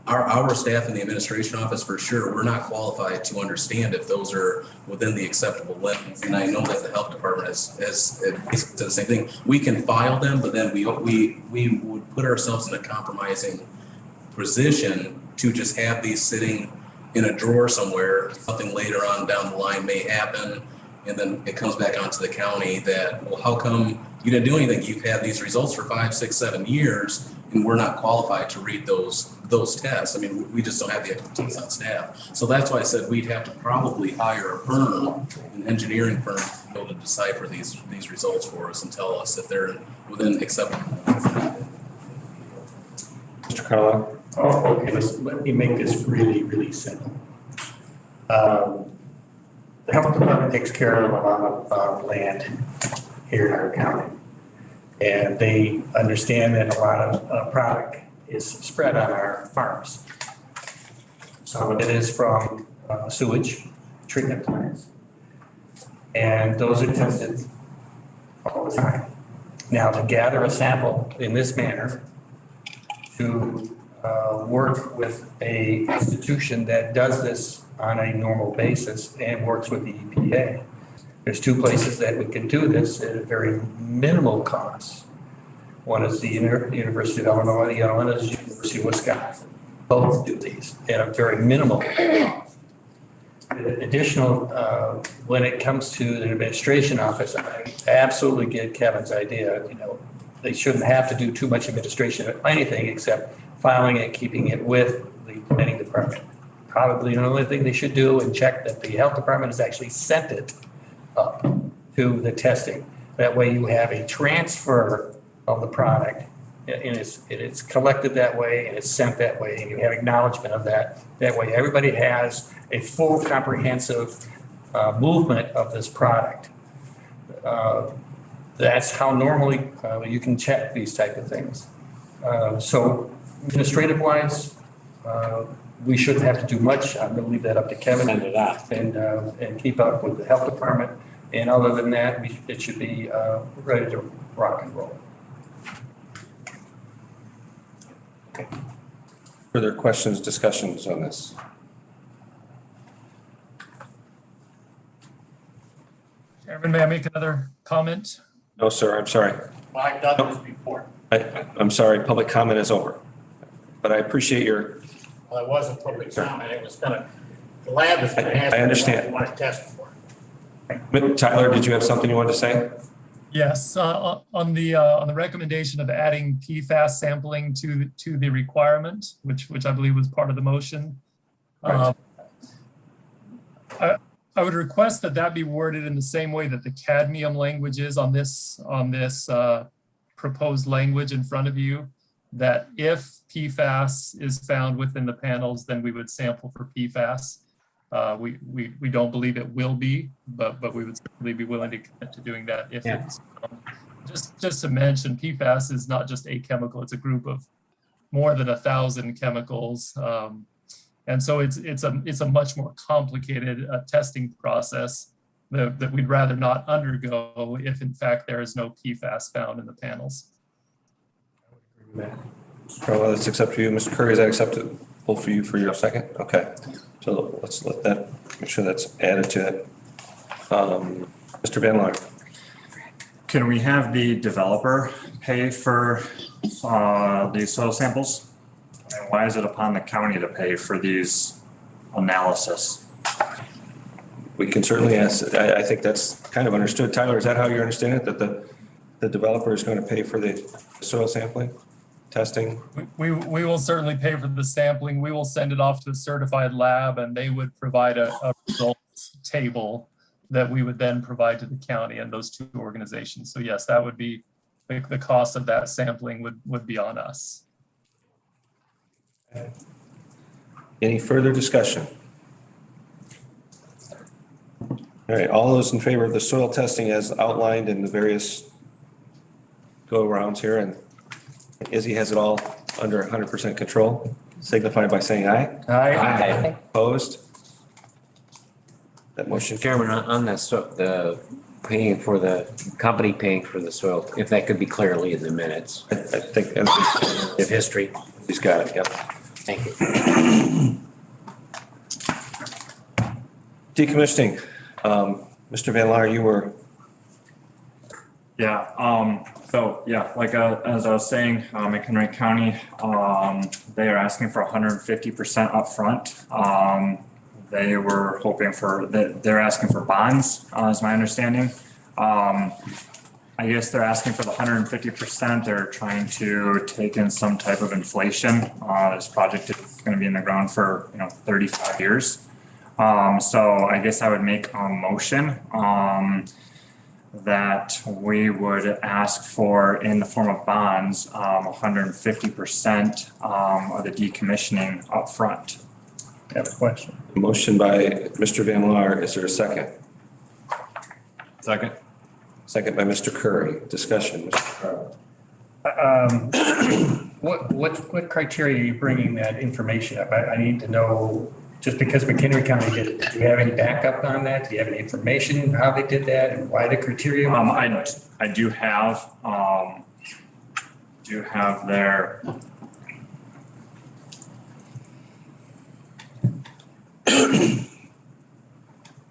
our staff in the administration office, for sure, we're not qualified to understand if those are within the acceptable limits. And I know that the health department has the same thing. We can file them, but then we would put ourselves in a compromising position to just have these sitting in a drawer somewhere. Something later on down the line may happen, and then it comes back onto the county that, well, how come you didn't do anything? You've had these results for 5, 6, 7 years, and we're not qualified to read those tests. I mean, we just don't have the expertise on staff. So that's why I said we'd have to probably hire a firm, an engineering firm, to be able to decipher these results for us and tell us if they're within acceptable. Mr. Carlisle? Oh, okay, let me make this really, really simple. The health department takes care of a lot of land here in our county. And they understand that a lot of product is spread on our farms. Some of it is from sewage treatment plants. And those are tested all the time. Now, to gather a sample in this manner, to work with a institution that does this on a normal basis and works with the EPA. There's 2 places that we can do this at a very minimal cost. One is the University of Illinois, the other one is the University of Wisconsin. Both do these at a very minimal cost. Additional, when it comes to the administration office, I absolutely get Kevin's idea, they shouldn't have to do too much administration of anything except filing it, keeping it with the planning department. Probably the only thing they should do and check that the health department has actually sent it up to the testing. That way you have a transfer of the product and it's collected that way and it's sent that way and you have acknowledgement of that. That way everybody has a full comprehensive movement of this product. That's how normally you can check these type of things. So administrative wise, we shouldn't have to do much. I'm going to leave that up to Kevin and keep up with the health department. And other than that, it should be ready to rock and roll. Further questions, discussions on this? Chairman, may I make another comment? No, sir, I'm sorry. Well, I've done this before. I'm sorry, public comment is over. But I appreciate your, Well, it wasn't public comment. It was the lab was gonna ask. I understand. me what I want to test for. Tyler, did you have something you wanted to say? Yes, on the recommendation of adding PFAS sampling to the requirement, which I believe was part of the motion. Right. I would request that be worded in the same way that the cadmium language is on this proposed language in front of you, that if PFAS is found within the panels, then we would sample for PFAS. We don't believe it will be, but we would certainly be willing to commit to doing that if it's just to mention, PFAS is not just a chemical; it's a group of more than 1,000 chemicals, and so it's a much more complicated testing process that we'd rather not undergo if, in fact, there is no PFAS found in the panels. Well, that's acceptable for you. Mr. Curry, is that acceptable for you for your second? Okay. So let's make sure that's added to it. Mr. Van Laar. Can we have the developer pay for these soil samples? And why is it upon the county to pay for these analysis? We can certainly ask. I think that's kind of understood. Tyler, is that how you understand it? That the developer is going to pay for the soil sampling? Testing? We will certainly pay for the sampling. We will send it off to a certified lab and they would provide a results table that we would then provide to the county and those two organizations. So yes, that would be, the cost of that sampling would be on us. Any further discussion? All right, all those in favor of the soil testing as outlined in the various go-arounds here, and Izzy has it all under 100% control, signify by saying aye. Aye. Opposed? That motion. Chairman, on that, the paying for the company paying for the soil, if that could be clearly in the minutes. I think If history. He's got it, yep. Thank you. Decommissioning. Mr. Van Laar, you were. Yeah, so yeah, like as I was saying, McHenry County, they are asking for 150% upfront. They were hoping for they're asking for bonds, is my understanding. I guess they're asking for the 150%. They're trying to take in some type of inflation. This project is going to be in the ground for 35 years. So I guess I would make a motion that we would ask for, in the form of bonds, 150% of the decommissioning upfront. I have a question. Motion by Mr. Van Laar. Is there a second? Second. Second by Mr. Curry. Discussion, Mr. Carl. What criteria are you bringing that information up? I need to know, just because McHenry County did it, do you have any backup on that? Do you have any information how they did that and why the criteria? I do have their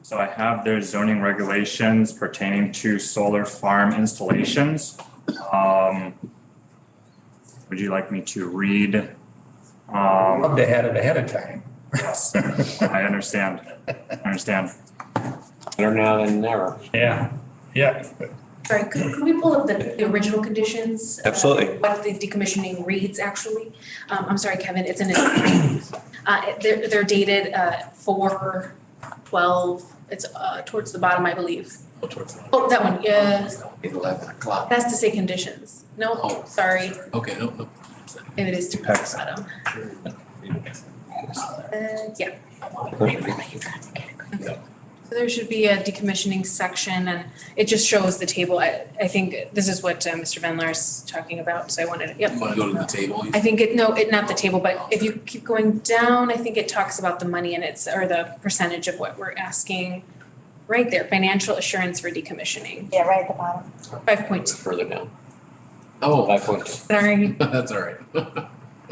so I have their zoning regulations pertaining to solar farm installations. Would you like me to read? I'd love to have it ahead of time. I understand. Better now than never. Yeah, yeah. Sorry, could we pull up the original conditions? Absolutely. What the decommissioning reads actually? I'm sorry, Kevin, it's in a, they're dated 4/12, it's towards the bottom, I believe. Oh, that one, yeah, 11 o'clock. that's to say conditions. No, Oh. sorry, Okay, no. maybe it is towards the bottom. Yeah. So there should be a decommissioning section and it just shows the table. I think this is what Mr. Van Laar's talking about, so I wanted to, yep. You want to go to the table? I think not the table, but if you keep going down, I think it talks about the money and or the percentage of what we're asking. Right there, financial assurance for decommissioning. Yeah, right at the bottom. 5.2, Further down. Oh, 5.2. sorry. that's all right.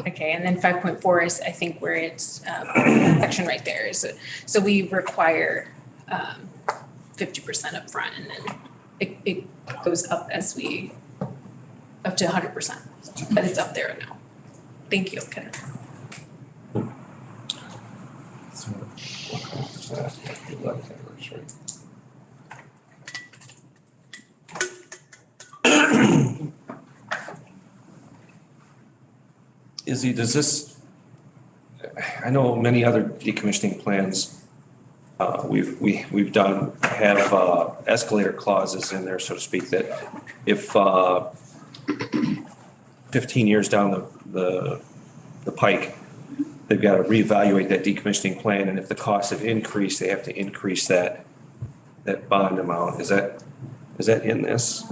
Okay, and then 5.4 is, I think, where it's, section right there is, so we require 50% upfront and then it goes up as up to 100%, but it's up there now. Thank you, Ken. Izzy, does this, I know many other decommissioning plans we've done have escalator clauses in there, so to speak, that if 15 years down the pike, they've got to reevaluate that decommissioning plan, and if the costs have increased, they have to increase that bond amount. Is that in this?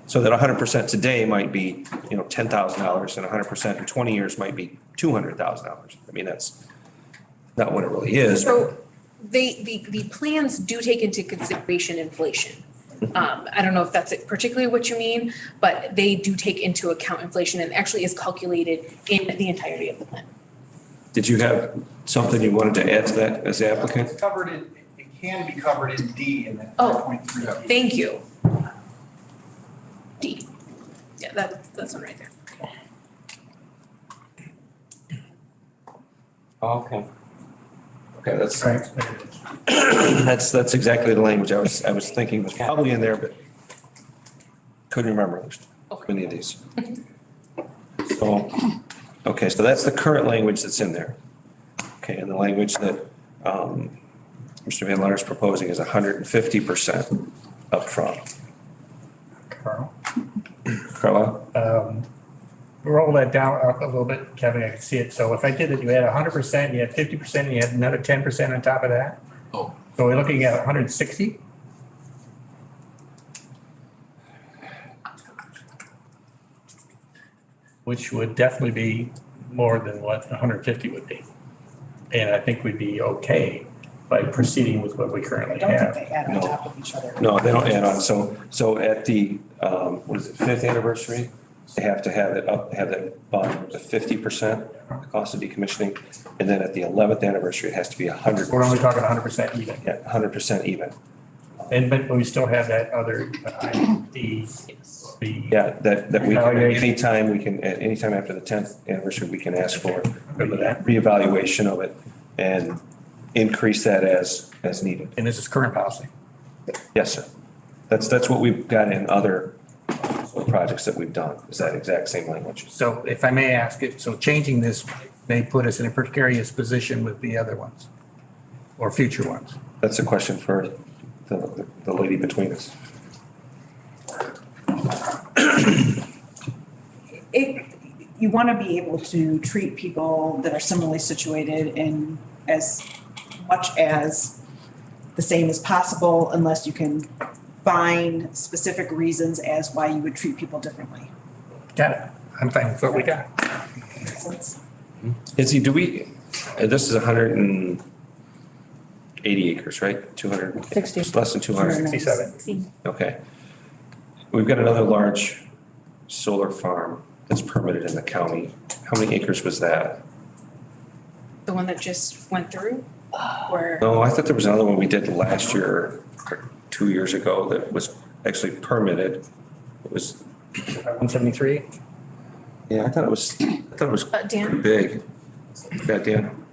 So that 100% today might be, $10,000 and 100% in 20 years might be $200,000. I mean, that's not what it really is. So the plans do take into consideration inflation. I don't know if that's particularly what you mean, but they do take into account inflation and actually is calculated in the entirety of the plan. Did you have something you wanted to add to that as the applicant? It's covered it can be covered in D in that Oh, 5.3. thank you. D. Yeah, that's one right there. Okay. Okay, that's that's exactly the language I was thinking was probably in there, but couldn't remember. There's too many of these. So, okay, so that's the current language that's in there. Okay, and the language that Mr. Van Laar is proposing is 150% upfront. Carla? Roll that down up a little bit, Kevin, I can see it. So if I did it, you had 100%, you had 50%, and you had another 10% on top of that? Oh. So we're looking at 160? Which would definitely be more than what 150 would be. And I think we'd be okay by proceeding with what we currently I don't have. think they add on top of each other. No, they don't add on. So at the, what is it, 5th anniversary, they have to have that bond to 50%, the cost of decommissioning. And then at the 11th anniversary, it has to be 100%. We're only talking 100% even. Yeah, 100% even. But we still have that other, Yeah, that we can, at any time after the 10th anniversary, we can ask for that reevaluation of it and increase that as needed. And this is current policy? Yes, sir. That's what we've got in other projects that we've done, is that exact same language. So if I may ask it, so changing this may put us in a precarious position with the other ones or future ones? That's a question for the lady between us. You want to be able to treat people that are similarly situated in as much as the same as possible unless you can find specific reasons as why you would treat people differently. Got it. I'm fine with what we got. Izzy, this is 180 acres, right? 260, less than 200. 67. Okay. We've got another large solar farm that's permitted in the county. How many acres was that? The one that just went through, or? No, I thought there was another one we did last year or 2 years ago that was actually permitted. It was 173? Yeah, I thought it was Dan? pretty big. Got Dan?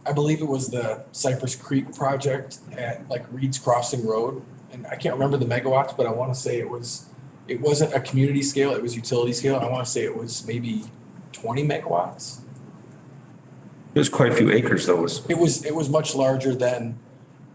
I believe it was the Cypress Creek project at like Reed's Crossing Road. And I can't remember the megawatts, but I want to say it wasn't a community scale, it was utility scale. I want to say it was maybe 20 megawatts. There's quite a few acres though. It was much larger than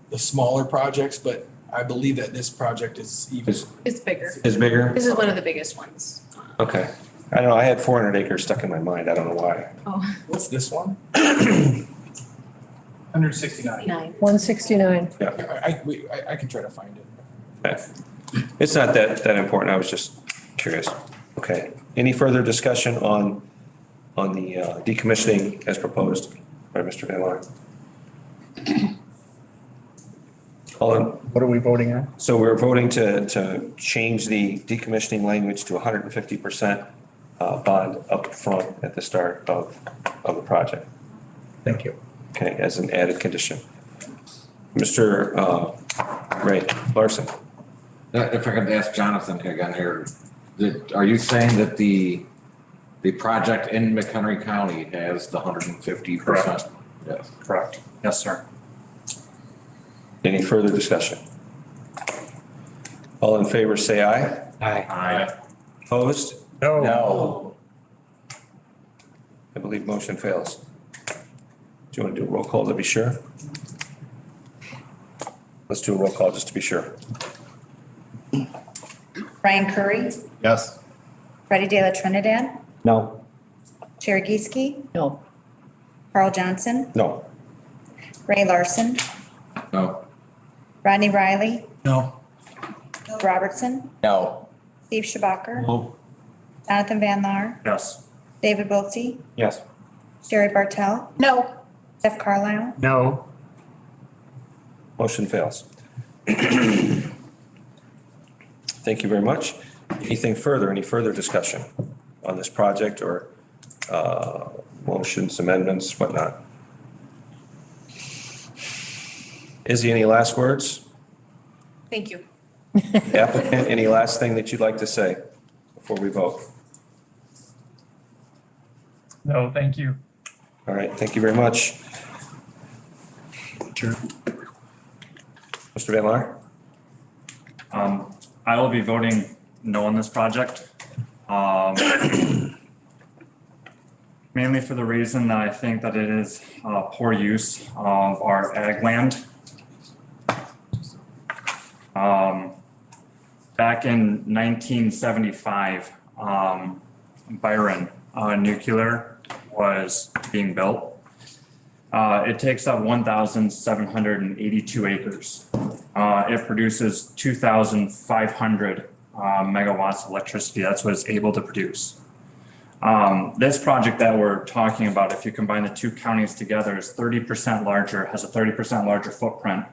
the smaller projects, but I believe that this project is even. It's bigger. Is bigger? This is one of the biggest ones. Okay. I don't know. I had 400 acres stuck in my mind. I don't know why. Oh. What's this one? 169. 169. Yeah. I can try to find it. Okay. It's not that important. I was just curious. Okay. Any further discussion on the decommissioning as proposed by Mr. Van Laar? What are we voting on? So we're voting to change the decommissioning language to 150% bond up front at the start of the project. Thank you. Okay, as an added condition. Mr. Ray Larson. If I could ask Jonathan again here, are you saying that the project in McHenry County has the 150%? Correct. Yes. Correct. Yes, sir. Any further discussion? All in favor, say aye. Aye. Opposed? No. I believe motion fails. Do you want to do a roll call to be sure? Let's do a roll call just to be sure. Ryan Curry, Yes. Freddie De La Trinidad, No. Chair Gieske, No. Carl Johnson, No. Ray Larson, No. Rodney Riley, No. Bill Robertson, No. Steve Schabacher, No. Jonathan Van Laar, Yes. David Wiltsey, Yes. Sherry Bartel, No. Jeff Carlisle, No. Motion fails. Thank you very much. Anything further, any further discussion on this project or motions, amendments, whatnot? Izzy, any last words? Thank you. Applicant, any last thing that you'd like to say before we vote? No, thank you. All right, thank you very much. Sure. Mr. Van Laar? I will be voting no on this project. Mainly for the reason that I think that it is poor use of our ag land. Back in 1975, Byron Nuclear was being built. It takes up 1,782 acres. It produces 2,500 megawatts of electricity. That's what it's able to produce. This project that we're talking about, if you combine the two counties together, is 30% larger, has a 30% larger footprint.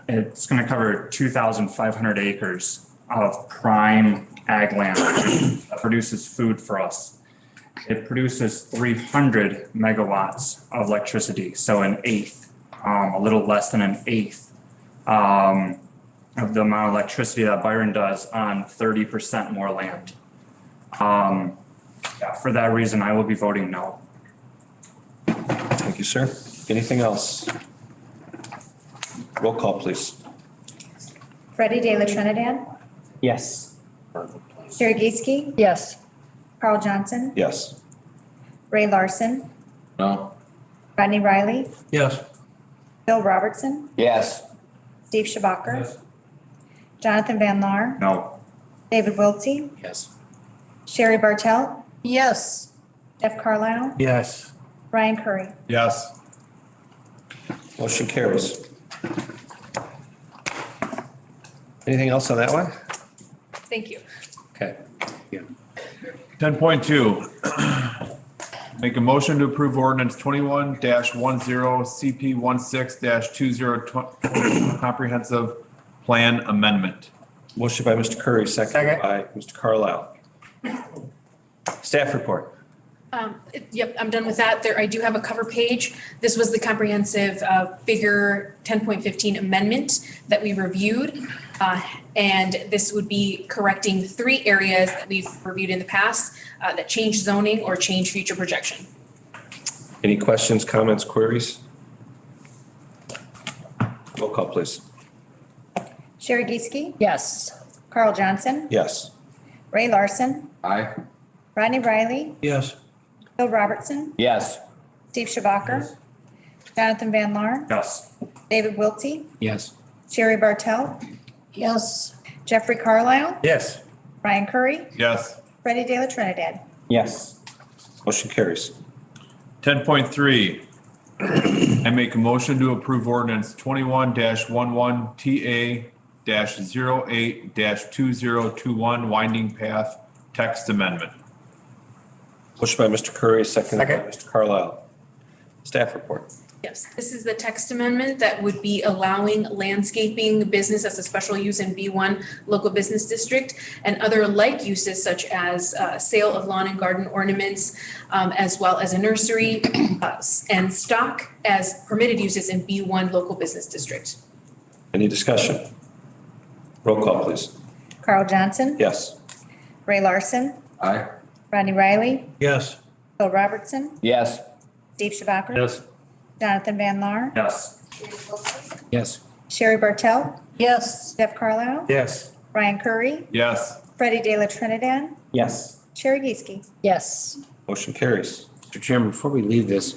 It's going to cover 2,500 acres of prime ag land that produces food for us. It produces 300 megawatts of electricity, so an eighth, a little less than an eighth of the amount of electricity that Byron does on 30% more land. For that reason, I will be voting no. Thank you, sir. Anything else? Roll call, please. Freddie De La Trinidad, Yes. Chair Gieske, Yes. Carl Johnson, Yes. Ray Larson, No. Rodney Riley, Yes. Bill Robertson, Yes. Steve Schabacher, Jonathan Van Laar, No. David Wiltsey, Yes. Sherry Bartel, Yes. Jeff Carlisle, Yes. Ryan Curry. Yes. Motion carries. Anything else on that one? Thank you. Okay. 10.2. Make a motion to approve ordinance 21-10 CP 16-20 comprehensive plan amendment. Motion by Mr. Curry, second by Mr. Carlisle. Staff report. Yep, I'm done with that. There, I do have a cover page. This was the comprehensive figure 10.15 amendment that we reviewed. And this would be correcting 3 areas that we've reviewed in the past that change zoning or change future projection. Any questions, comments, queries? Roll call, please. Sherry Geeske, Yes. Carl Johnson, Yes. Ray Larson, Aye. Rodney Riley, Yes. Bill Robertson, Yes. Steve Shabaka, Jonathan Van Laar, Yes. David Wiltie, Yes. Sherry Bartel, Yes. Jeffrey Carlisle, Yes. Ryan Curry, Yes. Freddie De La Trinidad. Yes. Motion carries. 10.3, I make a motion to approve ordinance 21-11 TA-08-2021 winding path text amendment. Motion by Mr. Curry, seconded by Mr. Carlisle. Staff report. Yes, this is the text amendment that would be allowing landscaping business as a special use in B1 local business district and other like uses such as sale of lawn and garden ornaments, as well as a nursery and stock as permitted uses in B1 local business district. Any discussion? Roll call, please. Carl Johnson, Yes. Ray Larson, Aye. Rodney Riley, Yes. Bill Robertson, Yes. Steve Shabaka. Yes. Jonathan Van Laar, Yes. Yes. Sherry Bartel, Yes. Jeff Carlisle, Yes. Ryan Curry, Yes. Freddie De La Trinidad, Yes. Sherry Geeske. Yes. Motion carries. Mr. Chairman, before we leave this,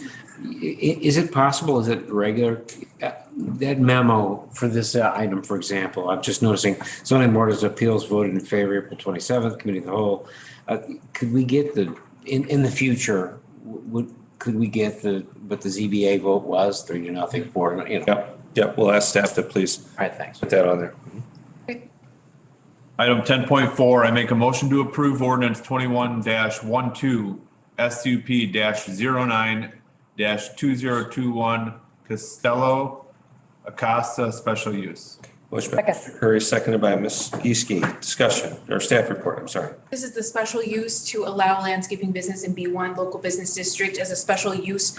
is it possible, is it regular, that memo for this item, for example, I'm just noticing zoning board of appeals voted in favor April 27th, committee of the whole. Could we get in the future, could we get what the ZBA vote was, 3-0 for, Yep, we'll ask staff to please All right, thanks. put that on there. Item 10.4, I make a motion to approve ordinance 21-12 SUP-09-2021 Costello Acosta special use. Motion by Mr. Curry, seconded by Ms. Geeske. Discussion, or staff report, I'm sorry. This is the special use to allow landscaping business in B1 local business district as a special use.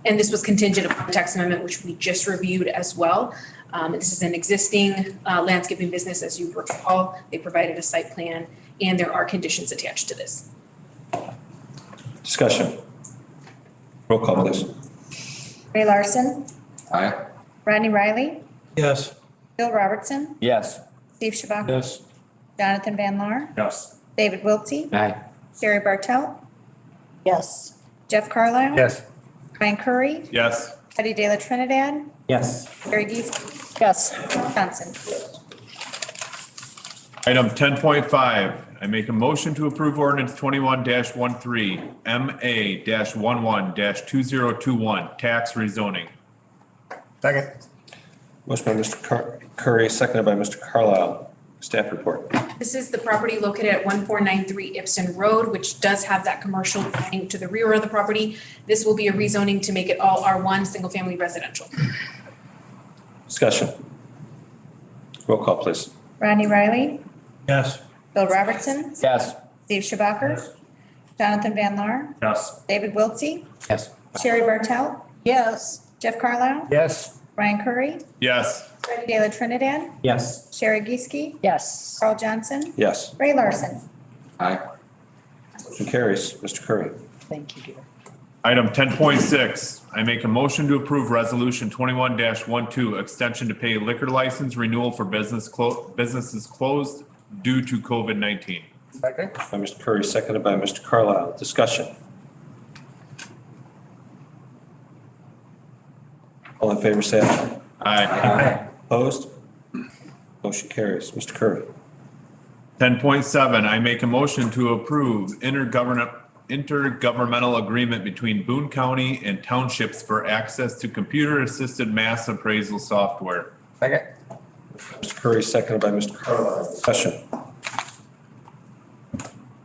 And this was contingent upon the text amendment, which we just reviewed as well. This is an existing landscaping business, as you recall. They provided a site plan, and there are conditions attached to this. Discussion. Roll call, please. Ray Larson, Aye. Rodney Riley, Yes. Bill Robertson, Yes. Steve Shabaka. Yes. Jonathan Van Laar, Yes. David Wiltie, Aye. Sherry Bartel, Yes. Jeff Carlisle. Yes. Ryan Curry, Yes. Freddie De La Trinidad, Yes. Sherry Geeske, Yes. Carl Johnson. Item 10.5, I make a motion to approve ordinance 21-13 MA-11-2021 tax rezoning. Second. Motion by Mr. Curry, seconded by Mr. Carlisle. Staff report. This is the property located at 1493 Ibsen Road, which does have that commercial zoning to the rear of the property. This will be a rezoning to make it all R1, single-family residential. Discussion. Roll call, please. Rodney Riley, Yes. Bill Robertson, Yes. Steve Shabaka, Jonathan Van Laar, Yes. David Wiltie, Yes. Sherry Bartel, Yes. Jeff Carlisle, Yes. Ryan Curry, Yes. Freddie De La Trinidad, Yes. Sherry Geeske, Yes. Carl Johnson, Yes. Ray Larson. Aye. Motion carries. Mr. Curry. Thank you, dear. Item 10.6, I make a motion to approve resolution 21-12 extension to pay liquor license renewal for businesses closed due to COVID-19. Second. By Mr. Curry, seconded by Mr. Carlisle. Discussion. All in favor, say aye. Aye. Opposed? Motion carries. Mr. Curry. 10.7, I make a motion to approve intergovernmental agreement between Boone County and townships for access to computer-assisted mass appraisal software. Second. Mr. Curry, seconded by Mr. Carlisle. Discussion.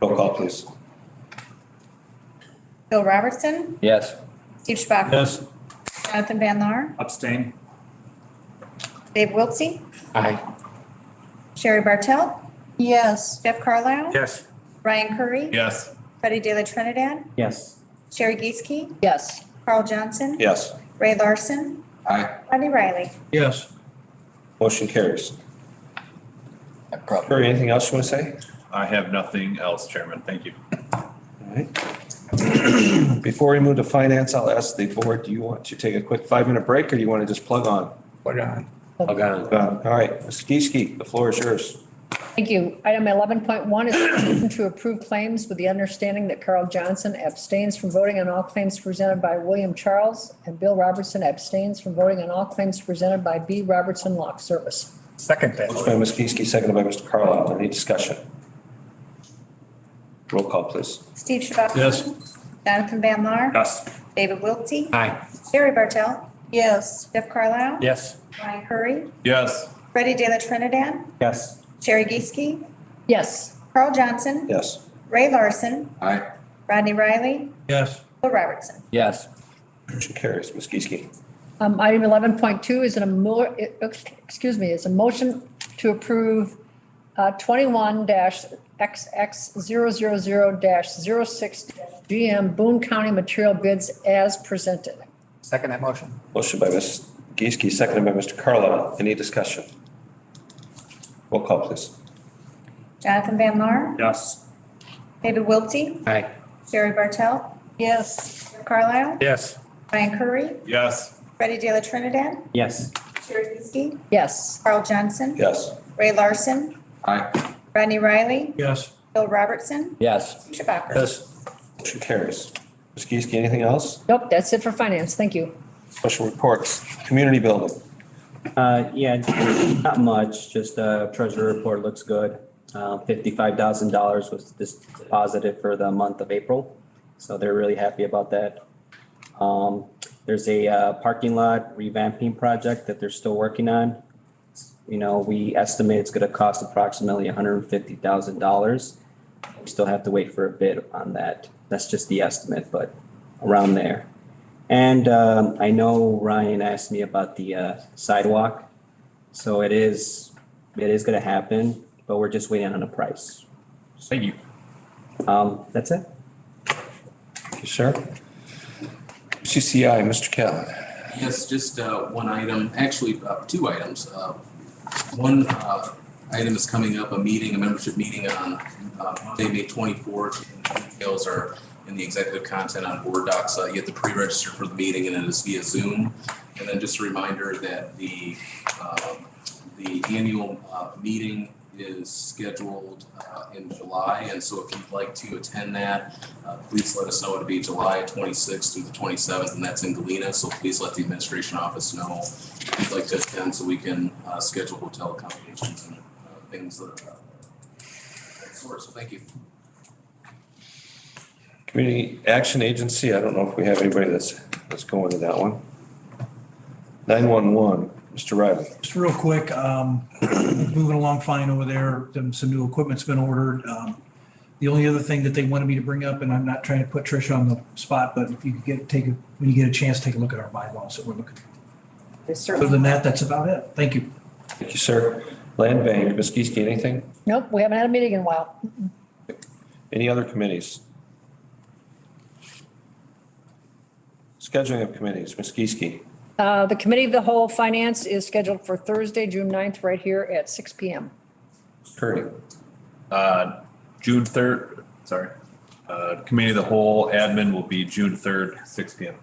Roll call, please. Bill Robertson, Yes. Steve Shabaka. Yes. Jonathan Van Laar, Abstain. Dave Wiltie, Aye. Sherry Bartel, Yes. Jeff Carlisle, Yes. Ryan Curry, Yes. Freddie De La Trinidad, Yes. Sherry Geeske, Yes. Carl Johnson, Yes. Ray Larson, Aye. Rodney Riley. Yes. Motion carries. Curry, anything else you want to say? I have nothing else, Chairman. Thank you. All right. Before we move to finance, I'll ask the board, do you want to take a quick 5-minute break or do you want to just plug on? Plug on. Plug on. All right, Ms. Geeske, the floor is yours. Thank you. Item 11.1 is a motion to approve claims with the understanding that Carl Johnson abstains from voting on all claims presented by William Charles and Bill Robertson abstains from voting on all claims presented by B. Robertson Lock Service. Second that. Motion by Ms. Geeske, seconded by Mr. Carlisle. Any discussion? Roll call, please. Steve Chubak. Yes. Jonathan Van Laar. Yes. David Wiltie. Aye. Sherry Bartel. Yes. Jeff Carlisle. Yes. Ryan Curry. Yes. Freddie De La Trinidad. Yes. Sherry Geeske. Yes. Carl Johnson. Yes. Ray Larson. Aye. Rodney Riley. Yes. Bill Robertson. Yes. Motion carries. Ms. Geeske. Item 11.2 is is a motion to approve 21-XX000-06 GM Boone County material bids as presented. Second that motion. Motion by Ms. Geeske, seconded by Mr. Carlisle. Any discussion? Roll call, please. Jonathan Van Laar. Yes. David Wiltie. Aye. Sherry Bartel. Yes. Jeff Carlisle. Yes. Ryan Curry. Yes. Freddie De La Trinidad. Yes. Sherry Geeske. Yes. Carl Johnson. Yes. Ray Larson. Aye. Rodney Riley. Yes. Bill Robertson. Yes. Chewbacca. Yes. Motion carries. Ms. Geeske, anything else? Nope, that's it for finance. Thank you. Special reports. Community building. Yeah, not much, just treasury report looks good. $55,000 was deposited for the month of April, so they're really happy about that. There's a parking lot revamping project that they're still working on. You know, we estimate it's gonna cost approximately $150,000. We still have to wait for a bid on that. That's just the estimate, but around there. And I know Ryan asked me about the sidewalk. So it is gonna happen, but we're just waiting on a price. Thank you. That's it. Thank you, sir. CCI, Mr. Callen. Yes, just one item, actually, two items. One item is coming up, a membership meeting on Monday, May 24th. Details are in the executive content on board docs. You have to pre-register for the meeting and it is via Zoom. And then just a reminder that the annual meeting is scheduled in July. And so if you'd like to attend that, please let us know. It'll be July 26th through the 27th, and that's in Galena. So please let the administration office know if you'd like to attend so we can schedule hotel accommodations and things of that sort. So thank you. Community Action Agency, I don't know if we have anybody that's going to that one. 911, Mr. Riley. Just real quick, moving along fine over there. Some new equipment's been ordered. The only other thing that they wanted me to bring up, and I'm not trying to put Tricia on the spot, but if you could when you get a chance, take a look at our bylaws that we're looking at. Other than that, that's about it. Thank you. Thank you, sir. Land Bank, Ms. Geeske, anything? Nope, we haven't had a meeting in a while. Any other committees? Scheduling of committees, Ms. Geeske. The Committee of the Whole Finance is scheduled for Thursday, June 9th, right here at 6 PM. Curry. June 3rd, sorry. Committee of the Whole admin will be June 3rd, 6 p.m.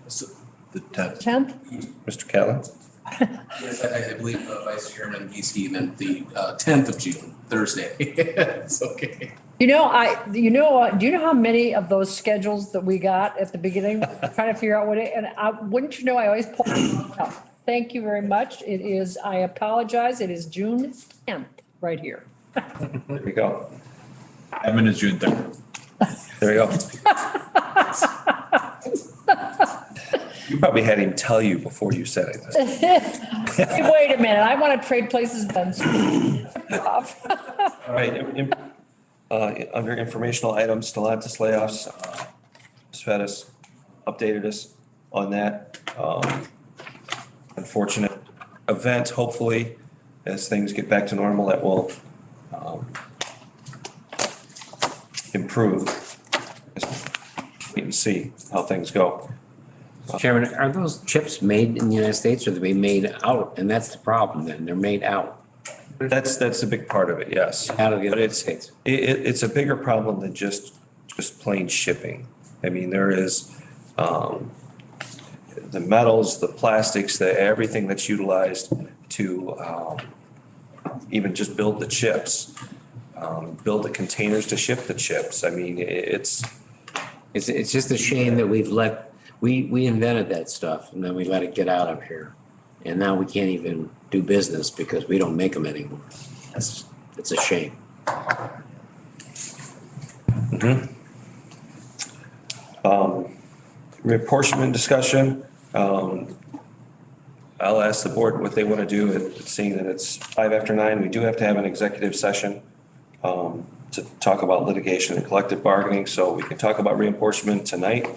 So the 10th. 10th? Mr. Callen. Yes, I believe Vice Chairman Geeske meant the 10th of June, Thursday. It's okay. Do you know how many of those schedules that we got at the beginning, trying to figure out wouldn't you know, I always pull them out. Thank you very much. I apologize. It is June 10th right here. There we go. Admin is June 3rd. There we go. You probably had him tell you before you said it. Hey, wait a minute. I want to trade places then. All right. Under informational items, Stellantis layoffs, Ms. Fettis updated us on that. Unfortunate event. Hopefully, as things get back to normal, that will improve. Wait and see how things go. Chairman, are those chips made in the United States or are they made out? And that's the problem then, they're made out. That's a big part of it, yes. Out of the But United States. it's a bigger problem than just plain shipping. I mean, there is, the metals, the plastics, everything that's utilized to, even just build the chips, build the containers to ship the chips. I mean, it's just a shame that we invented that stuff and then we let it get out of here. And now we can't even do business because we don't make them anymore. It's a shame. Reapportionment discussion. I'll ask the board what they want to do, and seeing that it's 9:05, we do have to have an executive session to talk about litigation and collective bargaining, so we can talk about reapportionment tonight,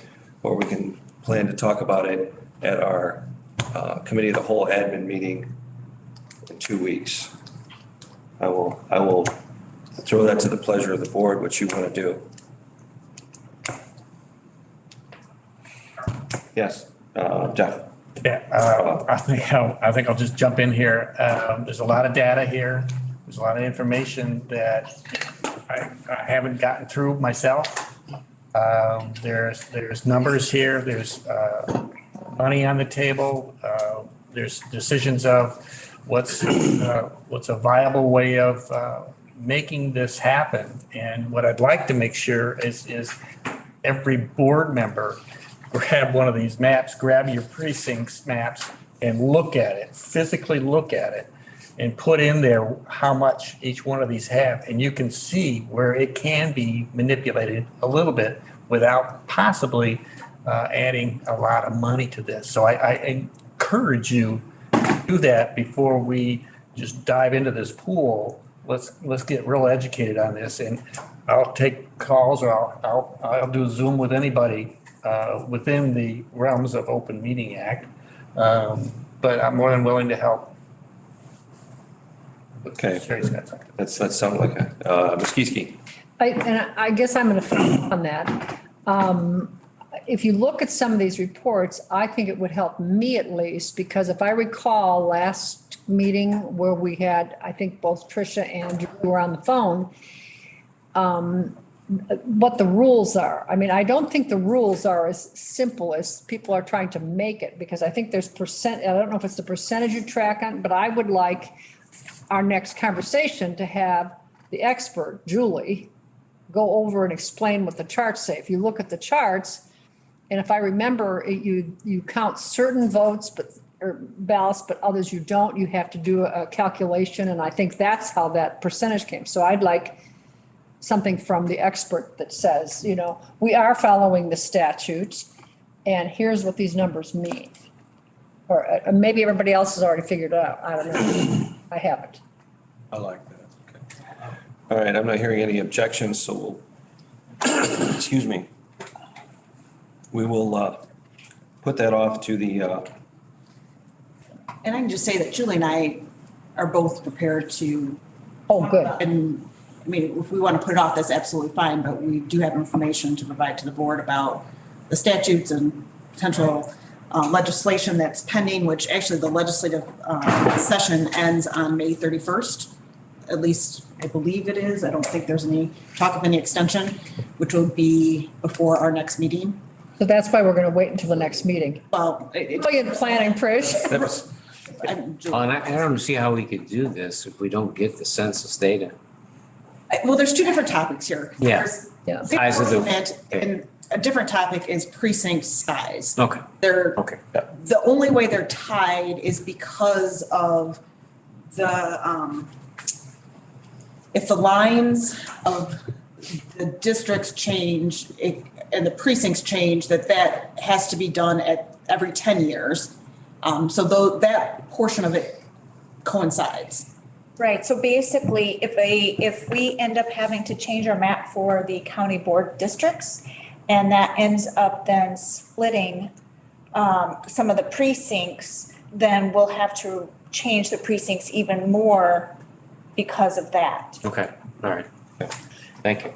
or we can plan to talk about it at our committee of the whole admin meeting in 2 weeks. I will throw that to the pleasure of the board, what you want to do. Yes, Jeff. Yeah, I think I'll just jump in here. There's a lot of data here. There's a lot of information that I haven't gotten through myself. There's numbers here. There's money on the table. There's decisions of what's a viable way of making this happen. And what I'd like to make sure is every board member grab one of these maps, grab your precincts maps and look at it, physically look at it and put in there how much each one of these have. And you can see where it can be manipulated a little bit without possibly adding a lot of money to this. So I encourage you to do that before we just dive into this pool. Let's get real educated on this, and I'll take calls or I'll do a Zoom with anybody within the realms of Open Meeting Act. But I'm more than willing to help. Okay. That sounds like a, Ms. Kieske. I guess I'm going to follow up on that. If you look at some of these reports, I think it would help me at least, because if I recall last meeting where we had, I think both Tricia and you were on the phone, what the rules are. I mean, I don't think the rules are as simple as people are trying to make it, because I think there's I don't know if it's the percentage you track on, but I would like our next conversation to have the expert, Julie, go over and explain what the charts say. If you look at the charts, and if I remember, you count certain votes, or ballots, but others you don't, you have to do a calculation. And I think that's how that percentage came. So I'd like something from the expert that says, we are following the statutes and here's what these numbers mean. Or maybe everybody else has already figured it out. I don't know. I haven't. I like that. Okay. All right, I'm not hearing any objections, so we'll, excuse me. We will put that off to the. And I can just say that Julie and I are both prepared to. Oh, good. And I mean, if we want to put it off, that's absolutely fine, but we do have information to provide to the board about the statutes and potential legislation that's pending, which actually the legislative session ends on May 31st. At least I believe it is. I don't think there's any talk of any extension, which will be before our next meeting. So that's why we're going to wait until the next meeting. Well, brilliant planning, Trish. And I don't see how we could do this if we don't get the census data. Well, there's two different topics here. Yeah. There's Size of the. and a different topic is precinct size. Okay. Okay. The only way they're tied is because of the if the lines of the districts change and the precincts change, that has to be done at every 10 years. So though that portion of it coincides. Right, so basically, if we end up having to change our map for the county board districts, and that ends up then splitting some of the precincts, then we'll have to change the precincts even more because of that. Okay, all right. Okay. Thank you.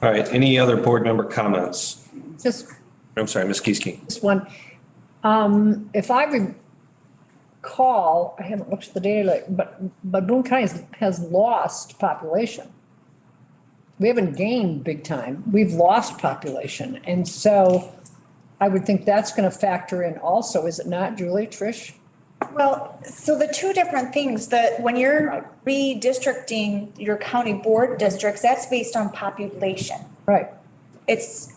All right, any other board member comments? Just. I'm sorry, Ms. Kieske. This one, If I recall, I haven't looked at the data, but Boone County has lost population. We haven't gained big time. We've lost population. And so I would think that's going to factor in also, is it not, Julie, Trish? Well, so the two different things, that when you're redistricting your county board districts, that's based on population. Right.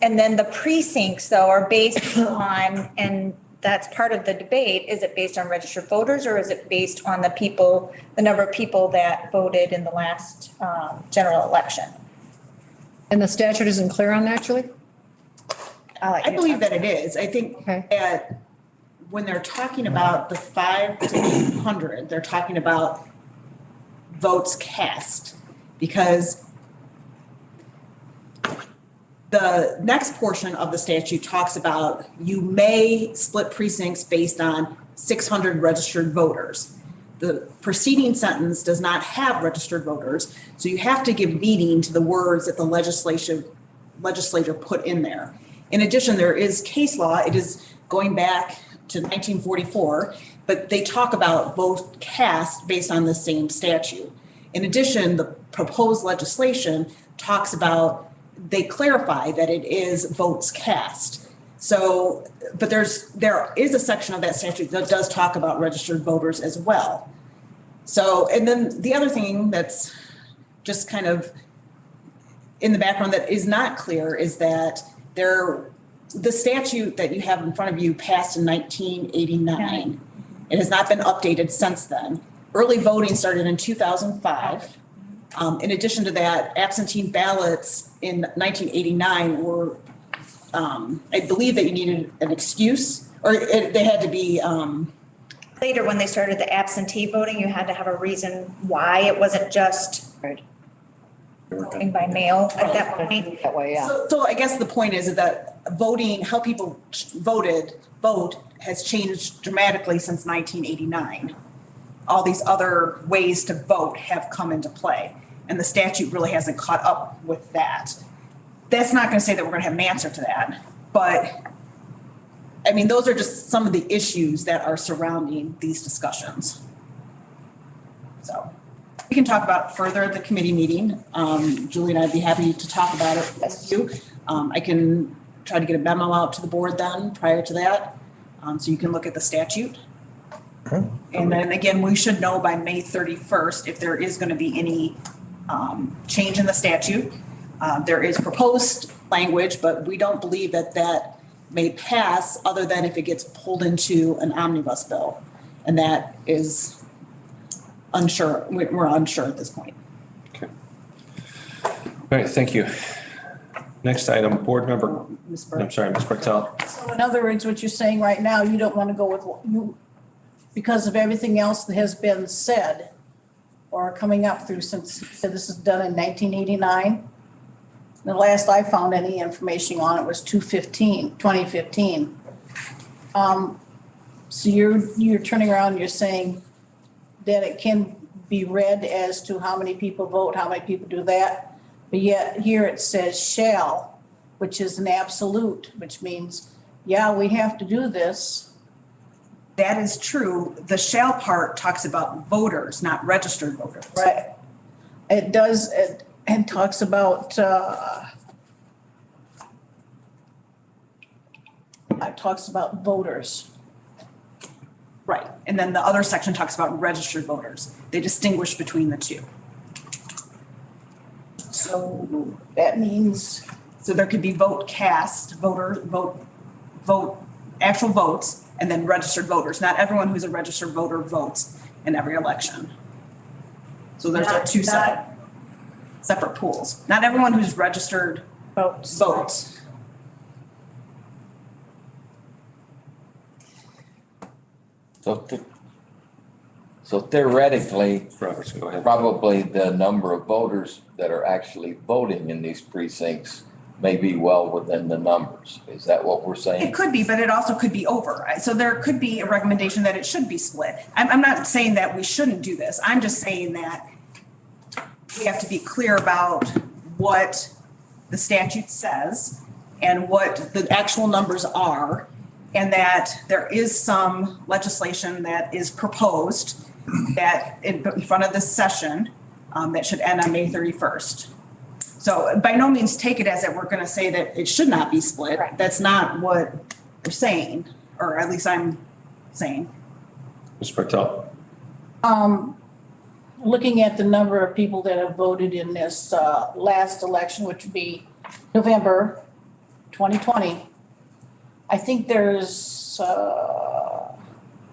And then the precincts though are based on, and that's part of the debate, is it based on registered voters or is it based on the number of people that voted in the last general election? And the statute isn't clear on that, Julie? I believe that it is. I think that when they're talking about the 500 to 800, they're talking about votes cast, because the next portion of the statute talks about you may split precincts based on 600 registered voters. The preceding sentence does not have registered voters, so you have to give meaning to the words that the legislature put in there. In addition, there is case law. It is going back to 1944, but they talk about vote cast based on the same statute. In addition, the proposed legislation talks about, they clarify that it is votes cast. So, but there is a section of that statute that does talk about registered voters as well. So, and then the other thing that's just kind of in the background that is not clear is that the statute that you have in front of you passed in 1989. It has not been updated since then. Early voting started in 2005. In addition to that, absentee ballots in 1989 were, I believe that you needed an excuse, or they had to be. Later, when they started the absentee voting, you had to have a reason why. It wasn't just voting by mail at that point. That way, yeah. So I guess the point is that voting, how people vote has changed dramatically since 1989. All these other ways to vote have come into play, and the statute really hasn't caught up with that. That's not going to say that we're going to have an answer to that, but I mean, those are just some of the issues that are surrounding these discussions. So we can talk about further at the committee meeting. Julie and I'd be happy to talk about it with you. I can try to get a memo out to the board then prior to that, so you can look at the statute. Okay. And then again, we should know by May 31st if there is going to be any change in the statute. There is proposed language, but we don't believe that may pass other than if it gets pulled into an omnibus bill. And that is unsure. We're unsure at this point. Okay. All right, thank you. Next item, board member. I'm sorry, Ms. Bartel. So in other words, what you're saying right now, you don't want to go with you because of everything else that has been said or coming up through since this is done in 1989. The last I found any information on it was 2015. So you're turning around and you're saying that it can be read as to how many people vote, how many people do that. But yet here it says shall, which is an absolute, which means, yeah, we have to do this. That is true. The shall part talks about voters, not registered voters. Right. It does, and talks about, it talks about voters. Right. And then the other section talks about registered voters. They distinguish between the two. So that means. So there could be vote cast, vote, actual votes, and then registered voters. Not everyone who's a registered voter votes in every election. So there's two separate pools. Not everyone who's registered votes. So theoretically, Roberts, go ahead. probably the number of voters that are actually voting in these precincts may be well within the numbers. Is that what we're saying? It could be, but it also could be over. So there could be a recommendation that it should be split. I'm not saying that we shouldn't do this. I'm just saying that we have to be clear about what the statute says and what the actual numbers are. and that there is some legislation that is proposed that in front of this session that should end on May 31st. So by no means take it as that we're going to say that it should not be split. Correct. That's not what we're saying, or at least I'm saying. Ms. Bartel? Looking at the number of people that have voted in this last election, which would be November 2020, I think there's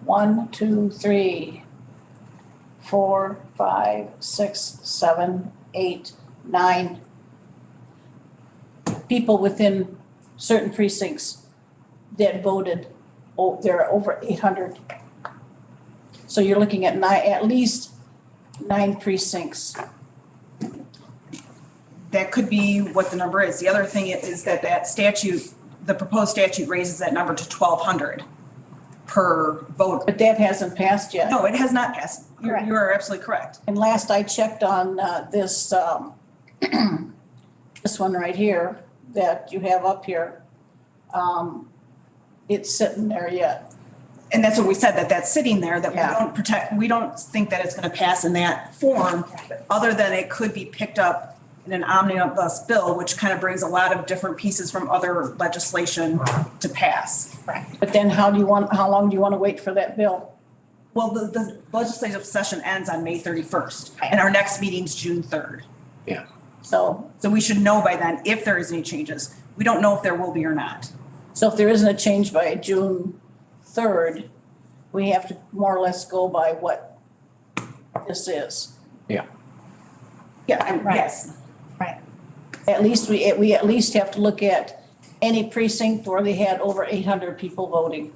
1, 2, 3, 4, 5, 6, 7, 8, 9 people within certain precincts that voted. Oh, there are over 800. So you're looking at at least 9 precincts. That could be what the number is. The other thing is that statute, the proposed statute raises that number to 1,200 per voter. But that hasn't passed yet. No, it has not passed. You are absolutely correct. And last I checked on this, this one right here that you have up here, it's sitting there yet. And that's what we said, that's sitting there, that we don't think that it's gonna pass in that form, other than it could be picked up in an omnibus bill, which kind of brings a lot of different pieces from other legislation to pass. But then how long do you want to wait for that bill? Well, the legislative session ends on May 31st, and our next meeting's June 3rd. Yeah. So we should know by then if there is any changes. We don't know if there will be or not. So if there isn't a change by June 3rd, we have to more or less go by what this is. Yeah, yes. Right. At least we at least have to look at any precinct where they had over 800 people voting.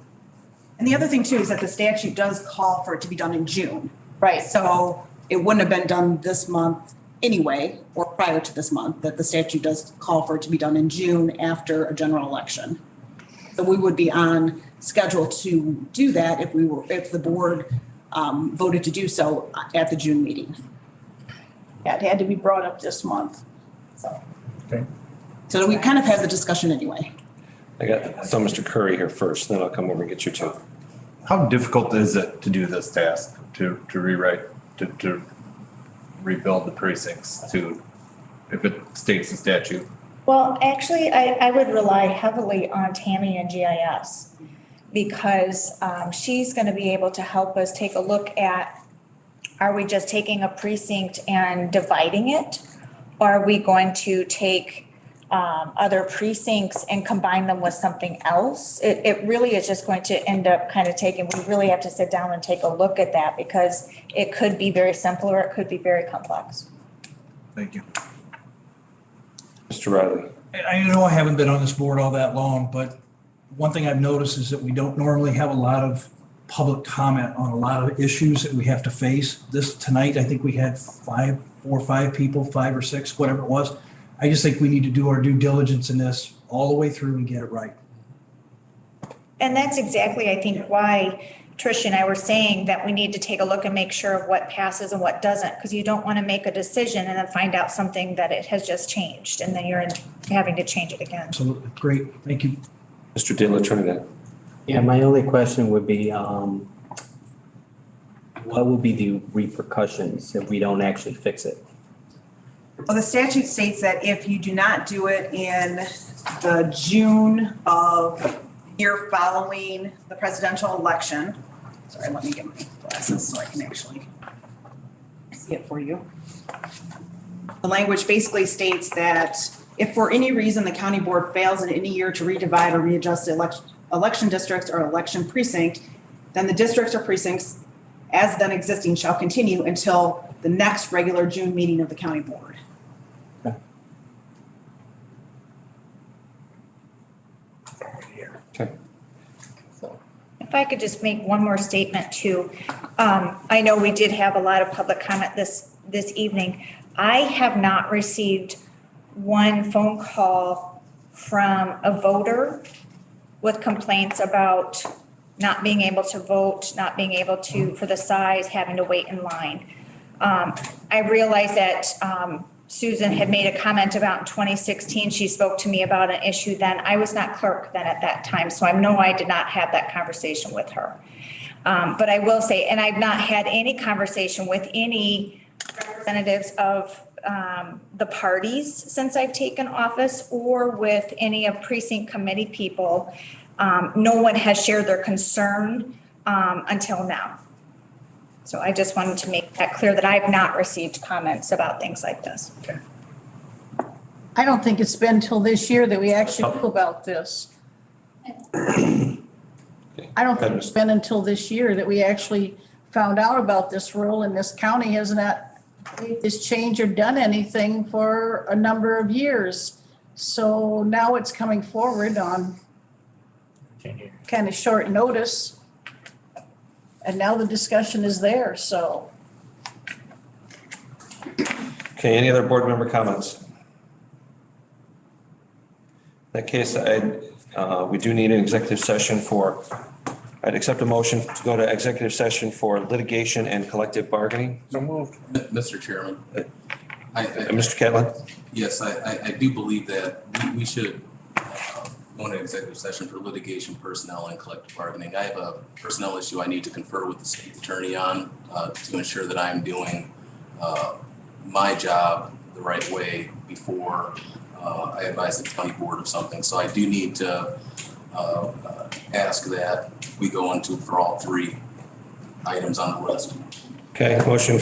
And the other thing too is that the statute does call for it to be done in June. Right. So it wouldn't have been done this month anyway, or prior to this month, that the statute does call for it to be done in June after a general election. So we would be on schedule to do that if the board voted to do so at the June meeting. Yeah, it had to be brought up this month. So we kind of had the discussion anyway. I got Mr. Curry here first, then I'll come over and get you two. How difficult is it to do this task, to rewrite, to rebuild the precincts if it states the statute? Well, actually, I would rely heavily on Tammy and GIS because she's going to be able to help us take a look at, are we just taking a precinct and dividing it? Or are we going to take other precincts and combine them with something else? It really is just going to end up kind of we really have to sit down and take a look at that because it could be very simple or it could be very complex. Thank you. Mr. Riley. I know I haven't been on this board all that long, but one thing I've noticed is that we don't normally have a lot of public comment on a lot of issues that we have to face. Tonight, I think we had 4 or 5 people, 5 or 6, whatever it was. I just think we need to do our due diligence in this all the way through and get it right. And that's exactly, I think, why Trish and I were saying that we need to take a look and make sure of what passes and what doesn't, because you don't want to make a decision and then find out something that it has just changed and then you're having to change it again. Absolutely. Great. Thank you. Mr. De La Trinidad. Yeah, my only question would be, what will be the repercussions if we don't actually fix it? Well, the statute states that if you do not do it in the June of year following the presidential election, sorry, let me get my glasses so I can actually see it for you. The language basically states that if for any reason the county board fails in any year to redivide or readjust the election districts or election precinct, then the districts or precincts as then existing shall continue until the next regular June meeting of the county board. If I could just make one more statement too. I know we did have a lot of public comment this evening. I have not received one phone call from a voter with complaints about not being able to vote, not being able to, for the size, having to wait in line. I realize that Susan had made a comment about in 2016. She spoke to me about an issue then. I was not clerk then at that time, so I know I did not have that conversation with her. But I will say, and I've not had any conversation with any representatives of the parties since I've taken office or with any of precinct committee people. No one has shared their concern until now. So I just wanted to make that clear that I've not received comments about things like this. Okay. I don't think it's been till this year that we actually knew about this. I don't think it's been until this year that we actually found out about this rule, and this county has not made this change or done anything for a number of years. So now it's coming forward on kind of short notice. And now the discussion is there, so. Okay, any other board member comments? In that case, we do need an executive session I'd accept a motion to go to executive session for litigation and collective bargaining. So moved. Mr. Chairman. Mr. Catlin? Yes, I do believe that we should go into executive session for litigation, personnel, and collective bargaining. I have a personnel issue I need to confer with the state attorney on to ensure that I'm doing my job the right way before I advise the county board of something. So I do need to ask that we go into for all three items on the list. Okay, motion,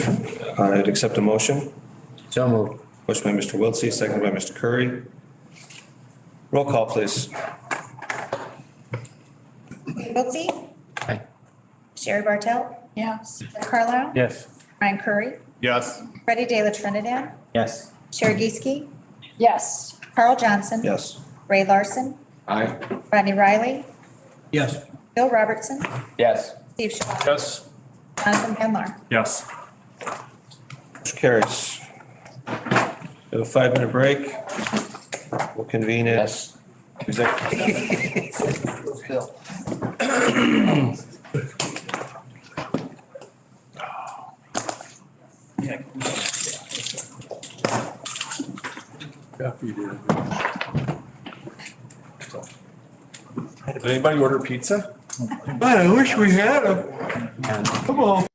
I'd accept a motion. So moved. Motion by Mr. Wiltsey, second by Mr. Curry. Roll call, please. Wiltsey? Aye. Sherry Bartelt? Yes. Carlisle? Yes. Ryan Curry? Yes. Freddie De La Trinidad? Yes. Sherry Geeske? Yes. Carl Johnson? Yes. Ray Larson? Aye. Rodney Riley? Yes. Bill Robertson? Yes. Steve Shaw? Yes. Jonathan Van Laar? Yes. Motion carries. We have a 5-minute break. We'll convene it. Yes. Did anybody order pizza? I wish we had them. Come on.